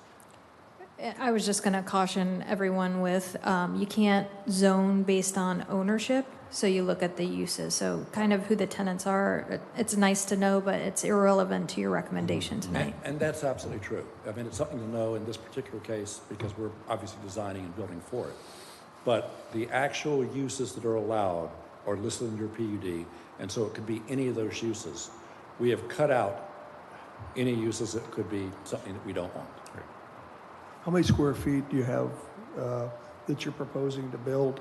[SPEAKER 4] I was just going to caution everyone with, you can't zone based on ownership, so you look at the uses. So kind of who the tenants are, it's nice to know, but it's irrelevant to your recommendation tonight.
[SPEAKER 21] And that's absolutely true. I mean, it's something to know in this particular case because we're obviously designing and building for it. But the actual uses that are allowed are listed in your PUD, and so it could be any of those uses. We have cut out any uses that could be something that we don't want.
[SPEAKER 19] How many square feet do you have that you're proposing to build?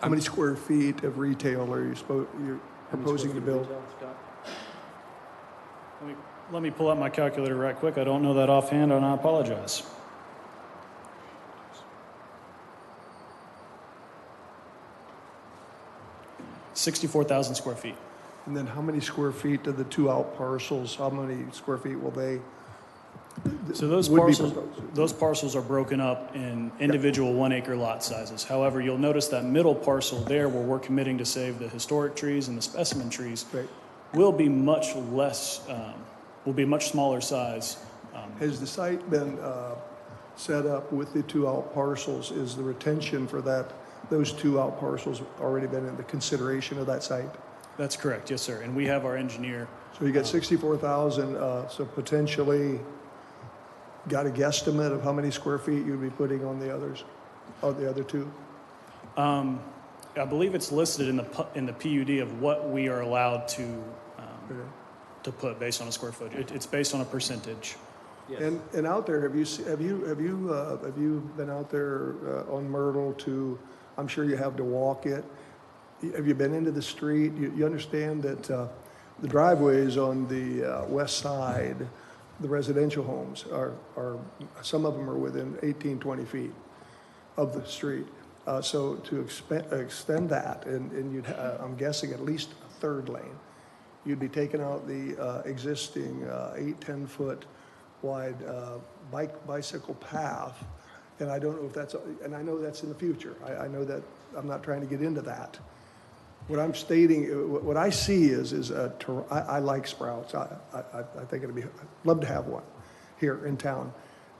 [SPEAKER 19] How many square feet of retail are you're proposing to build?
[SPEAKER 5] Let me pull out my calculator right quick. I don't know that offhand, and I apologize. $64,000 square feet.
[SPEAKER 19] And then how many square feet of the two out parcels, how many square feet will they?
[SPEAKER 5] So those parcels are broken up in individual 1 acre lot sizes. However, you'll notice that middle parcel there where we're committing to save the historic trees and the specimen trees will be much less, will be much smaller size.
[SPEAKER 19] Has the site been set up with the two out parcels? Is the retention for those two out parcels already been in the consideration of that site?
[SPEAKER 5] That's correct, yes, sir. And we have our engineer.
[SPEAKER 19] So you got 64,000, so potentially got a guesstimate of how many square feet you'd be putting on the others, the other two?
[SPEAKER 5] I believe it's listed in the PUD of what we are allowed to put based on a square foot. It's based on a percentage.
[SPEAKER 19] Yes. And out there, have you been out there on Myrtle to? I'm sure you have to walk it. Have you been into the street? You understand that the driveways on the west side, the residential homes are some of them are within 18, 20 feet of the street. So to extend that, and you'd I'm guessing at least a third lane, you'd be taking out the existing 8-10 foot wide bicycle path. And I don't know if that's, and I know that's in the future. I know that I'm not trying to get into that. What I'm stating, what I see is I like Sprouts. I think I'd love to have one here in town.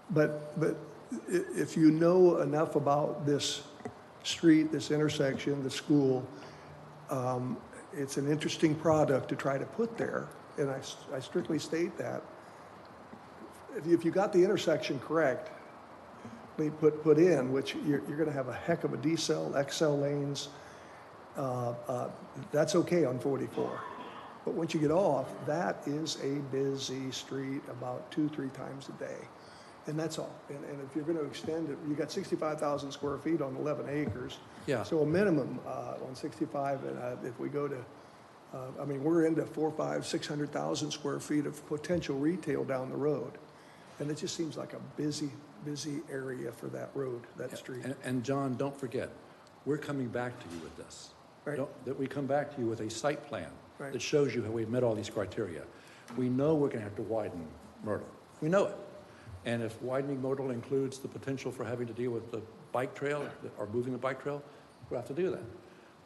[SPEAKER 19] But if you know enough about this street, this intersection, the school, it's an interesting product to try to put there. And I strictly state that. If you got the intersection correct, put in, which you're going to have a heck of a decel, XL lanes. That's okay on 44. But once you get off, that is a busy street about 2-3 times a day. And that's all. And if you're going to extend it, you got 65,000 square feet on 11 acres.
[SPEAKER 21] Yeah.
[SPEAKER 19] So a minimum on 65, and if we go to, I mean, we're into 400,000, 500,000, 600,000 square feet of potential retail down the road. And it just seems like a busy area for that road, that street.
[SPEAKER 21] And John, don't forget, we're coming back to you with this.
[SPEAKER 19] Right.
[SPEAKER 21] That we come back to you with a site plan
[SPEAKER 19] Right.
[SPEAKER 21] that shows you how we've met all these criteria. We know we're going to have to widen Myrtle. We know it. And if widening Myrtle includes the potential for having to deal with the bike trail or moving the bike trail, we'll have to do that.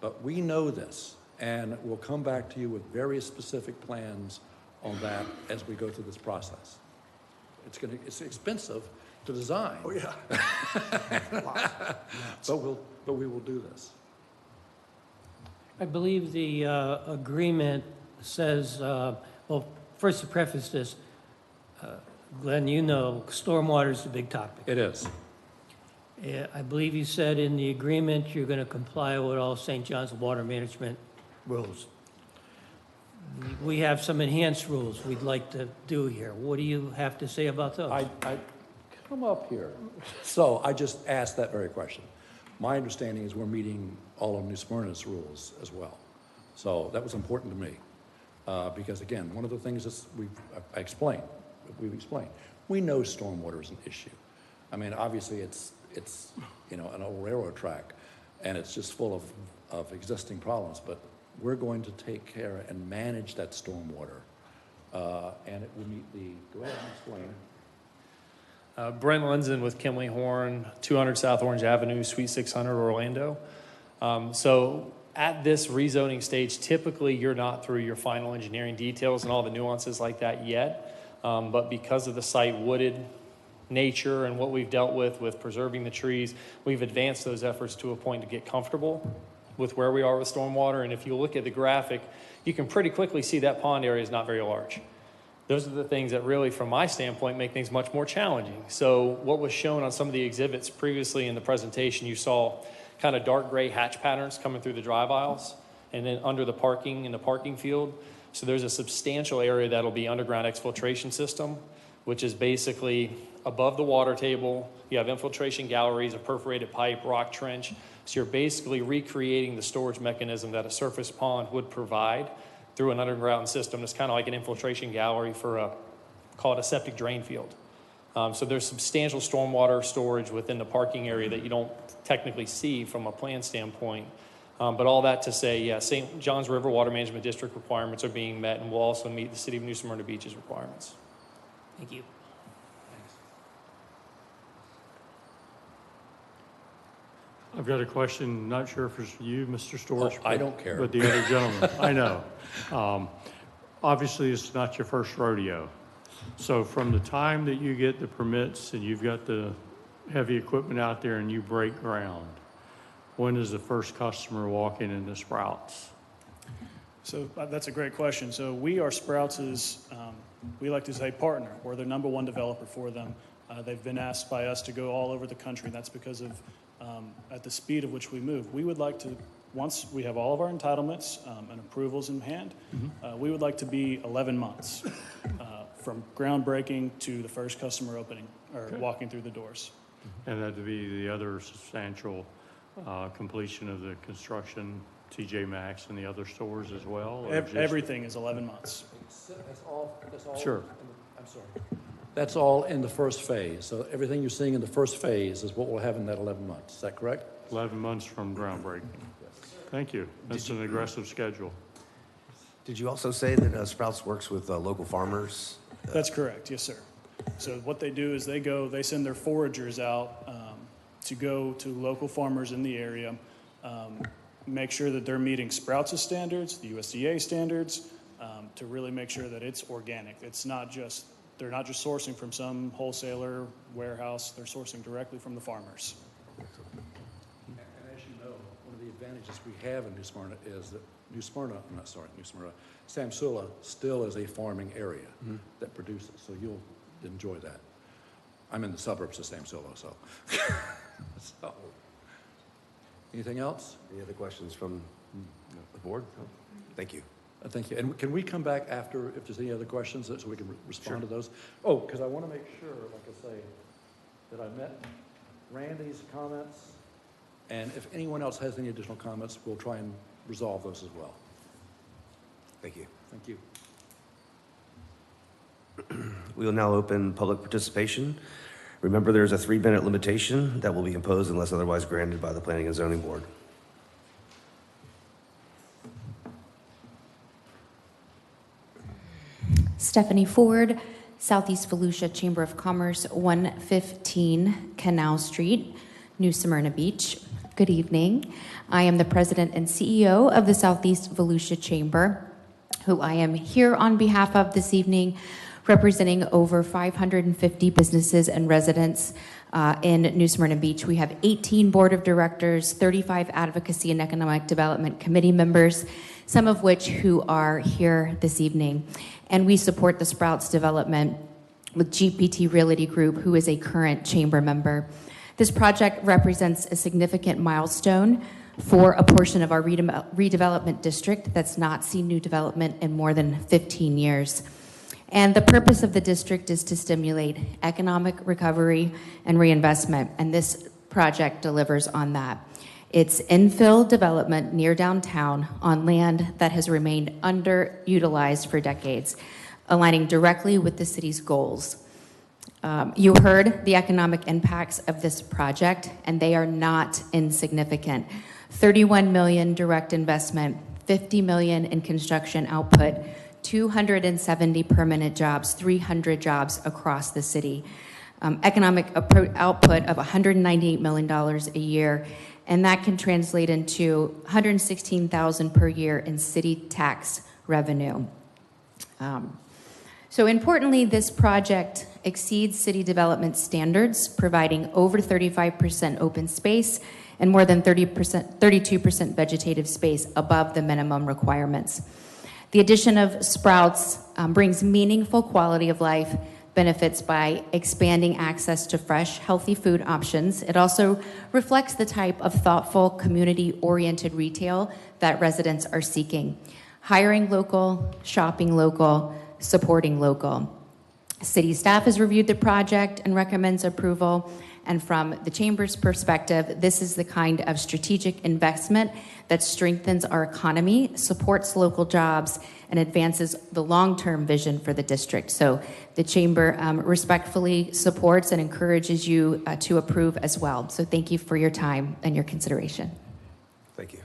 [SPEAKER 21] But we know this, and we'll come back to you with very specific plans on that as we go through this process. It's expensive to design.
[SPEAKER 19] Oh, yeah.
[SPEAKER 21] But we will do this.
[SPEAKER 10] I believe the agreement says, well, first to preface this, Glenn, you know, stormwater is a big topic.
[SPEAKER 21] It is.
[SPEAKER 10] I believe you said in the agreement you're going to comply with all St. John's water management rules. We have some enhanced rules we'd like to do here. What do you have to say about those?
[SPEAKER 21] I come up here. So I just asked that very question. My understanding is we're meeting all of New Smyrna's rules as well. So that was important to me. Because again, one of the things that we've explained, we know stormwater is an issue. I mean, obviously it's you know, an old railroad track and it's just full of existing problems, but we're going to take care and manage that stormwater. And it will meet the, go ahead and explain.
[SPEAKER 3] Brent Linzen with Kimley Horn, 200 South Orange Avenue, Suite 600, Orlando. So at this rezoning stage, typically you're not through your final engineering details and all the nuances like that yet. But because of the site wooded nature and what we've dealt with preserving the trees, we've advanced those efforts to a point to get comfortable with where we are with stormwater. And if you look at the graphic, you can pretty quickly see that pond area is not very large. Those are the things that really, from my standpoint, make things much more challenging. So what was shown on some of the exhibits previously in the presentation, you saw kind of dark gray hatch patterns coming through the drive aisles and then under the parking in the parking field. So there's a substantial area that'll be underground exfiltration system, which is basically above the water table. You have infiltration galleries, a perforated pipe, rock trench. So you're basically recreating the storage mechanism that a surface pond would provide through an underground system. It's kind of like an infiltration gallery for call it a septic drain field. So there's substantial stormwater storage within the parking area that you don't technically see from a plan standpoint. But all that to say, yeah, St. Johns River Water Management District requirements are being met, and will also meet the City of New Smyrna Beach's requirements.
[SPEAKER 10] Thank you.
[SPEAKER 11] I've got a question, not sure if it's for you, Mr. Storch.
[SPEAKER 21] I don't care.
[SPEAKER 11] But the other gentleman, I know. Obviously, it's not your first rodeo. So from the time that you get the permits and you've got the heavy equipment out there and you break ground, when is the first customer walking into Sprouts?
[SPEAKER 5] So that's a great question. So we are Sprouts' we like to say partner. We're their number one developer for them. They've been asked by us to go all over the country. That's because of at the speed of which we move. We would like to, once we have all of our entitlements and approvals in hand, we would like to be 11 months from groundbreaking to the first customer opening or walking through the doors.
[SPEAKER 11] And that would be the other substantial completion of the construction, TJ Maxx and the other stores as well?
[SPEAKER 5] Everything is 11 months.
[SPEAKER 21] That's all,
[SPEAKER 11] Sure.
[SPEAKER 21] I'm sorry. That's all in the first phase. So everything you're seeing in the first phase is what we'll have in that 11 months. Is that correct?
[SPEAKER 11] 11 months from groundbreaking. Thank you. That's an aggressive schedule.
[SPEAKER 1] Did you also say that Sprouts works with local farmers?
[SPEAKER 5] That's correct, yes, sir. So what they do is they send their foragers out to go to local farmers in the area, make sure that they're meeting Sprouts' standards, the USDA standards, to really make sure that it's organic. It's not just, they're not just sourcing from some wholesaler warehouse, they're sourcing directly from the farmers.
[SPEAKER 21] And as you know, one of the advantages we have in New Smyrna is that Samsula still is a farming area that produces, so you'll enjoy that. I'm in the suburbs of Samsula, so. So. Anything else?
[SPEAKER 1] Any other questions from the board? No. Thank you.
[SPEAKER 21] Thank you. And can we come back after, if there's any other questions, so we can respond to those? Oh, because I want to make sure, like I say, that I met Randy's comments, and if anyone else has any additional comments, we'll try and resolve those as well.
[SPEAKER 1] Thank you.
[SPEAKER 21] Thank you.
[SPEAKER 1] We will now open public participation. Remember, there is a 3-minute limitation that will be imposed unless otherwise granted by the Planning and Zoning Board.
[SPEAKER 22] Stephanie Ford, Southeast Volusia Chamber of Commerce, 115 Canal Street, New Smyrna Beach. Good evening. I am the president and CEO of the Southeast Volusia Chamber, who I am here on behalf of this evening, representing over 550 businesses and residents in New Smyrna Beach. We have 18 board of directors, 35 advocacy and economic development committee members, some of which who are here this evening. And we support the Sprouts development with GPT Realty Group, who is a current chamber member. This project represents a significant milestone for a portion of our redevelopment district that's not seen new development in more than 15 years. And the purpose of the district is to stimulate economic recovery and reinvestment, and this project delivers on that. It's infill development near downtown on land that has remained underutilized for decades, aligning directly with the city's goals. You heard the economic impacts of this project, and they are not insignificant. 31 million direct investment, 50 million in construction output, 270 permanent jobs, 300 jobs across the city. economic output of $198 million a year, and that can translate into $116,000 per year in city tax revenue. So importantly, this project exceeds city development standards, providing over 35% open space and more than 32% vegetative space above the minimum requirements. The addition of Sprouts brings meaningful quality of life benefits by expanding access to fresh, healthy food options. It also reflects the type of thoughtful, community-oriented retail that residents are seeking. Hiring local, shopping local, supporting local. City staff has reviewed the project and recommends approval. And from the Chamber's perspective, this is the kind of strategic investment that strengthens our economy, supports local jobs, and advances the long-term vision for the district. So the Chamber respectfully supports and encourages you to approve as well. So thank you for your time and your consideration.
[SPEAKER 1] Thank you.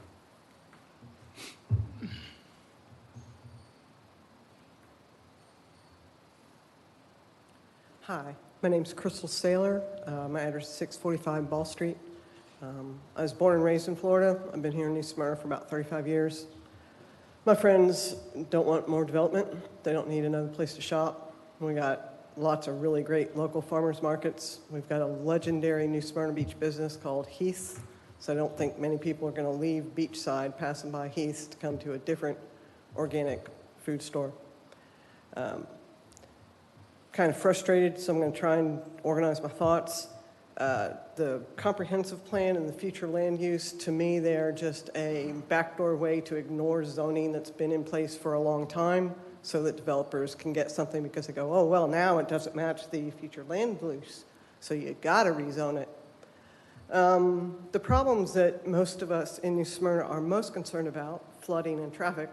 [SPEAKER 7] Hi, my name's Crystal Saylor. My address is 645 Ball Street. I was born and raised in Florida. I've been here in New Smyrna for about 35 years. My friends don't want more development. They don't need another place to shop. We got lots of really great local farmers markets. We've got a legendary New Smyrna Beach business called Heath, so I don't think many people are going to leave Beachside passing by Heath to come to a different organic food store. Kind of frustrated, so I'm going to try and organize my thoughts. The comprehensive plan and the future land use, to me, they're just a backdoor way to ignore zoning that's been in place for a long time so that developers can get something because they go, oh, well, now it doesn't match the future land use, so you got to rezone it. The problems that most of us in New Smyrna are most concerned about, flooding and traffic,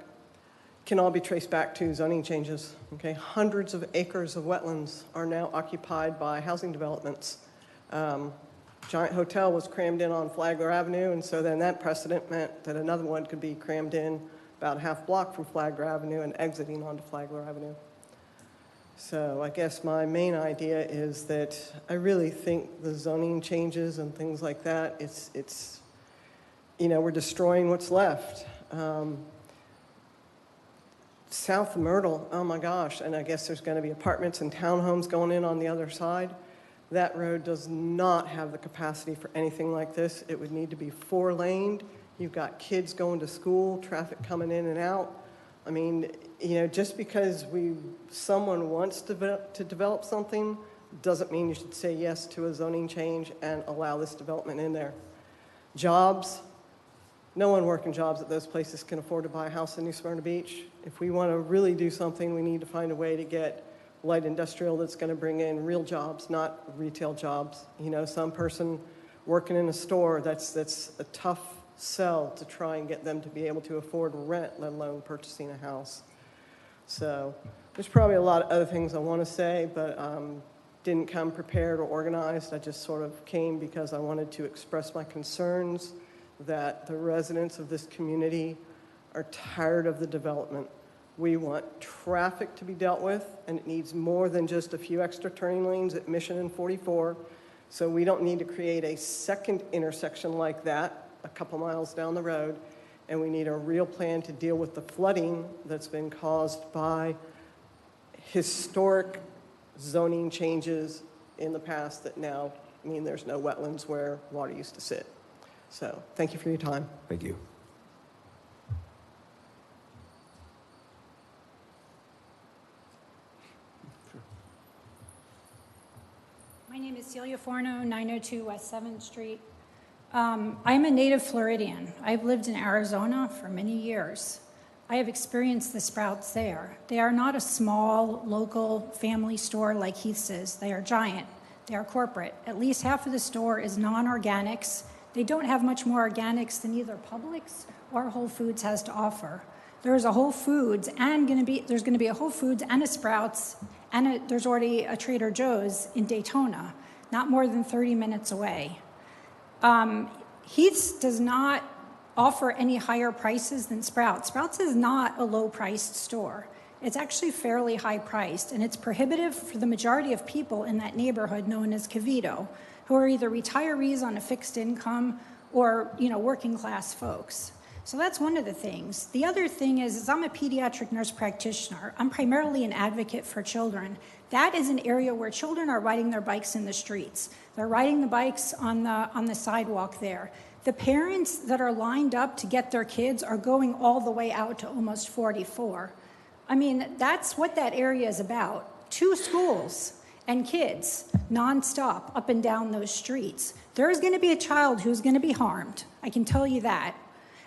[SPEAKER 7] can all be traced back to zoning changes. Okay, hundreds of acres of wetlands are now occupied by housing developments. Giant Hotel was crammed in on Flagler Avenue, and so then that precedent meant that another one could be crammed in about a half block from Flagler Avenue and exiting onto Flagler Avenue. So I guess my main idea is that I really think the zoning changes and things like that, it's you know, we're destroying what's left. South of Myrtle, oh my gosh, and I guess there's going to be apartments and townhomes going in on the other side. That road does not have the capacity for anything like this. It would need to be 4-laned. You've got kids going to school, traffic coming in and out. I mean, you know, just because someone wants to develop something doesn't mean you should say yes to a zoning change and allow this development in there. Jobs, no one working jobs at those places can afford to buy a house in New Smyrna Beach. If we want to really do something, we need to find a way to get light industrial that's going to bring in real jobs, not retail jobs. You know, some person working in a store, that's a tough sell to try and get them to be able to afford rent, let alone purchasing a house. So there's probably a lot of other things I want to say, but didn't come prepared or organized. I just sort of came because I wanted to express my concerns that the residents of this community are tired of the development. We want traffic to be dealt with, and it needs more than just a few extra turning lanes at Mission and 44. So we don't need to create a second intersection like that a couple miles down the road, and we need a real plan to deal with the flooding that's been caused by historic zoning changes in the past that now mean there's no wetlands where water used to sit. So thank you for your time.
[SPEAKER 1] Thank you.
[SPEAKER 13] My name is Celia Forno, 902 West 7th Street. I'm a native Floridian. I've lived in Arizona for many years. I have experienced the Sprouts there. They are not a small, local family store like Heath's is. They are giant. They are corporate. At least half of the store is non-organics. They don't have much more organics than either Publix or Whole Foods has to offer. There's a Whole Foods and there's going to be a Whole Foods and a Sprouts, and there's already a Trader Joe's in Daytona, not more than 30 minutes away. Heath's does not offer any higher prices than Sprouts. Sprouts is not a low-priced store. It's actually fairly high priced, and it's prohibitive for the majority of people in that neighborhood known as Cavito, who are either retirees on a fixed income or, working class folks. So that's one of the things. The other thing is I'm a pediatric nurse practitioner. I'm primarily an advocate for children. That is an area where children are riding their bikes in the streets. They're riding the bikes on the sidewalk there. The parents that are lined up to get their kids are going all the way out to almost 44. I mean, that's what that area is about. 2 schools and kids nonstop up and down those streets. There's going to be a child who's going to be harmed. I can tell you that.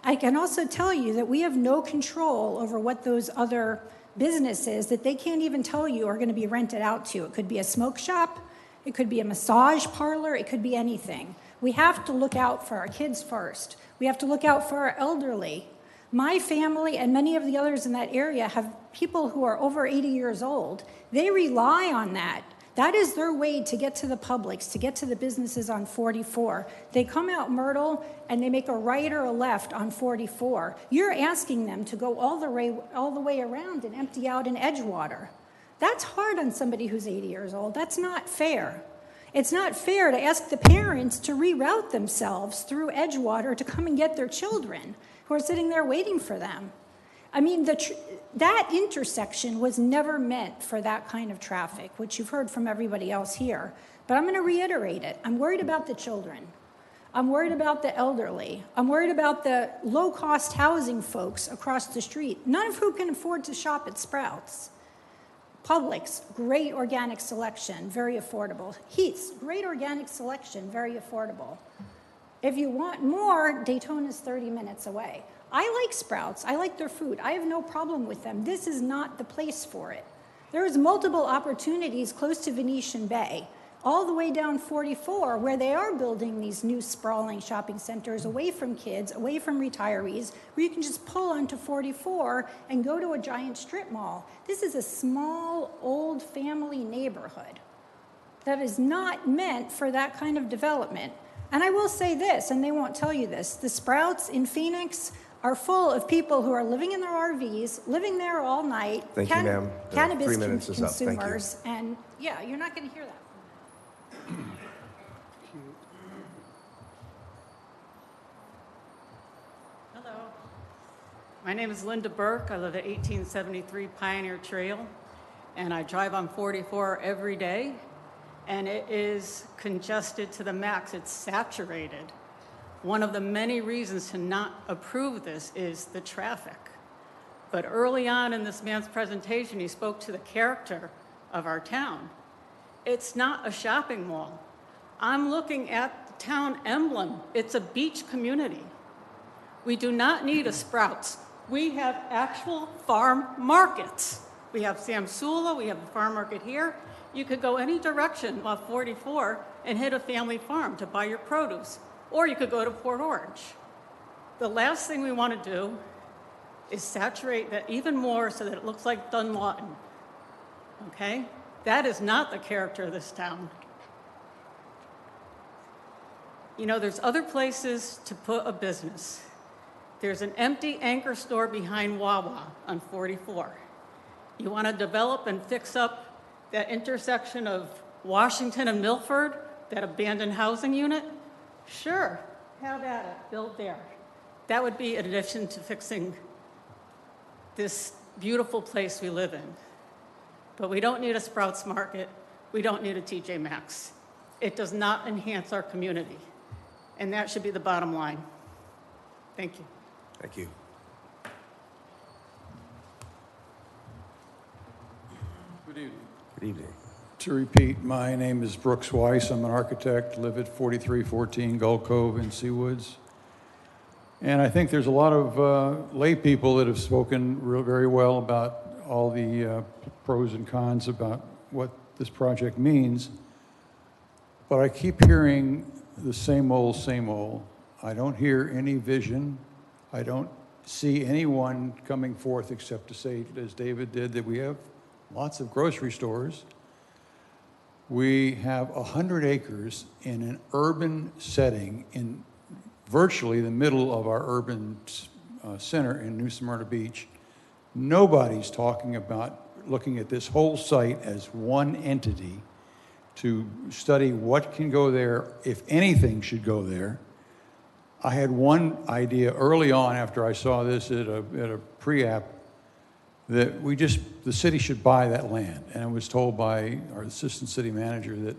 [SPEAKER 13] I can also tell you that we have no control over what those other businesses that they can't even tell you are going to be rented out to. It could be a smoke shop, it could be a massage parlor, it could be anything. We have to look out for our kids first. We have to look out for our elderly. My family and many of the others in that area have people who are over 80 years old. They rely on that. That is their way to get to the Publix, to get to the businesses on 44. They come out Myrtle and they make a right or a left on 44. You're asking them to go all the way around and empty out in Edgewater. That's hard on somebody who's 80 years old. That's not fair. It's not fair to ask the parents to reroute themselves through Edgewater to come and get their children who are sitting there waiting for them. I mean, that intersection was never meant for that kind of traffic, which you've heard from everybody else here. But I'm going to reiterate it. I'm worried about the children. I'm worried about the elderly. I'm worried about the low-cost housing folks across the street, none of whom can afford to shop at Sprouts. Publix, great organic selection, very affordable. Heath's, great organic selection, very affordable. If you want more, Daytona's 30 minutes away. I like Sprouts. I like their food. I have no problem with them. This is not the place for it. There's multiple opportunities close to Venetian Bay, all the way down 44, where they are building these new sprawling shopping centers away from kids, away from retirees, where you can just pull onto 44 and go to a giant strip mall. This is a small, old family neighborhood that is not meant for that kind of development. And I will say this, and they won't tell you this, the Sprouts in Phoenix are full of people who are living in their RVs, living there all night.
[SPEAKER 1] Thank you, ma'am. The
[SPEAKER 13] Cannabis
[SPEAKER 1] 3 minutes is up. Thank you.
[SPEAKER 13] consumers. And yeah, you're not going to hear that.
[SPEAKER 14] Hello. My name is Linda Burke. I live at 1873 Pioneer Trail, and I drive on 44 every day, and it is congested to the max. It's saturated. One of the many reasons to not approve this is the traffic. But early on in this man's presentation, he spoke to the character of our town. It's not a shopping mall. I'm looking at the town emblem. It's a beach community. We do not need a Sprouts. We have actual farm markets. We have Samsula, we have the farm market here. You could go any direction off 44 and hit a family farm to buy your produce. Or you could go to Port Orange. The last thing we want to do is saturate that even more so that it looks like Dunlawton, okay? That is not the character of this town. You know, there's other places to put a business. There's an empty anchor store behind Wawa on 44. You want to develop and fix up that intersection of Washington and Milford, that abandoned housing unit? Sure, have at it, build there. That would be in addition to fixing this beautiful place we live in. But we don't need a Sprouts Market. We don't need a TJ Maxx. It does not enhance our community. And that should be the bottom line. Thank you.
[SPEAKER 1] Thank you.
[SPEAKER 15] Good evening.
[SPEAKER 1] Good evening.
[SPEAKER 15] To repeat, my name is Brooks Weiss. I'm an architect, live at 4314 Gold Cove in Seawoods. And I think there's a lot of lay people that have spoken very well about all the pros and cons about what this project means. But I keep hearing the same old, same old. I don't hear any vision. I don't see anyone coming forth except to say, as David did, that we have lots of grocery stores. We have 100 acres in an urban setting in virtually the middle of our urban center in New Smyrna Beach. Nobody's talking about looking at this whole site as one entity to study what can go there, if anything should go there. I had one idea early on after I saw this at a pre-app that the city should buy that land. And I was told by our assistant city manager that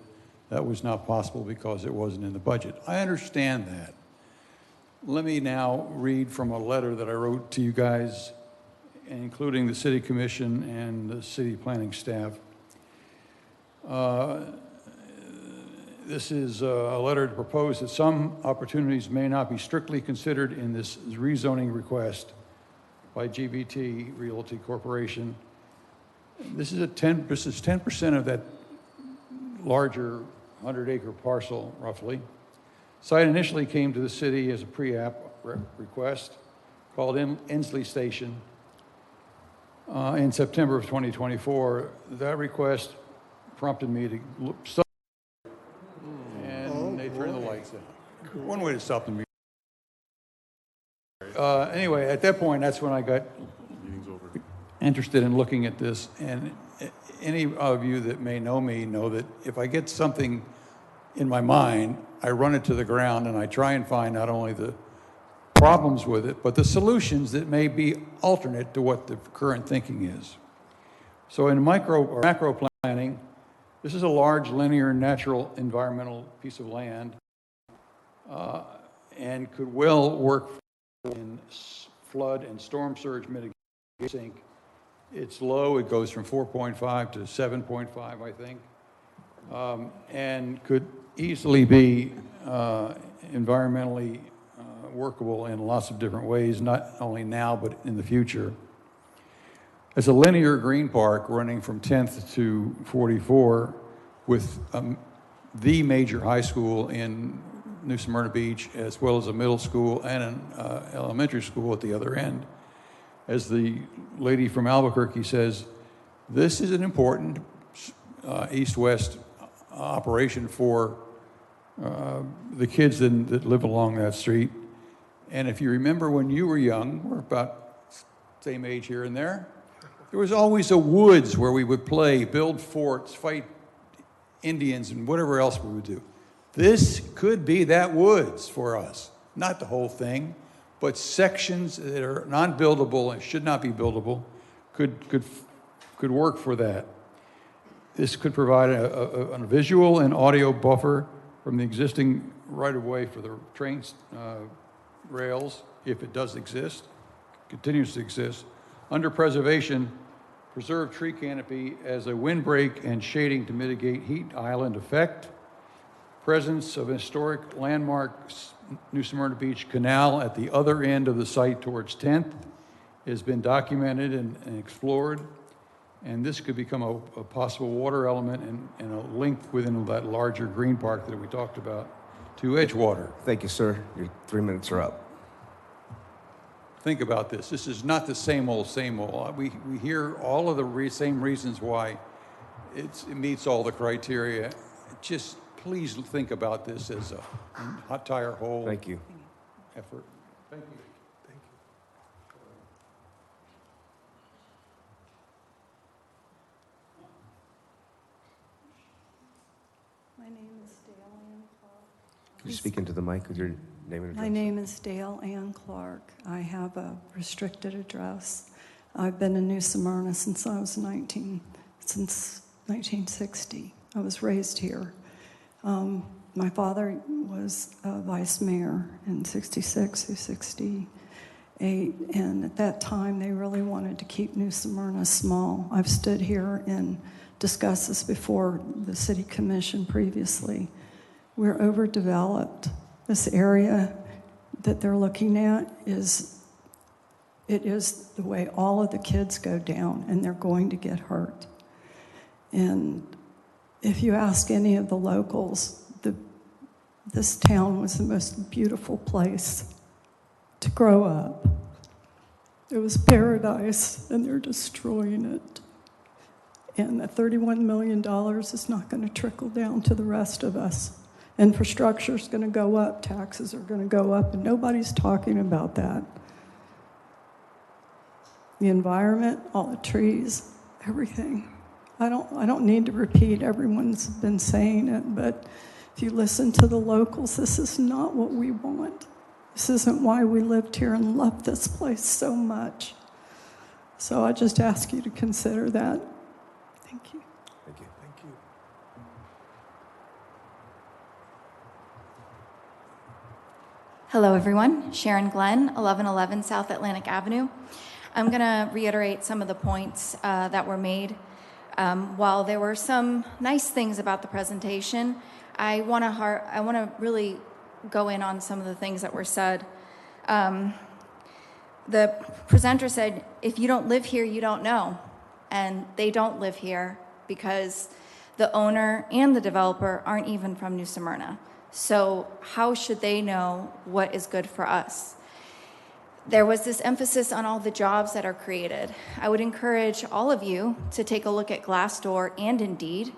[SPEAKER 15] that was not possible because it wasn't in the budget. I understand that. Let me now read from a letter that I wrote to you guys, including the city commission and the city planning staff. This is a letter to propose that some opportunities may not be strictly considered in this rezoning request by GBT Realty Corporation. This is 10% of that larger 100-acre parcel, roughly. Site initially came to the city as a pre-app request called Inslee Station in September of 2024. That request prompted me to stop, and they turned the lights down. One way to stop them. Anyway, at that point, that's when I got interested in looking at this. And any of you that may know me know that if I get something in my mind, I run it to the ground and I try and find not only the problems with it, but the solutions that may be alternate to what the current thinking is. So in micro or macro planning, this is a large linear natural environmental piece of land and could well work in flood and storm surge mitigation. It's low, it goes from 4.5 to 7.5, I think, and could easily be environmentally workable in lots of different ways, not only now, but in the future. It's a linear green park running from 10th to 44 with the major high school in New Smyrna Beach, as well as a middle school and an elementary school at the other end. As the lady from Albuquerque says, this is an important east-west operation for the kids that live along that street. And if you remember when you were young, we're about same age here and there was always a woods where we would play, build forts, fight Indians, and whatever else we would do. This could be that woods for us. Not the whole thing, but sections that are non-buildable and should not be buildable could work for that. This could provide a visual and audio buffer from the existing right-of-way for the train rails, if it does exist, continues to exist. Under preservation, preserve tree canopy as a windbreak and shading to mitigate heat island effect. Presence of historic landmark New Smyrna Beach Canal at the other end of the site towards 10th has been documented and explored. And this could become a possible water element and a link within that larger green park that we talked about to Edgewater.
[SPEAKER 1] Thank you, sir. Your 3 minutes are up.
[SPEAKER 15] Think about this. This is not the same old, same old. We hear all of the same reasons why it meets all the criteria. Just please think about this as a hot tire hole.
[SPEAKER 1] Thank you.
[SPEAKER 15] Effort. Thank you.
[SPEAKER 6] My name is Dale Ann Clark.
[SPEAKER 1] Could you speak into the mic with your name and address?
[SPEAKER 6] My name is Dale Ann Clark. I have a restricted address. I've been in New Smyrna since 1960. I was raised here. My father was vice mayor in 66 through 68, and at that time they really wanted to keep New Smyrna small. I've stood here and discussed this before the city commission previously. We're overdeveloped. This area that they're looking at is the way all of the kids go down, and they're going to get hurt. And if you ask any of the locals, this town was the most beautiful place to grow up. It was paradise, and they're destroying it. And the $31 million is not going to trickle down to the rest of us. Infrastructure is going to go up, taxes are going to go up, and nobody's talking about that. the environment, all the trees, everything. I don't need to repeat, everyone's been saying it, but if you listen to the locals, this is not what we want. This isn't why we lived here and loved this place so much. So I just ask you to consider that. Thank you.
[SPEAKER 1] Thank you.
[SPEAKER 19] Thank you.
[SPEAKER 16] Hello, everyone. Sharon Glenn, 1111 South Atlantic Avenue. I'm going to reiterate some of the points that were made. While there were some nice things about the presentation, I want to really go in on some of the things that were said. The presenter said, if you don't live here, you don't know. And they don't live here because the owner and the developer aren't even from New Smyrna. So how should they know what is good for us? There was this emphasis on all the jobs that are created. I would encourage all of you to take a look at Glassdoor and Indeed,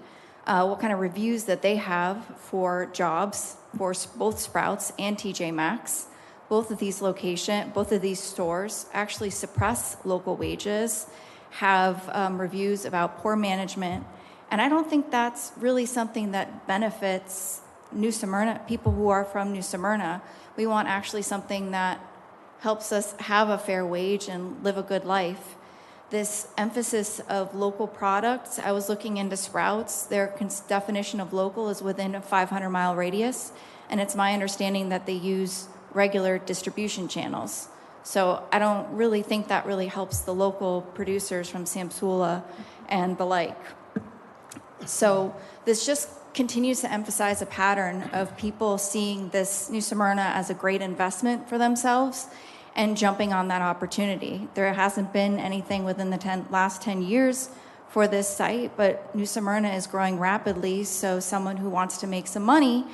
[SPEAKER 16] what kind of reviews that they have for jobs for both Sprouts and TJ Maxx. Both of these stores actually suppress local wages, have reviews about poor management, and I don't think that's really something that benefits New Smyrna, people who are from New Smyrna. We want actually something that helps us have a fair wage and live a good life. This emphasis of local products, I was looking into Sprouts. Their definition of local is within a 500-mile radius, and it's my understanding that they use regular distribution channels. So I don't really think that really helps the local producers from Samsula and the like. So this just continues to emphasize a pattern of people seeing this New Smyrna as a great investment for themselves and jumping on that opportunity. There hasn't been anything within the last 10 years for this site, but New Smyrna is growing rapidly, so someone who wants to make some money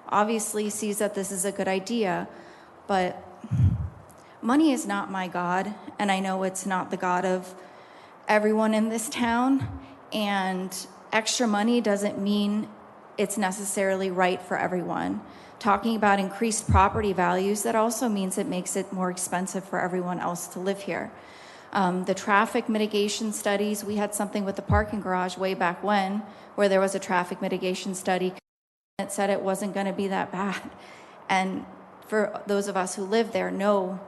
[SPEAKER 16] obviously sees that this is a good idea. But money is not my God, and I know it's not the God of everyone in this town, and extra money doesn't mean it's necessarily right for everyone. Talking about increased property values, that also means it makes it more expensive for everyone else to live here. The traffic mitigation studies, we had something with the parking garage way back when, where there was a traffic mitigation study that said it wasn't going to be that bad. And for those of us who live there know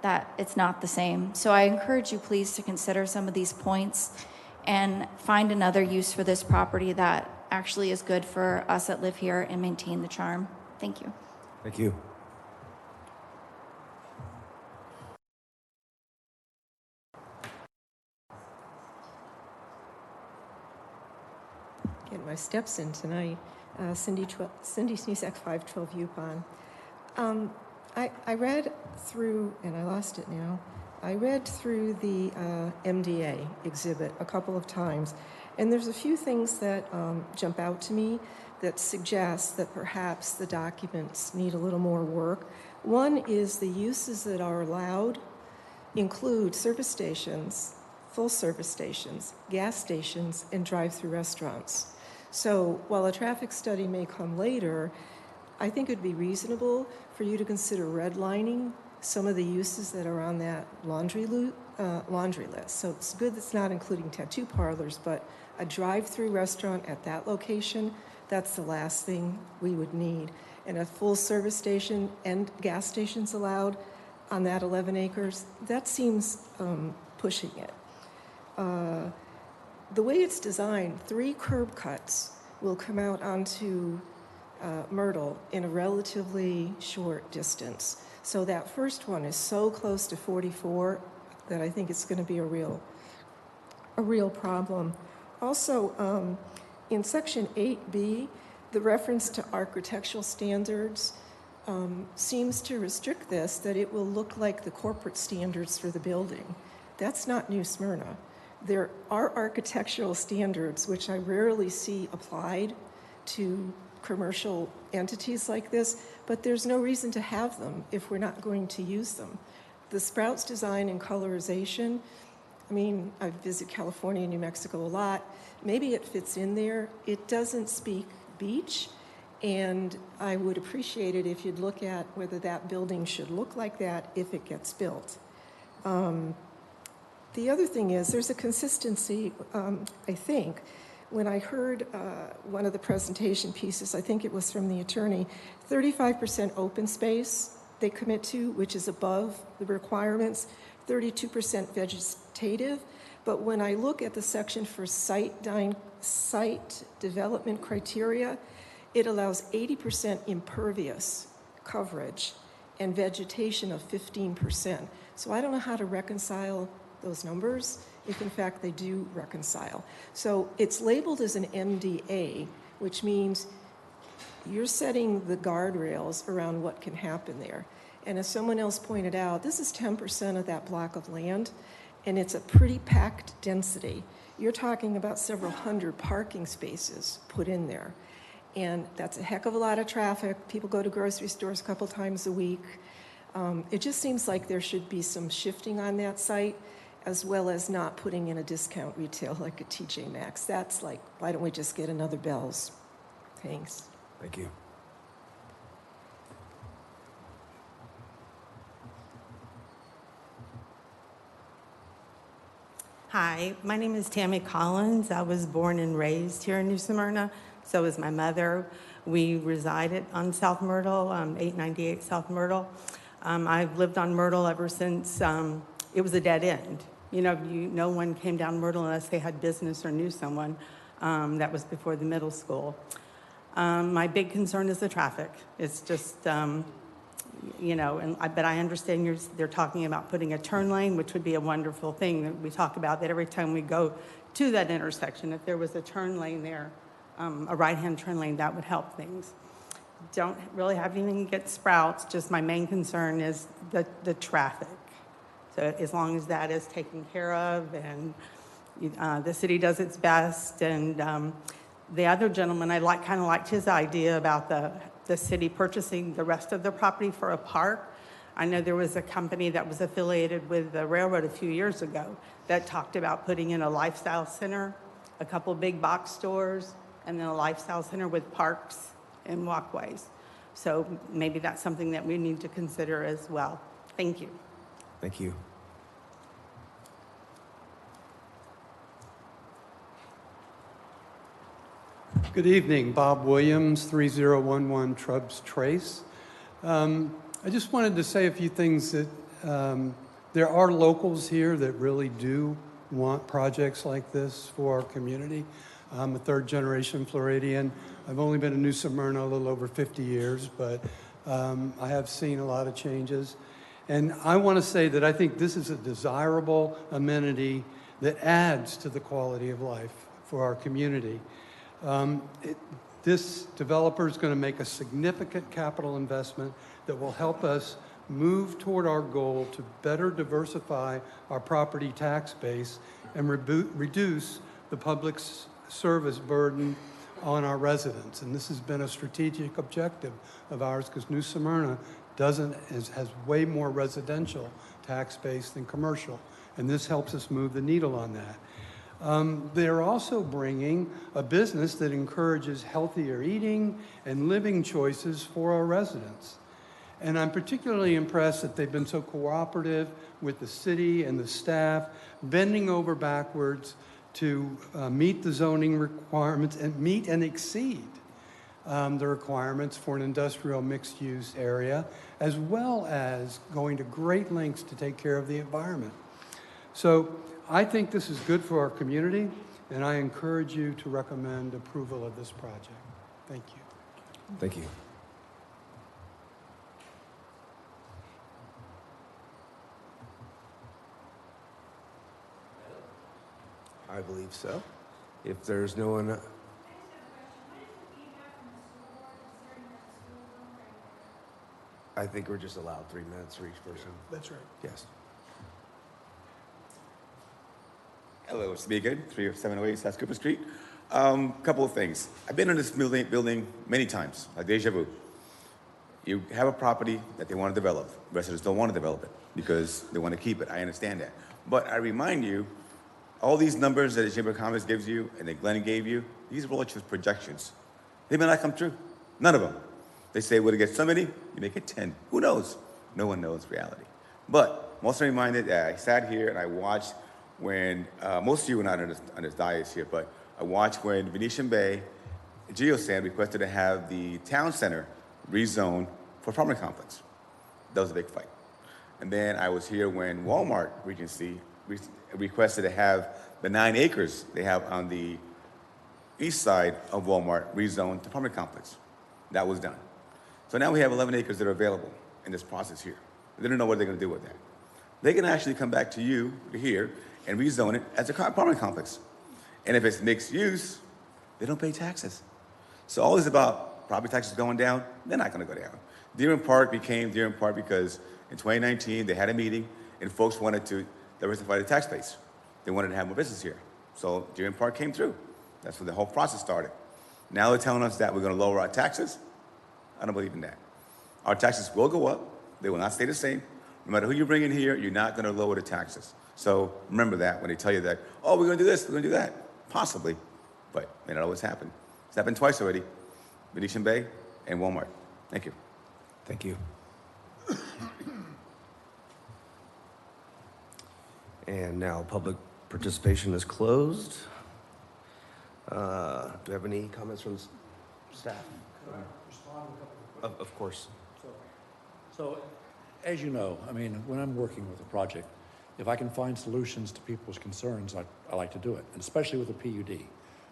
[SPEAKER 16] that it's not the same. So I encourage you please to consider some of these points and find another use for this property that actually is good for us that live here and maintain the charm. Thank you.
[SPEAKER 1] Thank you.
[SPEAKER 17] Getting my steps in tonight. Cindy Snesak, 512 Yukon. I read through, and I lost it now, I read through the MDA exhibit a couple of times, and there's a few things that jump out to me that suggest that perhaps the documents need a little more work. One is the uses that are allowed include service stations, full service stations, gas stations, and drive-through restaurants. So while a traffic study may come later, I think it'd be reasonable for you to consider redlining some of the uses that are on that laundry list. So it's good that's not including tattoo parlors, but a drive-through restaurant at that location, that's the last thing we would need. And a full service station and gas stations allowed on that 11 acres, that seems pushing it. The way it's designed, 3 curb cuts will come out onto Myrtle in a relatively short distance. So that first one is so close to 44 that I think it's going to be a real problem. Also, in Section 8B, the reference to architectural standards seems to restrict this, that it will look like the corporate standards for the building. That's not New Smyrna. There are architectural standards, which I rarely see applied to commercial entities like this, but there's no reason to have them if we're not going to use them. The Sprouts design and colorization, I mean, I visit California and New Mexico a lot. Maybe it fits in there. It doesn't speak beach, and I would appreciate it if you'd look at whether that building should look like that if it gets built. The other thing is, there's a consistency, I think, when I heard one of the presentation pieces, I think it was from the attorney, 35% open space they commit to, which is above the requirements, 32% vegetative. But when I look at the section for site development criteria, it allows 80% impervious coverage and vegetation of 15%. So I don't know how to reconcile those numbers, if in fact they do reconcile. So it's labeled as an MDA, which means you're setting the guardrails around what can happen there. And as someone else pointed out, this is 10% of that block of land, and it's a pretty packed density. You're talking about several hundred parking spaces put in there. And that's a heck of a lot of traffic. People go to grocery stores a couple times a week. It just seems like there should be some shifting on that site, as well as not putting in a discount retail like a TJ Maxx. That's like, why don't we just get another Bell's? Thanks.
[SPEAKER 1] Thank you.
[SPEAKER 2] Hi, my name is Tammy Collins. I was born and raised here in New Smyrna. So is my mother. We resided on South Myrtle, 898 South Myrtle. I've lived on Myrtle ever since it was a dead end. No one came down Myrtle unless they had business or knew someone. That was before the middle school. My big concern is the traffic. It's just, but I understand they're talking about putting a turn lane, which would be a wonderful thing. That we talk about that every time we go to that intersection, if there was a turn lane there, a right-hand turn lane, that would help things. Don't really have anything against Sprouts, just my main concern is the traffic. So as long as that is taken care of and the city does its best. And the other gentleman, I kind of liked his idea about the city purchasing the rest of the property for a park. I know there was a company that was affiliated with the railroad a few years ago that talked about putting in a lifestyle center, a couple big box stores, and then a lifestyle center with parks and walkways. So maybe that's something that we need to consider as well. Thank you.
[SPEAKER 1] Thank you.
[SPEAKER 18] Good evening, Bob Williams, 3011 Trubbs Trace. I just wanted to say a few things that there are locals here that really do want projects like this for our community. I'm a third-generation Floridian. I've only been in New Smyrna a little over 50 years, but I have seen a lot of changes. And I want to say that I think this is a desirable amenity that adds to the quality of life for our community. This developer is going to make a significant capital investment that will help us move toward our goal to better diversify our property tax base and reduce the public service burden on our residents. And this has been a strategic objective of ours because New Smyrna has way more residential tax base than commercial. And this helps us move the needle on that. They're also bringing a business that encourages healthier eating and living choices for our residents. And I'm particularly impressed that they've been so cooperative with the city and the staff, bending over backwards to meet the zoning requirements and meet and exceed the requirements for an industrial mixed-use area, as well as going to great lengths to take care of the environment. So I think this is good for our community, and I encourage you to recommend approval of this project. Thank you.
[SPEAKER 1] Thank you. I believe so. If there's no one... I think we're just allowed 3 minutes for each person.
[SPEAKER 19] That's right.
[SPEAKER 1] Yes.
[SPEAKER 23] Hello, Speaker, 3708 South Cooper Street. Couple of things. I've been in this building many times, like deja vu. You have a property that they want to develop. Residents don't want to develop it because they want to keep it. I understand that. But I remind you, all these numbers that the Chamber of Commerce gives you and that Glenn gave you, these are all just projections. They may not come true. None of them. They say, we'll get somebody, you make it 10. Who knows? No one knows reality. But I'm also reminded that I sat here and I watched when, most of you were not on this dais here, but I watched when Venetian Bay, GeoSan requested to have the town center rezoned for apartment complex. That was a big fight. And then I was here when Walmart Regency requested to have the 9 acres they have on the east side of Walmart rezoned to apartment complex. That was done. So now we have 11 acres that are available in this process here. They don't know what they're going to do with that. They can actually come back to you here and rezone it as a apartment complex. And if it's mixed use, they don't pay taxes. So all this about property taxes going down, they're not going to go down. Dearborn Park became Dearborn Park because in 2019 they had a meeting and folks wanted to diversify the tax base. They wanted to have more business here. So Dearborn Park came through. That's when the whole process started. Now they're telling us that we're going to lower our taxes. I don't believe in that. Our taxes will go up. They will not stay the same. No matter who you bring in here, you're not going to lower the taxes. So remember that when they tell you that, oh, we're going to do this, we're going to do that. Possibly, but it may not always happen. It's happened twice already, Venetian Bay and Walmart. Thank you.
[SPEAKER 1] Thank you. And now public participation is closed. Do you have any comments from staff? Of course.
[SPEAKER 21] So, as you know, I mean, when I'm working with a project, if I can find solutions to people's concerns, I like to do it, and especially with a PUD,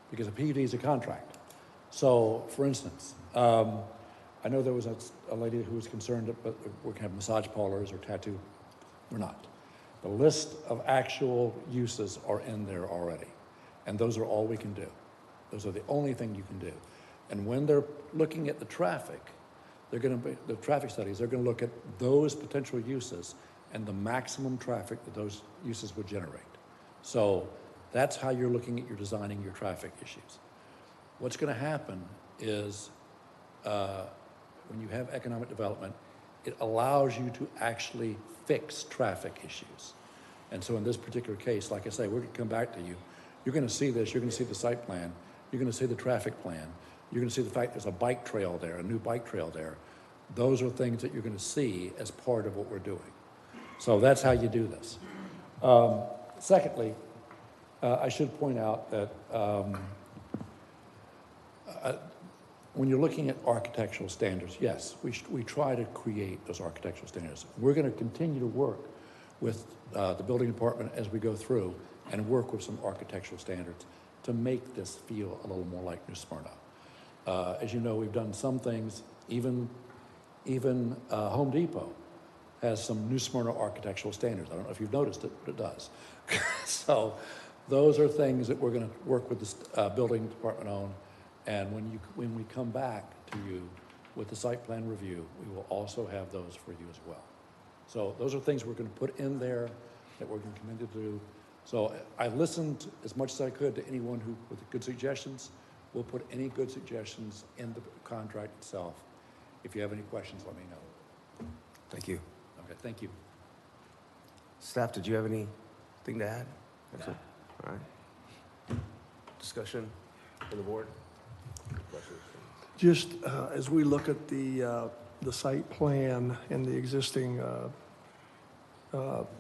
[SPEAKER 21] because a PUD is a contract. So, for instance, I know there was a lady who was concerned that we can have massage parlors or tattoo. We're not. The list of actual uses are in there already, and those are all we can do. Those are the only thing you can do. And when they're looking at the traffic, they're going to be, the traffic studies, they're going to look at those potential uses and the maximum traffic that those uses would generate. So that's how you're looking at your designing your traffic issues. What's going to happen is when you have economic development, it allows you to actually fix traffic issues. And so in this particular case, like I say, we're going to come back to you. You're going to see this, you're going to see the site plan, you're going to see the traffic plan, you're going to see the fact there's a bike trail there, a new bike trail there. Those are things that you're going to see as part of what we're doing. So that's how you do this. Secondly, I should point out that when you're looking at architectural standards, yes, we try to create those architectural standards. We're going to continue to work with the building department as we go through and work with some architectural standards to make this feel a little more like New Smyrna. As you know, we've done some things, even Home Depot has some New Smyrna architectural standards. I don't know if you've noticed it, but it does. So those are things that we're going to work with the building department on. And when we come back to you with the site plan review, we will also have those for you as well. So those are things we're going to put in there that we're going to commit to do. So I listened as much as I could to anyone who with good suggestions. We'll put any good suggestions in the contract itself. If you have any questions, let me know.
[SPEAKER 1] Thank you.
[SPEAKER 21] Okay, thank you.
[SPEAKER 1] Staff, did you have anything to add? Excellent. All right. Discussion from the board? Questions?
[SPEAKER 19] Just as we look at the site plan and the existing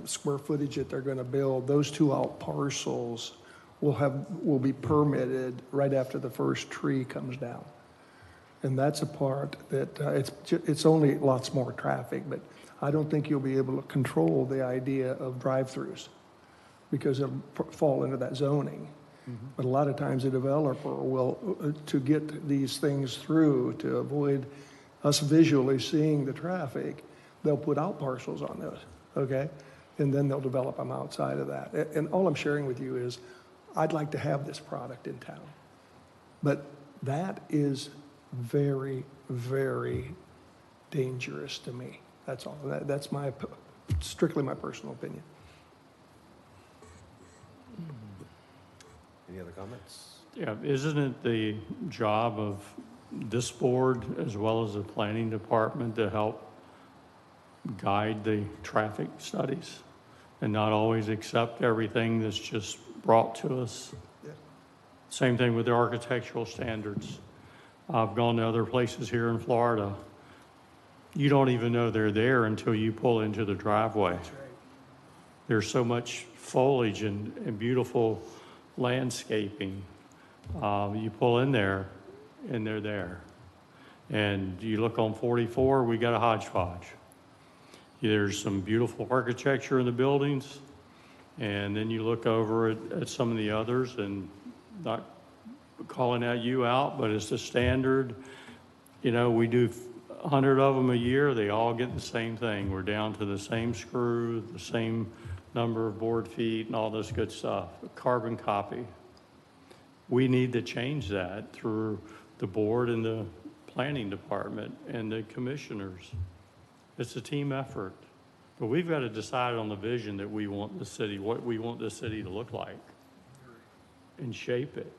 [SPEAKER 19] square footage that they're going to build, those 2 out parcels will be permitted right after the first tree comes down. And that's a part that it's only lots more traffic, but I don't think you'll be able to control the idea of drive-throughs because it'll fall into that zoning. Mm-hmm. But a lot of times a developer will, to get these things through, to avoid us visually seeing the traffic, they'll put out parcels on those, okay? And then they'll develop them outside of that. And all I'm sharing with you is I'd like to have this product in town. But that is very, very dangerous to me. That's all. That's strictly my personal opinion.
[SPEAKER 1] Any other comments?
[SPEAKER 11] Yeah, isn't it the job of this board as well as the planning department to help guide the traffic studies and not always accept everything that's just brought to us?
[SPEAKER 19] Yeah.
[SPEAKER 11] Same thing with the architectural standards. I've gone to other places here in Florida. You don't even know they're there until you pull into the driveway.
[SPEAKER 19] That's right.
[SPEAKER 11] There's so much foliage and beautiful landscaping. You pull in there, and they're there. And you look on 44, we got a hodgepodge. There's some beautiful architecture in the buildings, and then you look over at some of the others, and not calling you out, but it's the standard. You know, we do 100 of them a year. They all get the same thing. We're down to the same screw, the same number of board feet, and all this good stuff. A carbon copy. We need to change that through the board and the planning department and the commissioners. It's a team effort. But we've got to decide on the vision that we want the city, what we want the city to look like, and shape it.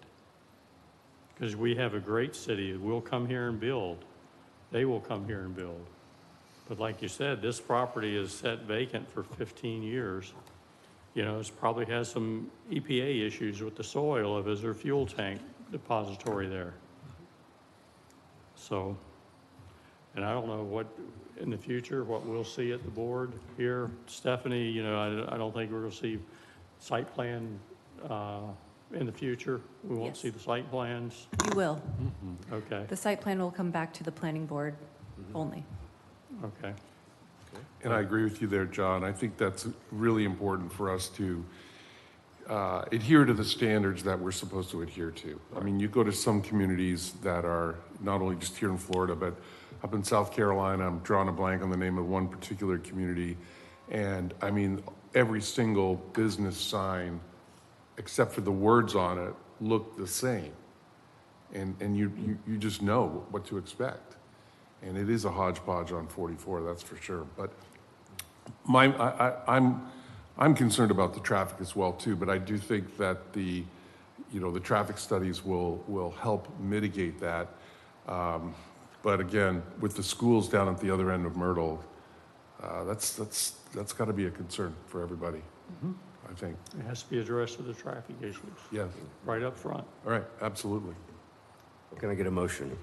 [SPEAKER 11] Because we have a great city. We'll come here and build. They will come here and build. But like you said, this property is set vacant for 15 years. You know, it's probably has some EPA issues with the soil of is there fuel tank depository there. So, and I don't know what, in the future, what we'll see at the board here. Stephanie, you know, I don't think we're going to see site plan in the future. We won't see the site plans.
[SPEAKER 8] You will.
[SPEAKER 11] Okay.
[SPEAKER 8] The site plan will come back to the planning board only.
[SPEAKER 11] Okay.
[SPEAKER 9] And I agree with you there, John. I think that's really important for us to adhere to the standards that we're supposed to adhere to. I mean, you go to some communities that are not only just here in Florida, but up in South Carolina. I'm drawing a blank on the name of one particular community. And I mean, every single business sign, except for the words on it, look the same. And you just know what to expect. And it is a hodgepodge on 44, that's for sure. But I'm concerned about the traffic as well too. But I do think that the traffic studies will help mitigate that. But again, with the schools down at the other end of Myrtle, that's got to be a concern for everybody. I think
[SPEAKER 11] It has to be addressed with the traffic issues.
[SPEAKER 9] Yes.
[SPEAKER 11] Right up front.
[SPEAKER 9] All right, absolutely.
[SPEAKER 1] Can I get a motion?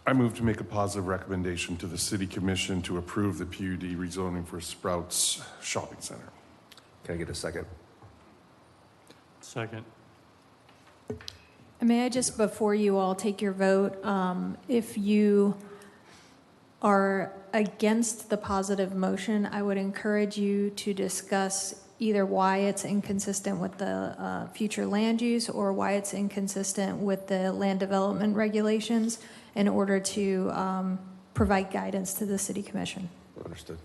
[SPEAKER 9] I move to make a positive recommendation to the City Commission to approve the PUD rezoning for Sprouts Shopping Center.
[SPEAKER 1] Can I get a second?
[SPEAKER 11] Second.
[SPEAKER 4] And may I just, before you all take your vote, if you are against the positive motion, I would encourage you to discuss either why it's inconsistent with the future land use or why it's inconsistent with the land development regulations in order to provide guidance to the City Commission.
[SPEAKER 1] Understood.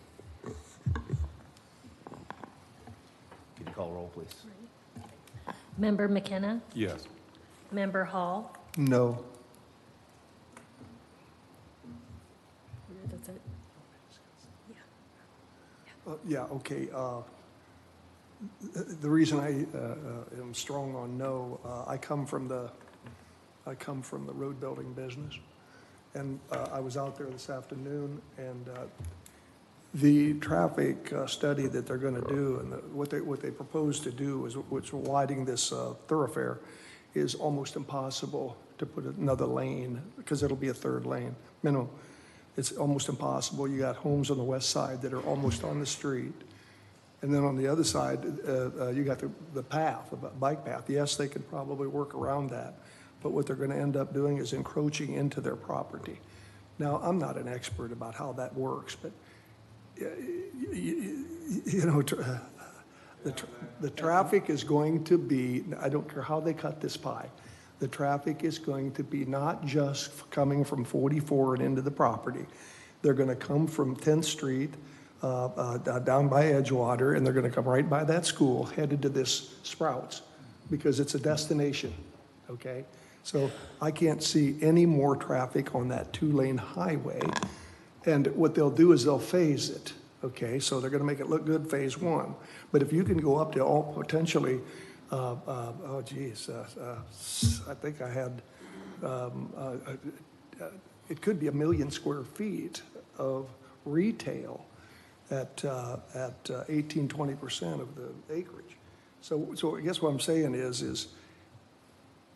[SPEAKER 1] Can you call roll, please?
[SPEAKER 12] Member McKenna?
[SPEAKER 9] Yes.
[SPEAKER 12] Member Hall?
[SPEAKER 19] No.
[SPEAKER 12] That's it.
[SPEAKER 19] Yeah, okay. The reason I am strong on no, I come from the road building business, and I was out there this afternoon, and the traffic study that they're going to do and what they propose to do is which widening this thoroughfare is almost impossible to put another lane because it'll be a third lane minimum. It's almost impossible. You got homes on the west side that are almost on the street. And then on the other side, you got the path, the bike path. Yes, they could probably work around that. But what they're going to end up doing is encroaching into their property. Now, I'm not an expert about how that works, but, the traffic is going to be, I don't care how they cut this pie, the traffic is going to be not just coming from 44 and into the property. They're going to come from 10th Street, down by Edgewater, and they're going to come right by that school, headed to this Sprouts, because it's a destination, okay? So I can't see any more traffic on that two-lane highway, and what they'll do is they'll phase it, okay? So they're going to make it look good, phase one. But if you can go up to all potentially, I think I had, it could be 1 million square feet of retail at 18-20% of the acreage. So I guess what I'm saying is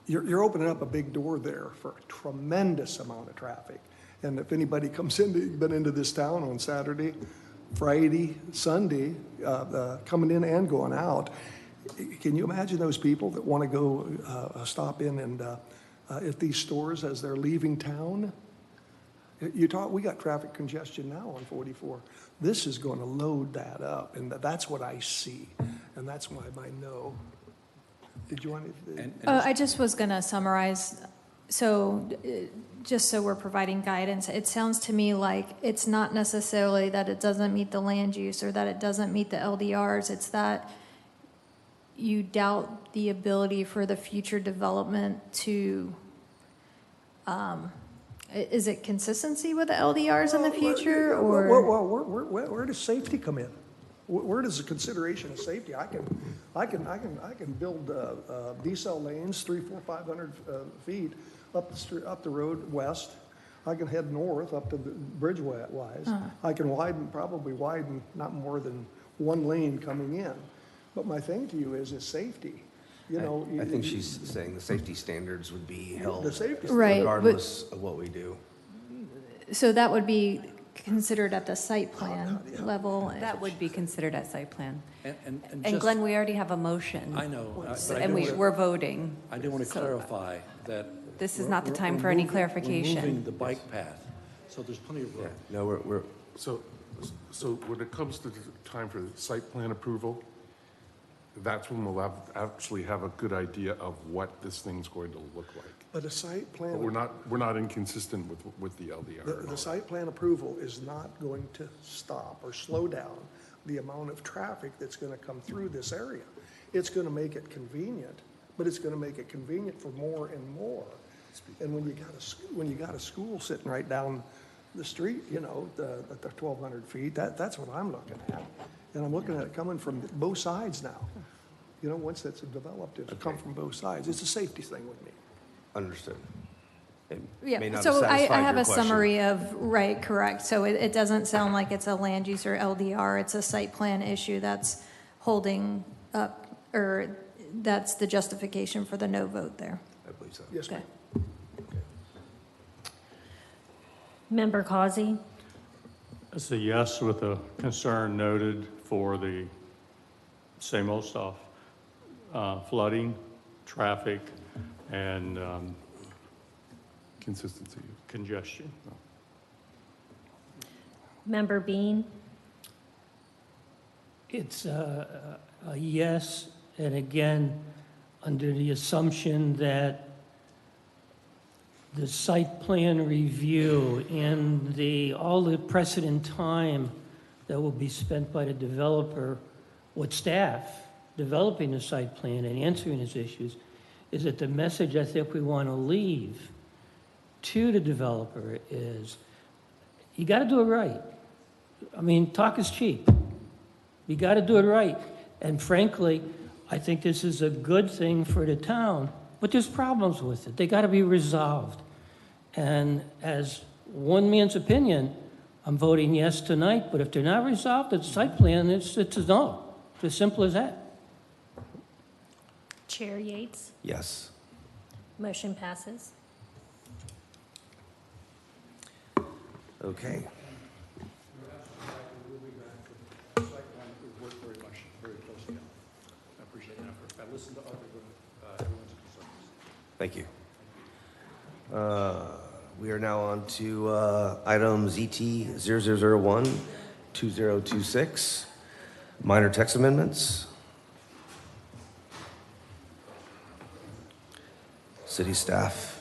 [SPEAKER 19] you're opening up a big door there for a tremendous amount of traffic. And if anybody been into this town on Saturday, Friday, Sunday, coming in and going out, can you imagine those people that want to go stop in and at these stores as they're leaving town? We got traffic congestion now on 44. This is going to load that up, and that's what I see, and that's why my no. Did you want to?
[SPEAKER 4] I just was going to summarize. So just so we're providing guidance, it sounds to me like it's not necessarily that it doesn't meet the land use or that it doesn't meet the LDRs. It's that you doubt the ability for the future development to, is it consistency with the LDRs in the future, or?
[SPEAKER 19] Well, where does safety come in? Where does the consideration of safety? I can build decel lanes 300, 400, 500 feet up the road west. I can head north up to the bridge wise. I can probably widen not more than one lane coming in. But my thing to you is safety. You know,
[SPEAKER 1] I think she's saying the safety standards would be held
[SPEAKER 4] Right,
[SPEAKER 1] regardless of what we do.
[SPEAKER 4] So that would be considered at the site plan level?
[SPEAKER 8] That would be considered at site plan.
[SPEAKER 21] And
[SPEAKER 8] And Glenn, we already have a motion.
[SPEAKER 21] I know, but I
[SPEAKER 8] And
[SPEAKER 21] do wanna-
[SPEAKER 8] we're voting.
[SPEAKER 21] I do want to
[SPEAKER 8] So
[SPEAKER 21] clarify that.
[SPEAKER 8] This is
[SPEAKER 21] we're-
[SPEAKER 8] not the
[SPEAKER 21] we're-
[SPEAKER 8] time
[SPEAKER 21] we're
[SPEAKER 8] for any
[SPEAKER 21] moving-
[SPEAKER 8] clarification.
[SPEAKER 21] We're moving the bike path, so there's plenty of room.
[SPEAKER 1] No, we're
[SPEAKER 9] So when it comes to the time for the site plan approval, that's when we'll actually have a good idea of what this thing's going to look like.
[SPEAKER 19] But a site plan.
[SPEAKER 9] But we're not inconsistent with the LDR.
[SPEAKER 19] The site plan approval is not going to stop or slow down the amount of traffic that's going to come through this area. It's going to make it convenient, but it's going to make it convenient for more and more. And when you got a school sitting right down the street, you know, the 1,200 feet, that's what I'm looking at. And I'm looking at it coming from both sides now. You know, once that's developed, it'll come from both sides. It's a safety thing with me.
[SPEAKER 1] understood. It may
[SPEAKER 4] Yeah,
[SPEAKER 1] not
[SPEAKER 4] so I
[SPEAKER 1] satisfied
[SPEAKER 4] have
[SPEAKER 1] your
[SPEAKER 4] a
[SPEAKER 1] question.
[SPEAKER 4] summary of, right, correct. So it doesn't sound like it's a land use or LDR, it's a site plan issue that's holding up, or that's the justification for the no vote there.
[SPEAKER 1] I believe so.
[SPEAKER 19] Yes, ma'am.
[SPEAKER 12] Member Causey?
[SPEAKER 11] It's a yes with a concern noted for the same old stuff. Flooding, traffic, and
[SPEAKER 9] Consistency.
[SPEAKER 11] congestion.
[SPEAKER 12] Member Bean?
[SPEAKER 3] It's a yes, and again, under the assumption that the site plan review and all the precedent time that will be spent by the developer with staff developing the site plan and answering his issues, is that the message I think we want to leave to the developer is, you got to do it right. I mean, talk is cheap. You got to do it right. And frankly, I think this is a good thing for the town, but there's problems with it. They got to be resolved. And as one man's opinion, I'm voting yes tonight, but if they're not resolved, it's site plan, it's a no. It's as simple as that.
[SPEAKER 12] Chair Yates?
[SPEAKER 1] Yes.
[SPEAKER 12] Motion passes.
[SPEAKER 1] Okay.
[SPEAKER 21] I appreciate the effort. I listened to everyone's concerns.
[SPEAKER 1] Thank you. We are now on to item ZT 0001 2026, minor text amendments. City staff.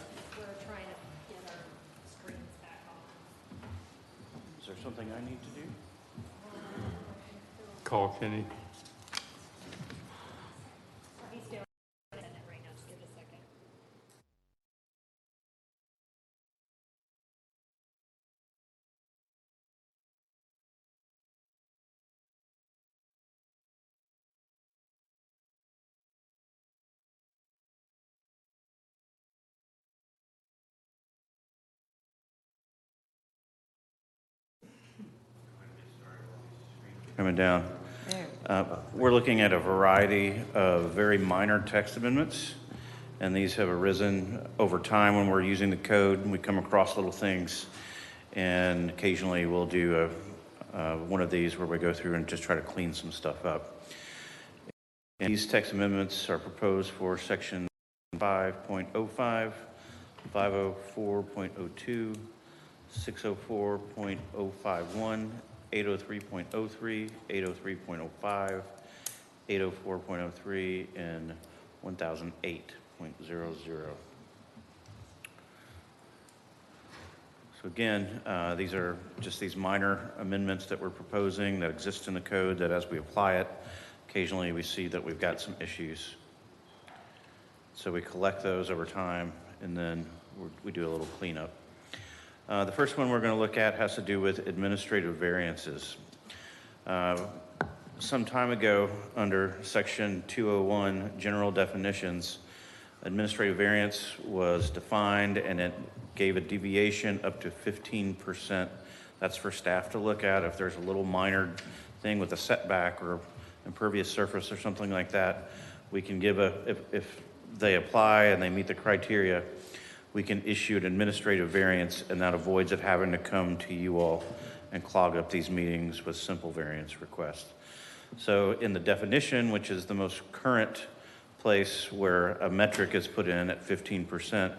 [SPEAKER 11] Is there something I need to do? Call Kenny.
[SPEAKER 10] Coming down. We're looking at a variety of very minor text amendments, and these have arisen over time when we're using the code and we come across little things. And occasionally we'll do one of these where we go through and just try to clean some stuff up. And these text amendments are proposed for section 5.05, 504.02, 604.051, 803.03, 803.05, 804.03, and 1008.00. So again, these are just these minor amendments that we're proposing that exist in the code that as we apply it, occasionally we see that we've got some issues. So we collect those over time and then we do a little cleanup. The first one we're going to look at has to do with administrative variances. Some time ago, under section 201, general definitions, administrative variance was defined and it gave a deviation up to 15%. That's for staff to look at if there's a little minor thing with a setback or impervious surface or something like that. We can give if they apply and they meet the criteria, we can issue an administrative variance, and that avoids it having to come to you all and clog up these meetings with simple variance requests. So in the definition, which is the most current place where a metric is put in at 15%,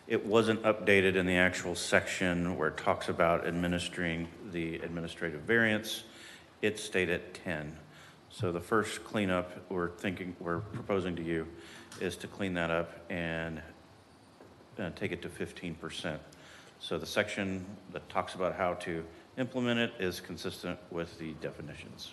[SPEAKER 10] it wasn't updated in the actual section where it talks about administering the administrative variance. It stayed at 10. So the first cleanup we're proposing to you is to clean that up and take it to 15%. So the section that talks about how to implement it is consistent with the definitions.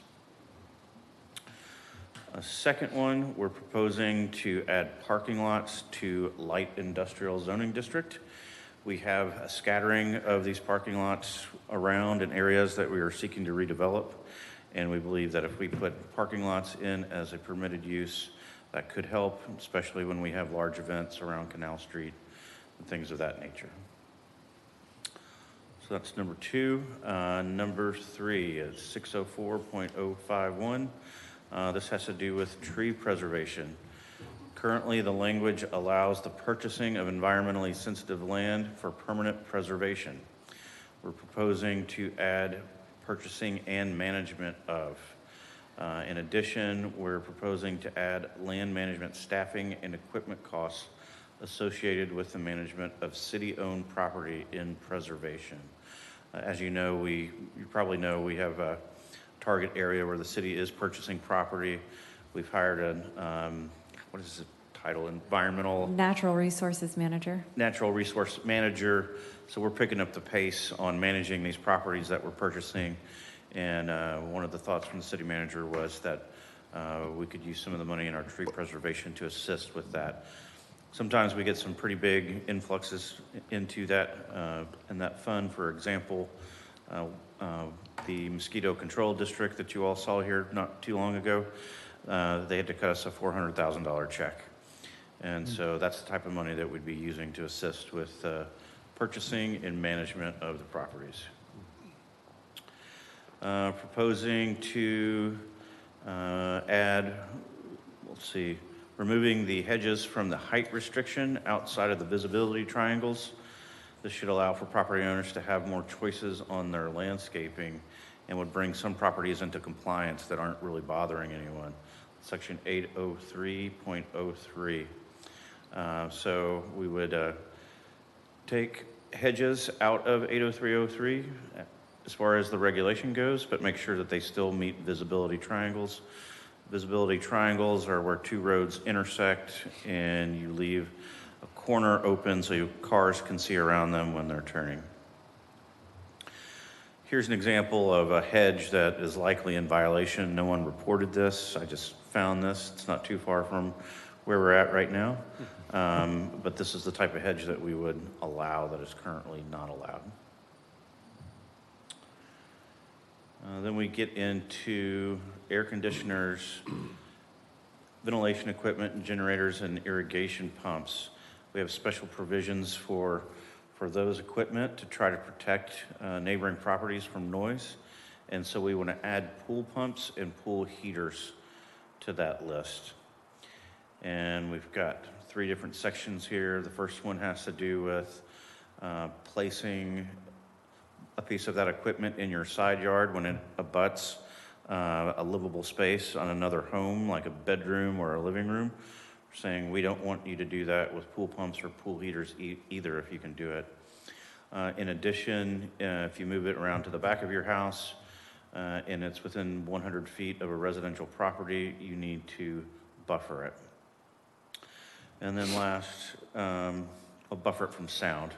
[SPEAKER 10] A second one, we're proposing to add parking lots to light industrial zoning district. We have a scattering of these parking lots around in areas that we are seeking to redevelop. And we believe that if we put parking lots in as a permitted use, that could help, especially when we have large events around Canal Street and things of that nature. So that's number two. Number three is 604.051. This has to do with tree preservation. Currently, the language allows the purchasing of environmentally sensitive land for permanent preservation. We're proposing to add purchasing and management of. In addition, we're proposing to add land management staffing and equipment costs associated with the management of city-owned property in preservation. As you know, you probably know we have a target area where the city is purchasing property. We've hired what is the title?
[SPEAKER 8] Natural Resources Manager.
[SPEAKER 10] Natural Resource Manager. So we're picking up the pace on managing these properties that we're purchasing. And one of the thoughts from the city manager was that we could use some of the money in our tree preservation to assist with that. Sometimes we get some pretty big influxes into that in that fund. For example, the mosquito control district that you all saw here not too long ago, they had to cut us a $400,000 check. And so that's the type of money that we'd be using to assist with purchasing and management of the properties. Proposing to add, removing the hedges from the height restriction outside of the visibility triangles. This should allow for property owners to have more choices on their landscaping and would bring some properties into compliance that aren't really bothering anyone. Section 803.03. So we would take hedges out of 803.03 as far as the regulation goes, but make sure that they still meet visibility triangles. Visibility triangles are where two roads intersect and you leave a corner open so cars can see around them when they're turning. Here's an example of a hedge that is likely in violation. No one reported this. I just found this. It's not too far from where we're at right now. But this is the type of hedge that we would allow that is currently not allowed. Then we get into air conditioners, ventilation equipment, and generators, and irrigation pumps. We have special provisions for those equipment to try to protect neighboring properties from noise. And so we want to add pool pumps and pool heaters to that list. And we've got 3 different sections here. The first one has to do with placing a piece of that equipment in your side yard when it abuts a livable space on another home, like a bedroom or a living room. We're saying we don't want you to do that with pool pumps or pool heaters either if you can do it. In addition, if you move it around to the back of your house and it's within 100 feet of a residential property, you need to buffer it. And then last, buffer it from sound.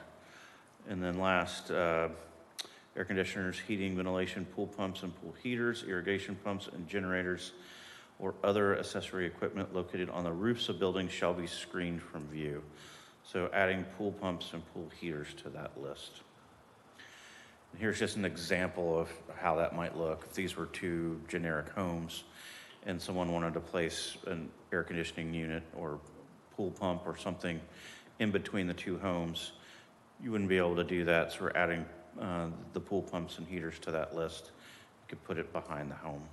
[SPEAKER 10] And then last, air conditioners, heating, ventilation, pool pumps and pool heaters, irrigation pumps and generators, or other accessory equipment located on the roofs of buildings shall be screened from view. So adding pool pumps and pool heaters to that list. And here's just an example of how that might look. If these were two generic homes and someone wanted to place an air conditioning unit or pool pump or something in between the two homes, you wouldn't be able to do that. So we're adding the pool pumps and heaters to that list. You could put it behind the home.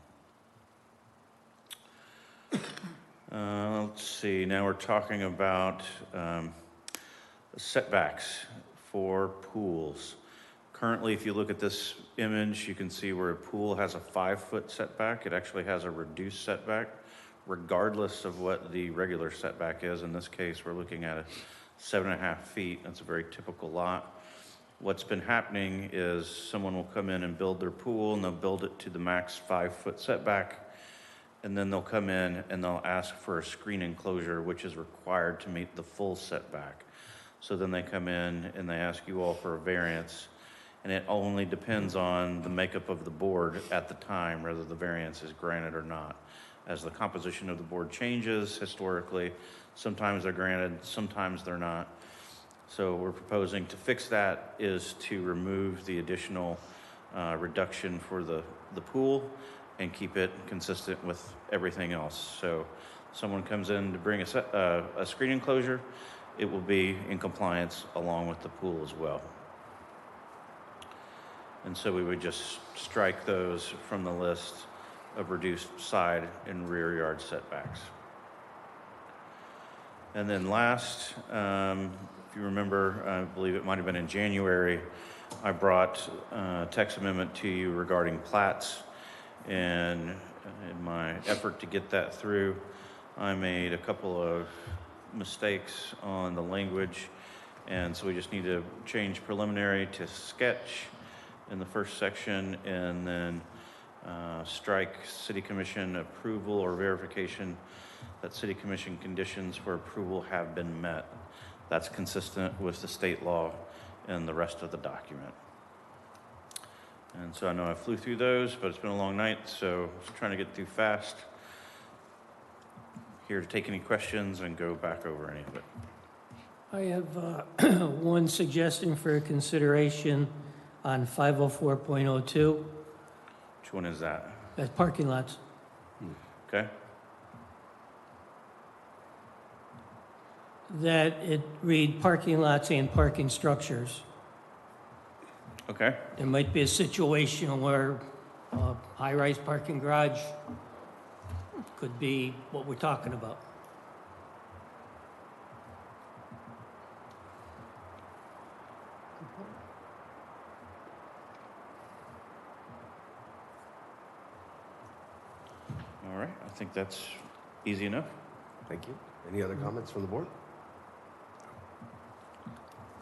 [SPEAKER 10] Let's see, now we're talking about setbacks for pools. Currently, if you look at this image, you can see where a pool has a 5-foot setback. It actually has a reduced setback, regardless of what the regular setback is. In this case, we're looking at 7.5 feet. That's a very typical lot. What's been happening is someone will come in and build their pool, and they'll build it to the max 5-foot setback. And then they'll come in and they'll ask for a screen enclosure, which is required to meet the full setback. So then they come in and they ask you all for a variance. And it only depends on the makeup of the board at the time, whether the variance is granted or not. As the composition of the board changes historically, sometimes they're granted, sometimes they're not. So we're proposing to fix that is to remove the additional reduction for the pool and keep it consistent with everything else. So someone comes in to bring a screen enclosure, it will be in compliance along with the pool as well. And so we would just strike those from the list of reduced side and rear yard setbacks. And then last, if you remember, I believe it might have been in January, I brought a text amendment to you regarding plats. And in my effort to get that through, I made a couple of mistakes on the language. And so we just need to change preliminary to sketch in the first section, and then strike City Commission approval or verification that City Commission conditions for approval have been met. That's consistent with the state law and the rest of the document. And so I know I flew through those, but it's been a long night, so I was trying to get through fast. Here to take any questions and go back over any of it.
[SPEAKER 3] I have one suggestion for consideration on 504.02.
[SPEAKER 10] Which one is that?
[SPEAKER 3] That's parking lots.
[SPEAKER 10] Okay.
[SPEAKER 3] That it read parking lots and parking structures.
[SPEAKER 10] Okay.
[SPEAKER 3] There might be a situation where a high-rise parking garage could be what we're talking about.
[SPEAKER 10] All right, I think that's easy enough.
[SPEAKER 1] Thank you. Any other comments from the board?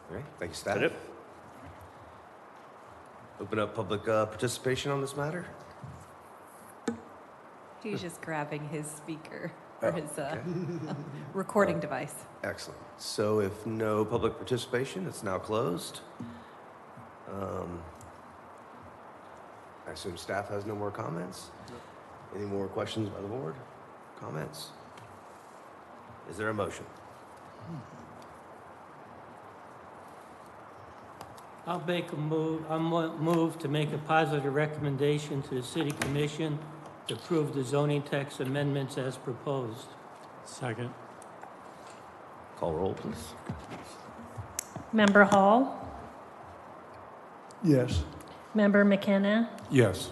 [SPEAKER 1] All right, thank you, staff.
[SPEAKER 10] That's it.
[SPEAKER 1] Open up public participation on this matter.
[SPEAKER 8] He's just grabbing his speaker or
[SPEAKER 1] Oh,
[SPEAKER 8] his
[SPEAKER 1] okay.
[SPEAKER 8] recording device.
[SPEAKER 1] Excellent. So if no public participation, it's now closed. I assume staff has no more comments? Any more questions by the board? Comments? Is there a motion?
[SPEAKER 3] I'll move to make a positive recommendation to the City Commission to approve the zoning text amendments as proposed.
[SPEAKER 11] Second.
[SPEAKER 1] Call roll, please.
[SPEAKER 12] Member Hall,
[SPEAKER 19] Yes.
[SPEAKER 12] Member McKenna,
[SPEAKER 9] Yes.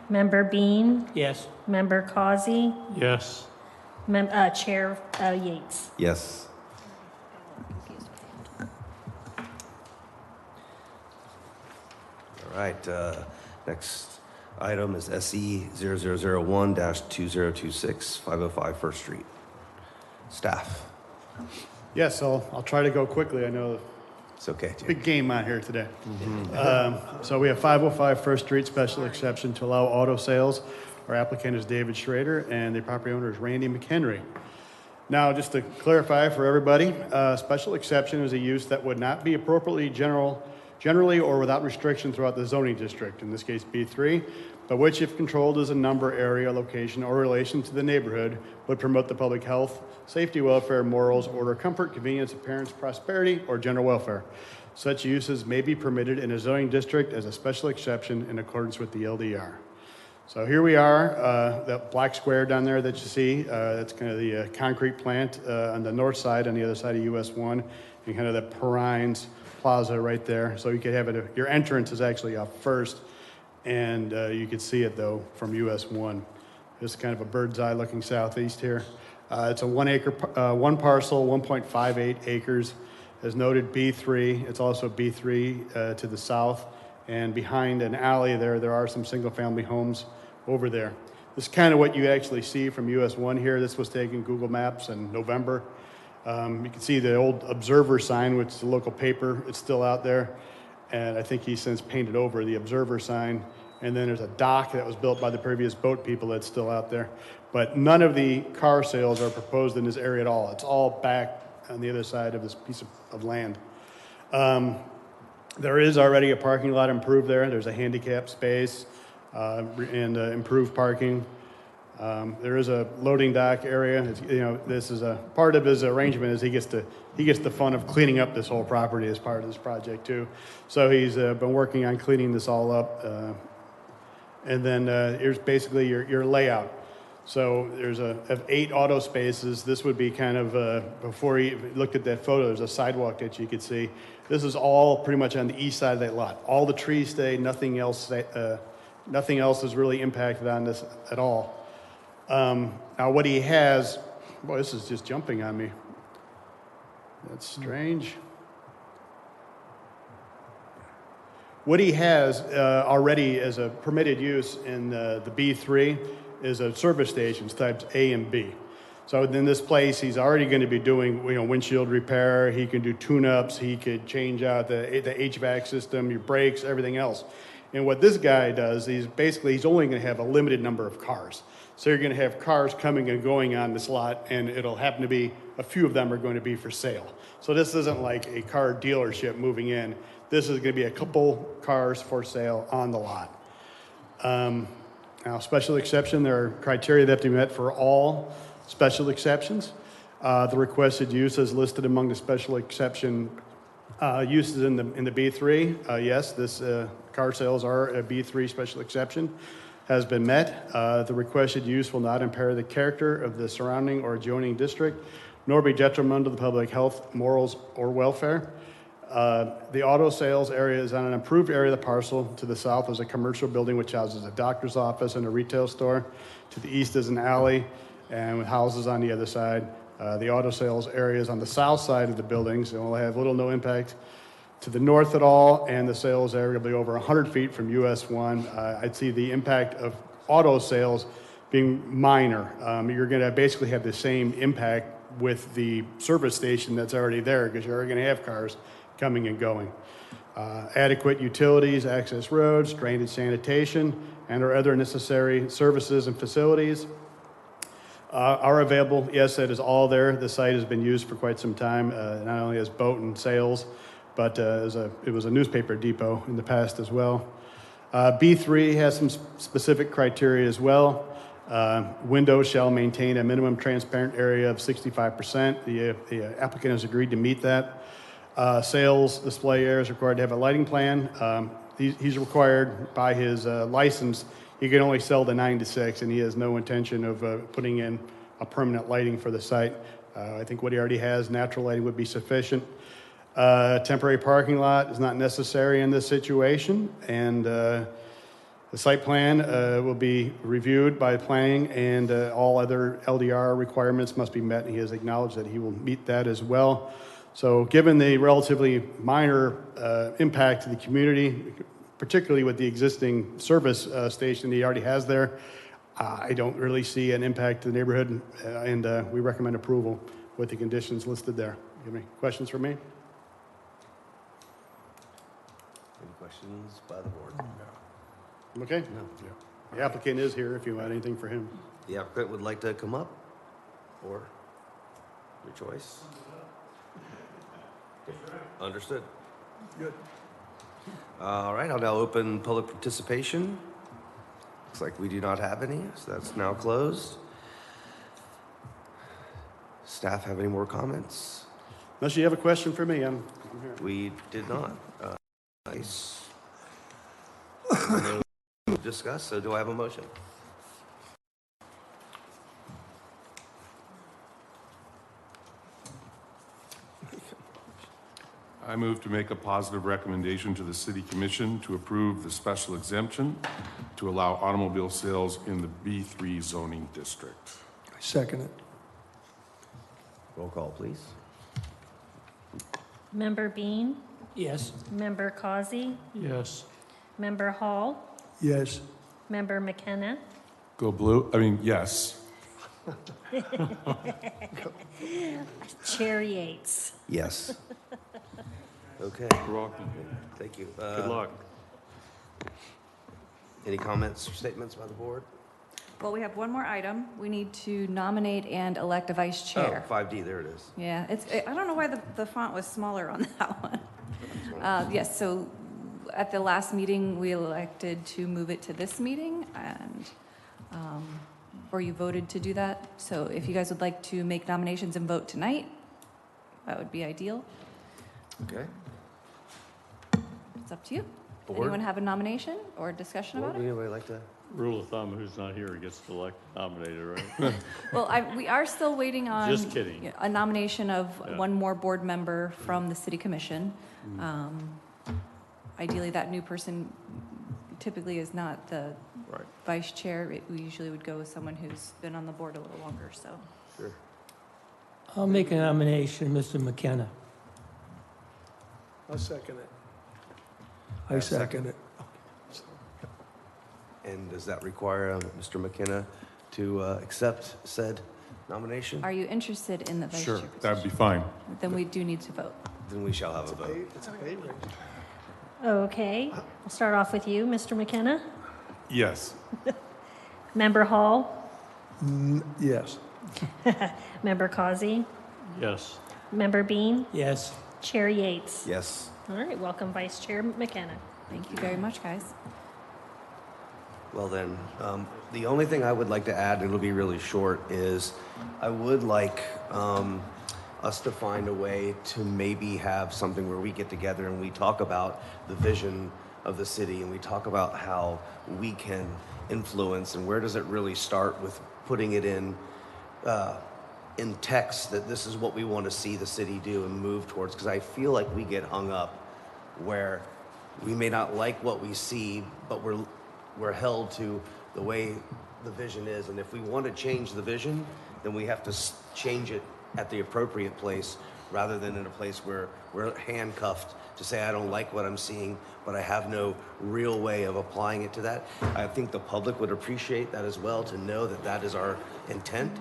[SPEAKER 12] Member Bean,
[SPEAKER 3] Yes.
[SPEAKER 12] Member Causey,
[SPEAKER 11] Yes.
[SPEAKER 12] Chair Yates.
[SPEAKER 1] Yes. right, next item is SE 0001-2026, 505 First Street. Staff.
[SPEAKER 5] Yes, I'll try to go quickly. I know
[SPEAKER 1] it's okay.
[SPEAKER 5] Big game on here today. So we have 505 First Street, special exception to allow auto sales. Our applicant is David Schrader, and the property owner is Randy McHenry. Now, just to clarify for everybody, special exception is a use that would not be appropriately generally or without restriction throughout the zoning district, in this case B3, but which, if controlled as a number, area, location, or relation to the neighborhood, would promote the public health, safety, welfare, morals, order, comfort, convenience, appearance, prosperity, or general welfare. Such uses may be permitted in a zoning district as a special exception in accordance with the LDR. So here we are, that black square down there that you see, that's kind of the concrete plant on the north side, on the other side of US 1, and kind of the Perrines Plaza right there. So you could have it, your entrance is actually up first, and you could see it though from US 1. This is kind of a bird's eye looking southeast here. It's a one parcel, 1.58 acres. As noted, B3. It's also B3 to the south. And behind an alley there are some single-family homes over there. This is kind of what you actually see from US 1 here. This was taken Google Maps in November. You can see the old Observer sign, which is the local paper. It's still out there. And I think he's since painted over the Observer sign. And then there's a dock that was built by the previous boat people that's still out there. But none of the car sales are proposed in this area at all. It's all back on the other side of this piece of land. There is already a parking lot improved there. There's a handicap space and improved parking. There is a loading dock area. This is a part of his arrangement is he gets the fun of cleaning up this whole property as part of this project too. So he's been working on cleaning this all up. And then here's basically your layout. So there's of 8 auto spaces. This would be kind of, before you looked at that photo, there's a sidewalk that you could see. This is all pretty much on the east side of that lot. All the trees stay, nothing else is really impacted on this at all. Now what he has, boy, this is just jumping on me. That's strange. What he has already as a permitted use in the B3 is a service stations types A and B. So in this place, he's already going to be doing windshield repair. He can do tune-ups. He could change out the HVAC system, your brakes, everything else. And what this guy does, he's only going to have a limited number of cars. So you're going to have cars coming and going on this lot, and it'll happen to be a few of them are going to be for sale. So this isn't like a car dealership moving in. This is going to be a couple cars for sale on the lot. Now, special exception, there are criteria that have to be met for all special exceptions. The requested use is listed among the special exception uses in the B3. Yes, this car sales are a B3 special exception, has been met. The requested use will not impair the character of the surrounding or adjoining district, nor be detrimental to the public health, morals, or welfare. The auto sales area is on an improved area of the parcel. To the south is a commercial building which houses a doctor's office and a retail store. To the east is an alley and with houses on the other side. The auto sales area is on the south side of the buildings and will have little no impact to the north at all, and the sales area will be over 100 feet from US 1. I'd see the impact of auto sales being minor. You're going to basically have the same impact with the service station that's already there because you're already going to have cars coming and going. Adequate utilities, access roads, drainage, sanitation, and or other necessary services and facilities are available. Yes, that is all there. The site has been used for quite some time, not only as boat and sales, but it was a newspaper depot in the past as well. B3 has some specific criteria as well. Windows shall maintain a minimum transparent area of 65%. The applicant has agreed to meet that. Sales display area is required to have a lighting plan. He's required by his license, he can only sell the 9 to 6, and he has no intention of putting in a permanent lighting for the site. I think what he already has, natural lighting, would be sufficient. Temporary parking lot is not necessary in this situation, and the site plan will be reviewed by planning, and all other LDR requirements must be met, and he has acknowledged that he will meet that as well. So given the relatively minor impact to the community particularly with the existing service station he already has there, I don't really see an impact to the neighborhood, and we recommend approval with the conditions listed there. You have any questions for me?
[SPEAKER 1] Any questions by the board?
[SPEAKER 5] Okay?
[SPEAKER 1] No.
[SPEAKER 5] The applicant is here if you have anything for him.
[SPEAKER 1] The applicant would like to come up, or your choice? Understood.
[SPEAKER 19] Good.
[SPEAKER 1] All right, I'll now open public participation. Looks like we do not have any, so that's now closed. Staff have any more comments?
[SPEAKER 5] Unless you have a question for me, I'm here.
[SPEAKER 1] We did not. Nice. No discuss, so do I have a motion?
[SPEAKER 9] I move to make a positive recommendation to the City Commission to approve the special exemption to allow automobile sales in the B3 zoning district.
[SPEAKER 19] I second it.
[SPEAKER 1] Roll call, please.
[SPEAKER 12] Member Bean,
[SPEAKER 3] Yes.
[SPEAKER 12] Member Causey,
[SPEAKER 11] Yes.
[SPEAKER 12] Member Hall,
[SPEAKER 19] Yes.
[SPEAKER 12] Member McKenna,
[SPEAKER 9] Go blue, yes.
[SPEAKER 12] Chair Yates.
[SPEAKER 1] Yes. Okay.
[SPEAKER 11] You're welcome.
[SPEAKER 1] Thank you.
[SPEAKER 11] Good luck.
[SPEAKER 1] Any comments or statements by the board?
[SPEAKER 8] Well, we have one more item. We need to nominate and elect a vice chair.
[SPEAKER 1] Oh, 5D, there it is.
[SPEAKER 8] Yeah, I don't know why the font was smaller on that one. Yes, so at the last meeting, we elected to move it to this meeting, and, or you voted to do that. So if you guys would like to make nominations and vote tonight, that would be ideal.
[SPEAKER 1] Okay.
[SPEAKER 8] It's up to you.
[SPEAKER 1] Board?
[SPEAKER 8] Anyone have a nomination or discussion
[SPEAKER 1] Would
[SPEAKER 8] about it?
[SPEAKER 1] anybody like to?
[SPEAKER 11] Rule of thumb, who's not here gets nominated, right?
[SPEAKER 8] Well, we are still waiting on.
[SPEAKER 11] Just kidding.
[SPEAKER 8] A nomination of
[SPEAKER 11] Yeah.
[SPEAKER 8] one more board member from the city commission. Ideally, that new person typically is not the
[SPEAKER 11] Right.
[SPEAKER 8] vice chair. We usually would go with someone who's been on the board a little longer, so.
[SPEAKER 1] Sure.
[SPEAKER 3] I'll make a nomination, Mr. McKenna.
[SPEAKER 19] I'll second it.
[SPEAKER 1] I
[SPEAKER 19] I second it.
[SPEAKER 1] And does that require Mr. McKenna to accept said nomination?
[SPEAKER 8] Are you interested in the vice
[SPEAKER 9] Sure,
[SPEAKER 8] chair position?
[SPEAKER 9] that'd be fine.
[SPEAKER 8] Then we do need to vote.
[SPEAKER 1] Then we shall have a vote.
[SPEAKER 19] It's a pay raise.
[SPEAKER 12] Okay, I'll start off with you, Mr. McKenna.
[SPEAKER 9] Yes.
[SPEAKER 12] Member Hall,
[SPEAKER 19] Yes.
[SPEAKER 12] Member Causey,
[SPEAKER 11] Yes.
[SPEAKER 12] Member Bean,
[SPEAKER 3] Yes.
[SPEAKER 12] Chair Yates.
[SPEAKER 1] Yes.
[SPEAKER 12] All right, welcome Vice Chair McKenna.
[SPEAKER 8] Thank you very much, guys.
[SPEAKER 1] Well then, the only thing I would like to add, it'll be really short, is I would like us to find a way to maybe have something where we get together and we talk about the vision of the city and we talk about how we can influence and where does it really start with putting it in text that this is what we want to see the city do and move towards, because I feel like we get hung up where we may not like what we see, but we're held to the way the vision is. And if we want to change the vision, then we have to change it at the appropriate place rather than in a place where we're handcuffed to say, I don't like what I'm seeing, but I have no real way of applying it to that. I think the public would appreciate that as well, to know that that is our intent,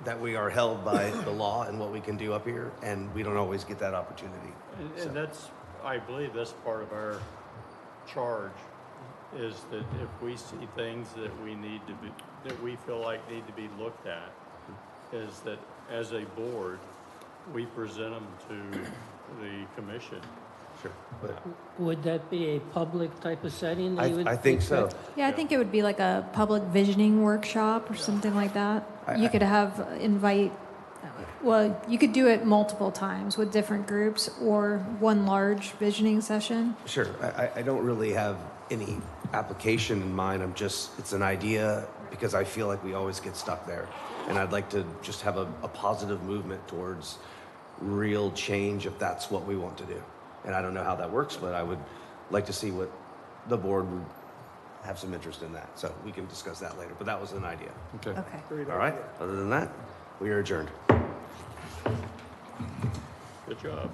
[SPEAKER 1] that we are held by the law and what we can do up here, and we don't always get that opportunity.
[SPEAKER 11] And that's, I believe that's part of our charge, is that if we see things that we need to be, that we feel like need to be looked at, is that as a board, we present them to the commission.
[SPEAKER 1] Sure. But
[SPEAKER 3] Would that be a public type of setting? that you would
[SPEAKER 1] I think so.
[SPEAKER 3] expect?
[SPEAKER 4] Yeah, I think it would be like a public visioning workshop or something like that. You could you could do it multiple times with different groups or one large visioning session.
[SPEAKER 1] Sure. I don't really have any application in mind. It's an idea because I feel like we always get stuck there. And I'd like to just have a positive movement towards real change if that's what we want to do. And I don't know how that works, but I would like to see what the board would have some interest in that. So we can discuss that later, but that was an idea.
[SPEAKER 9] Okay.
[SPEAKER 8] Okay.
[SPEAKER 1] All right. Other than that, we are adjourned.
[SPEAKER 11] Good job.